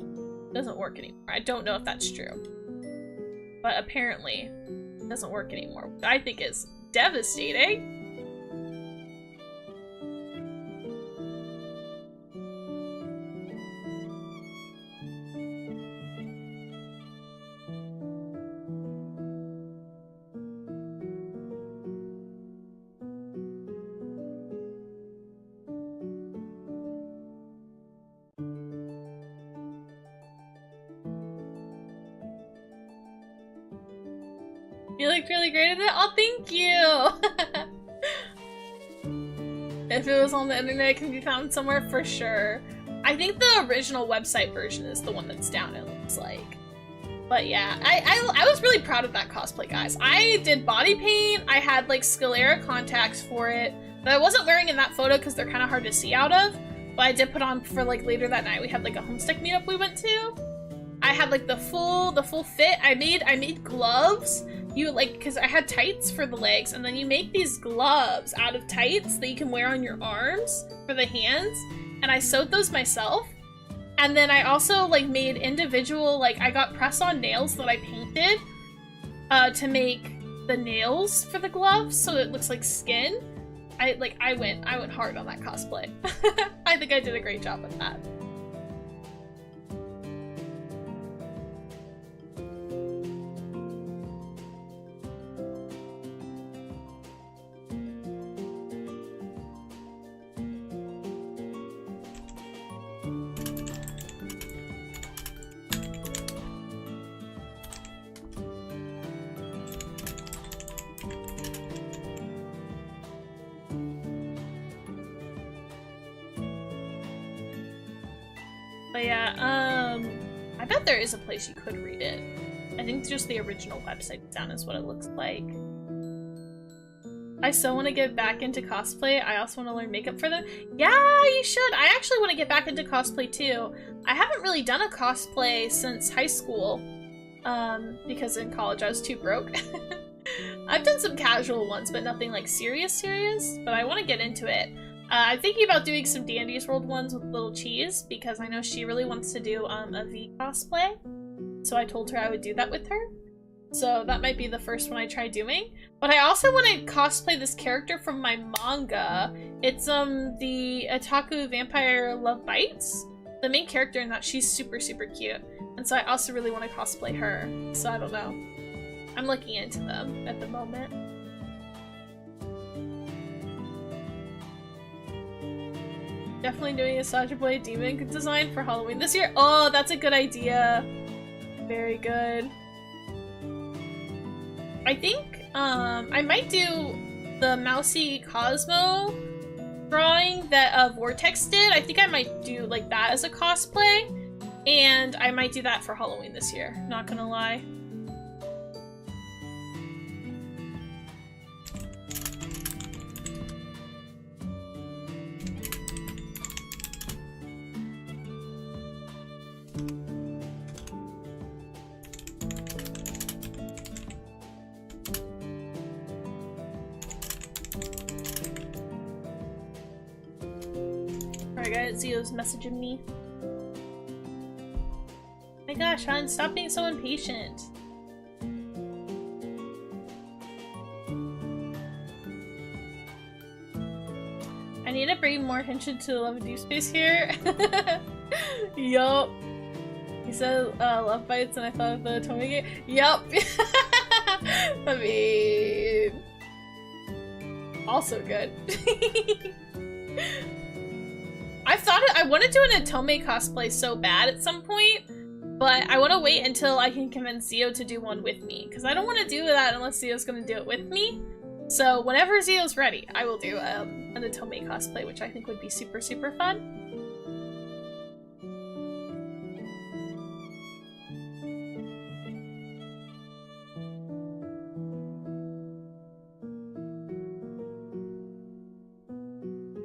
doesn't work anymore. I don't know if that's true. but apparently it doesn't work anymore, which I think is devastating. You looked really great at it. Oh, thank you! If it was on the internet, it can be found somewhere for sure. I think the original website version is the one that's down, it looks like. But yeah, I was really proud of that cosplay, guys. I did body paint, I had like sclera contacts for it, that I wasn't wearing in that photo because they're kind of hard to see out of, but I did put on for like later that night. We had like a Homestick meetup we went to. I had like the full fit. I made gloves. You like, because I had tights for the legs, and then you make these gloves out of tights that you can wear on your arms for the hands, and I sewed those myself. And then I also like made individual, like I got press-on nails that I painted to make the nails for the gloves so it looks like skin. I went hard on that cosplay. I think I did a great job with that. But yeah, I bet there is a place you could read it. I think just the original website down is what it looks like. I so want to get back into cosplay. I also want to learn makeup for them. Yeah, you should. I actually want to get back into cosplay too. I haven't really done a cosplay since high school, because in college I was too broke. I've done some casual ones, but nothing like serious, but I want to get into it. I'm thinking about doing some Dandy's World ones with Little Cheese, because I know she really wants to do a V cosplay. So I told her I would do that with her. So that might be the first one I try doing. But I also want to cosplay this character from my manga. It's the Otaku Vampire Love Bites. The main character in that, she's super cute. And so I also really want to cosplay her. So I don't know. I'm looking into them at the moment. Definitely doing a Saja Boy demon design for Halloween this year. Oh, that's a good idea. Very good. I think I might do the Mousy Cosmo drawing that Vortex did. I think I might do like that as a cosplay, and I might do that for Halloween this year. Not gonna lie. Zio's messaging me. Oh my gosh, hon, stop being so impatient. I need to bring more attention to the Love and Deep Space here. Yup. He said Love Bites and I thought of the Tomy game. Yup. I mean, also good. I want to do an Atome cosplay so bad at some point, but I want to wait until I can convince Zio to do one with me, because I don't want to do that unless Zio's going to do it with me. So whenever Zio's ready, I will do an Atome cosplay, which I think would be super fun.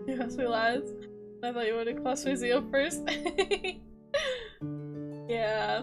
Yes, we lads. I thought you wanted to cosplay Zio first. Yeah.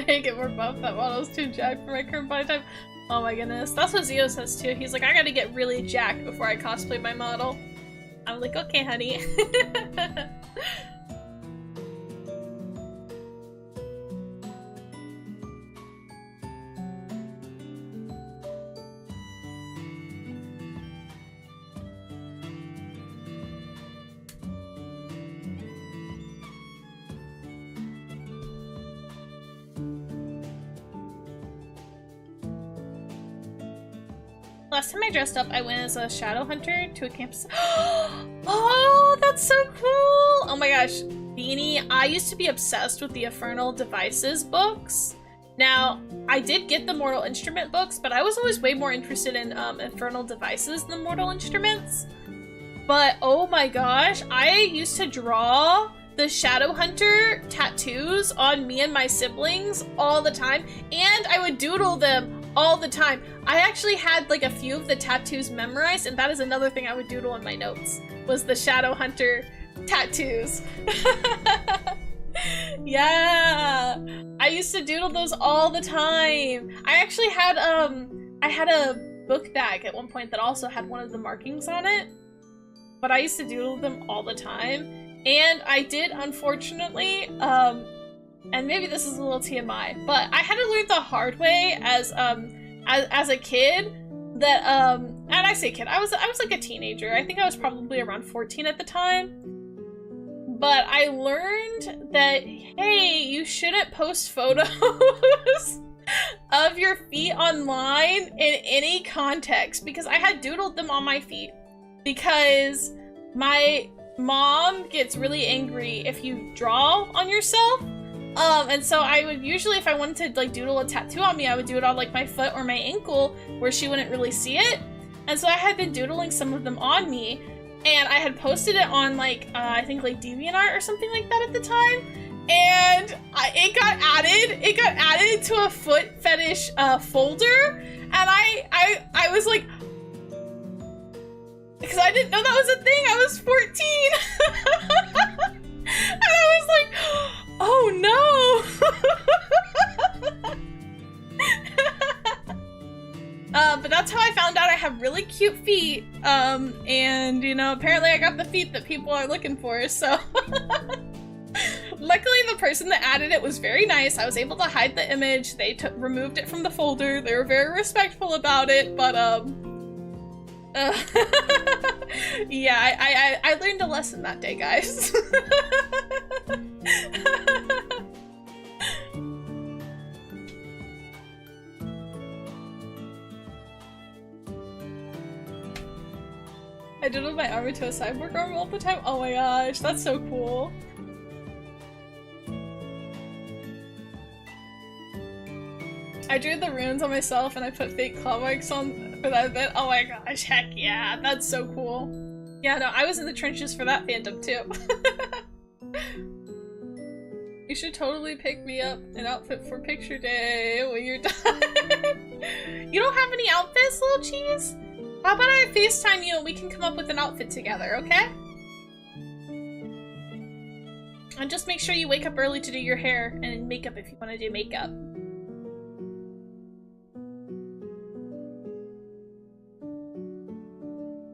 Get more buff. That model's too jacked for my current body type. Oh my goodness. That's what Zio says too. He's like, I gotta get really jacked before I cosplay my model. I'm like, okay, honey. Last time I dressed up, I went as a shadow hunter to a campus. Oh, that's so cool! Oh my gosh, Beanie, I used to be obsessed with the Infernal Devices books. Now, I did get the Mortal Instrument books, but I was always way more interested in Infernal Devices than Mortal Instruments. But oh my gosh, I used to draw the Shadow Hunter tattoos on me and my siblings all the time, and I would doodle them all the time. I actually had like a few of the tattoos memorized, and that is another thing I would doodle in my notes, was the Shadow Hunter tattoos. Yeah, I used to doodle those all the time. I actually had I had a book bag at one point that also had one of the markings on it, but I used to doodle them all the time. And I did, unfortunately, and maybe this is a little TMI, but I had to learn the hard way as a kid that, and I say kid, I was like a teenager. I think I was probably around 14 at the time. But I learned that, hey, you shouldn't post photos of your feet online in any context, because I had doodled them on my feet, because my mom gets really angry if you draw on yourself. And so I would usually, if I wanted to like doodle a tattoo on me, I would do it on like my foot or my ankle where she wouldn't really see it. And so I had been doodling some of them on me, and I had posted it on like, I think like DeviantArt or something like that at the time. And it got added to a foot fetish folder. And I was like, because I didn't know that was a thing. I was 14. And I was like, oh no. But that's how I found out I have really cute feet. And you know, apparently I got the feet that people are looking for, so. Luckily the person that added it was very nice. I was able to hide the image. They removed it from the folder. They were very respectful about it, but yeah, I learned a lesson that day, guys. I doodled my arm into a cyborg arm all the time. Oh my gosh, that's so cool. I drew the runes on myself and I put fake claw marks on for that bit. Oh my gosh, heck yeah, that's so cool. Yeah, no, I was in the trenches for that fandom too. You should totally pick me up an outfit for picture day when you're done. You don't have any outfits, little cheese? How about I FaceTime you and we can come up with an outfit together, okay? And just make sure you wake up early to do your hair and makeup if you want to do makeup.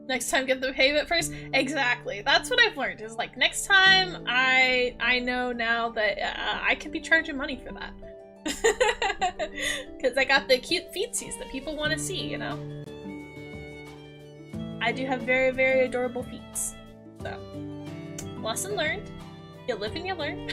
Next time, get the payment first. Exactly. That's what I've learned. Is like next time, I know now that I could be charging money for that, because I got the cute feetsies that people want to see. You know, I do have very, very adorable feet. So, lesson learned. You live and you learn.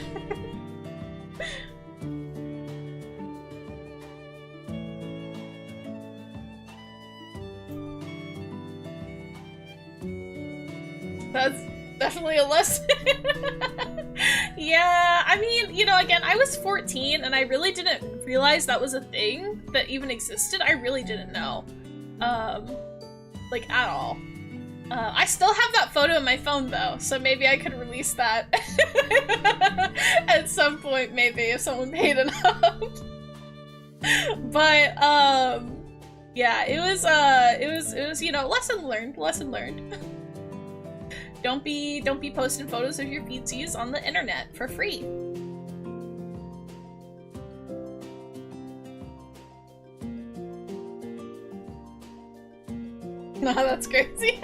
That's definitely a lesson. Yeah, I mean, you know, again, I was 14 and I really didn't realize that was a thing that even existed. I really didn't know. Like, at all. I still have that photo in my phone, though, so maybe I could release that at some point, maybe, if someone paid enough. But, yeah, it was, you know, lesson learned, lesson learned. Don't be posting photos of your feetsies on the internet for free. Nah, that's crazy.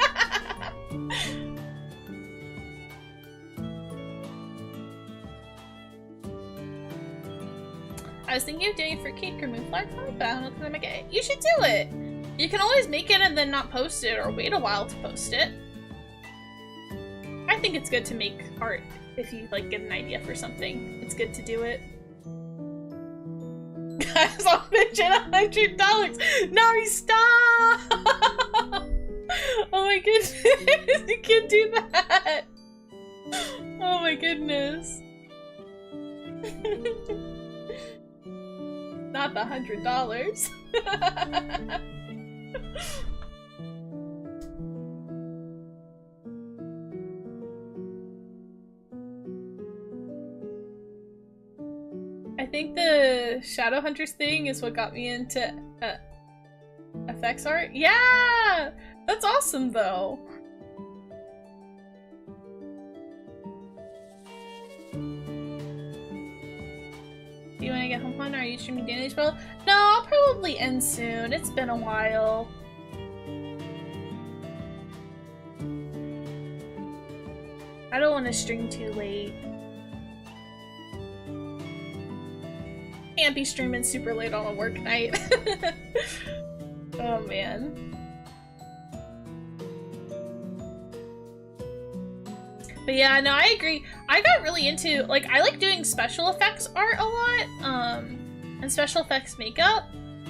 I was thinking of doing it for cake or move flags, but I don't know if I make it. You should do it! You can always make it and then not post it, or wait a while to post it. I think it's good to make art if you like get an idea for something. It's good to do it. Guys, I'll pitch it $100! No, stop! Oh my goodness, you can't do that! Oh my goodness. Not the $100. I think the Shadowhunters thing is what got me into effects art. Yeah! That's awesome though. Do you want to get home fun? Or are you streaming Danny's World? No, I'll probably end soon. It's been a while. I don't want to stream too late. Can't be streaming super late on a work night. Oh man. But yeah, no, I agree. I got really into, like, I like doing special effects art a lot, and special effects makeup.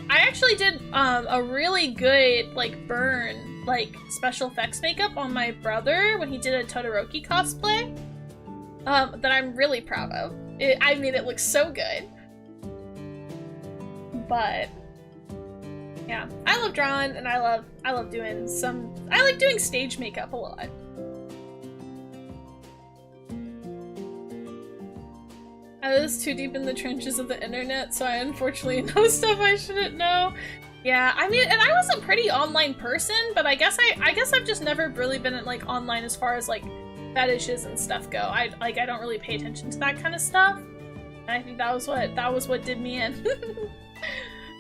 I actually did, a really good, like, burn, like, special effects makeup on my brother when he did a Todoroki cosplay, that I'm really proud of. I mean, it looks so good. But, yeah, I love drawing, and I love doing I like doing stage makeup a lot. I was too deep in the trenches of the internet, so I unfortunately know stuff I shouldn't know. Yeah, I mean, and I was a pretty online person, but I guess I've just never really been like online as far as like fetishes and stuff go. I don't really pay attention to that kind of stuff. And I think that was what did me in.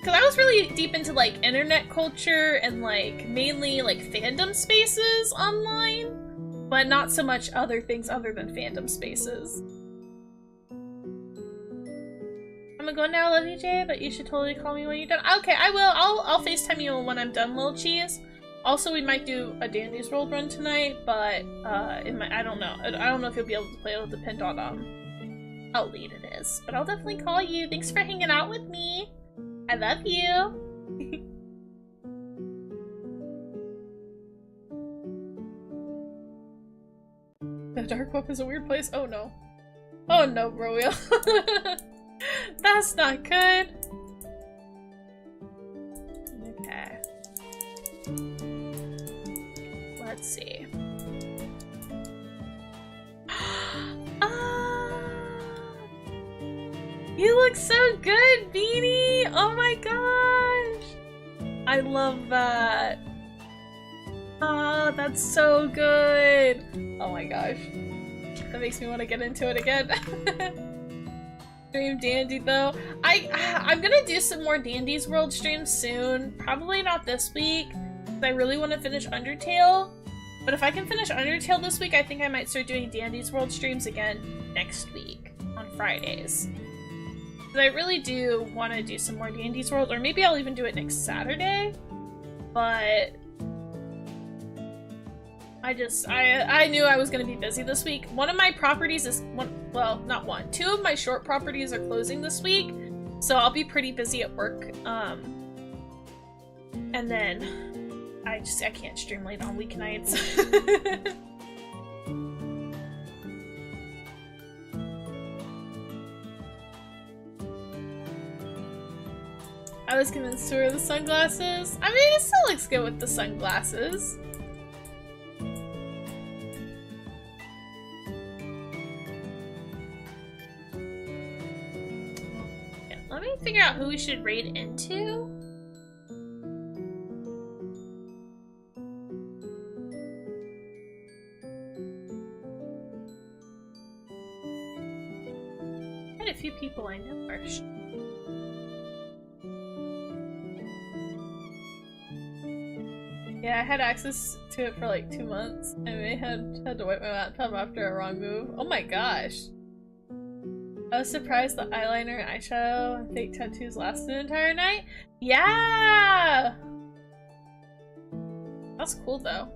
Cause I was really deep into like internet culture and like mainly like fandom spaces online, but not so much other things other than fandom spaces. I'm gonna go now, love you, Jay, but you should totally call me when you're done. Okay, I will. I'll FaceTime you when I'm done, little cheese. Also, we might do a Dandy's World run tonight, but I don't know. I don't know if you'll be able to play. It'll depend on how late it is. But I'll definitely call you. Thanks for hanging out with me. I love you. The dark web is a weird place. Oh no. Oh no, Rafayel. That's not good. Okay. Let's see. You look so good, Beanie! Oh my gosh! I love that. Ah, that's so good. Oh my gosh. That makes me want to get into it again. Stream Dandy though. I'm gonna do some more Dandy's World streams soon. Probably not this week, because I really want to finish Undertale. But if I can finish Undertale this week, I think I might start doing Dandy's World streams again next week on Fridays. Because I really do want to do some more Dandy's World, or maybe I'll even do it next Saturday. But I knew I was going to be busy this week. One of my properties is, well, not one. Two of my short properties are closing this week, so I'll be pretty busy at work. And then I can't stream late on weeknights. I was convinced to wear the sunglasses. I mean, it still looks good with the sunglasses. Let me figure out who we should raid into. Quite a few people I know are. Yeah, I had access to it for like 2 months. I may have had to wipe my laptop after a wrong move. Oh my gosh. I was surprised the eyeliner, eyeshadow, and fake tattoos lasted an entire night. Yeah! That's cool though.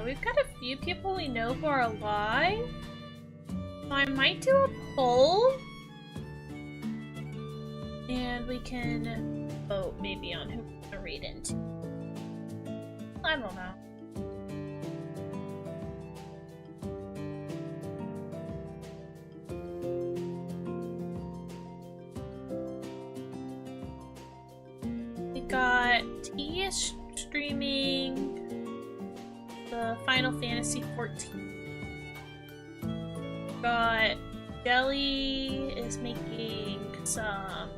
We've got a few people we know who are alive, so I might do a poll, and we can vote maybe on who we're gonna read into. I don't know. We got T is streaming the Final Fantasy 14. Got Jelly is making some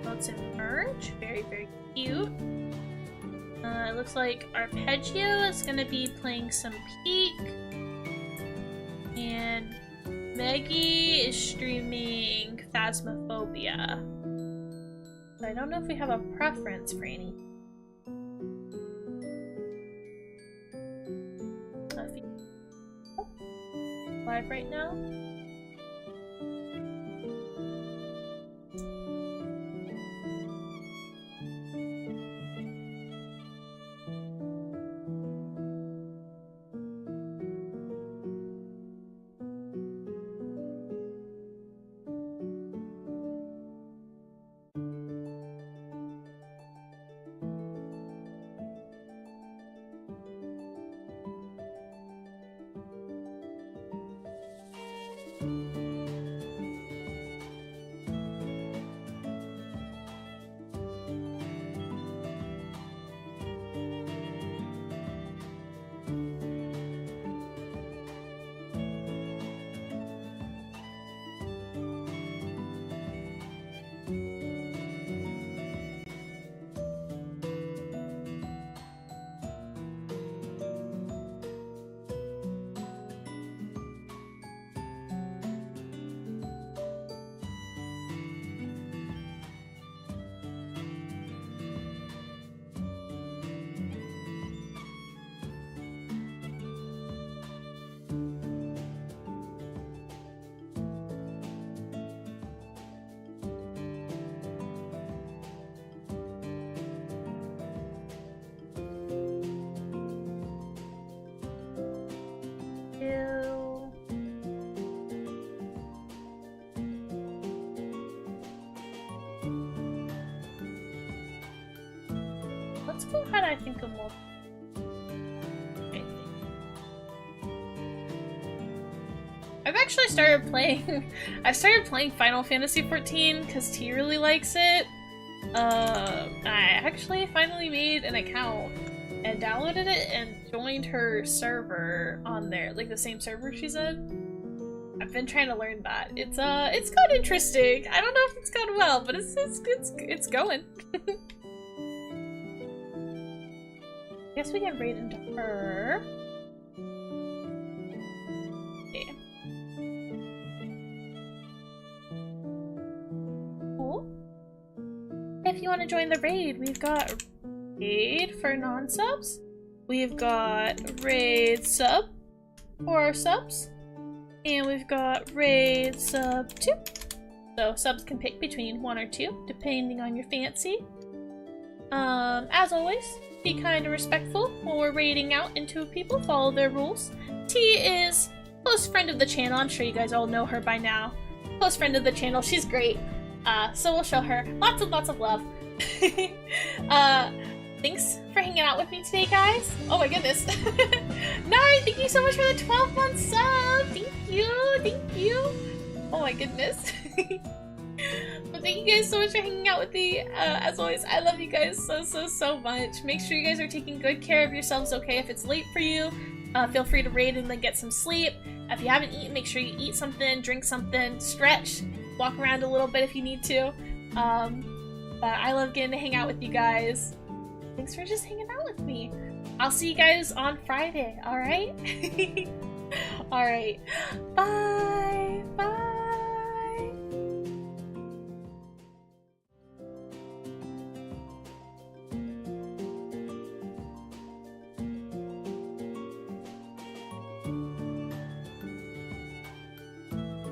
boats and merge. Very, very cute. It looks like Arpeggio is gonna be playing some Peak. And Maggie is streaming Phasmophobia. So I don't know if we have a preference for any. Live right now. Let's go ahead, I think, and we'll... I've actually started playing... I started playing Final Fantasy 14 because T really likes it. I actually finally made an account and downloaded it and joined her server on there, like the same server she's in. I've been trying to learn that. It's quite interesting. I don't know if it's gone well, but it's going. I guess we can raid into her. Okay. Cool. If you want to join the raid, we've got raid for non-subs. We've got raid sub for our subs. And we've got raid sub 2. So subs can pick between 1 or 2, depending on your fancy. As always, be kind and respectful when we're raiding out into people. Follow their rules. T is close friend of the channel. I'm sure you guys all know her by now. Close friend of the channel. She's great. So we'll show her lots and lots of love. Thanks for hanging out with me today, guys. Oh my goodness. Nari, thank you so much for the 12-month sub! Thank you! Thank you! Oh my goodness. Well, thank you guys so much for hanging out with me. As always, I love you guys so much. Make sure you guys are taking good care of yourselves, okay? If it's late for you, feel free to raid and then get some sleep. If you haven't eaten, make sure you eat something, drink something, stretch, walk around a little bit if you need to. But I love getting to hang out with you guys. Thanks for just hanging out with me. I'll see you guys on Friday, alright? Alright. Bye!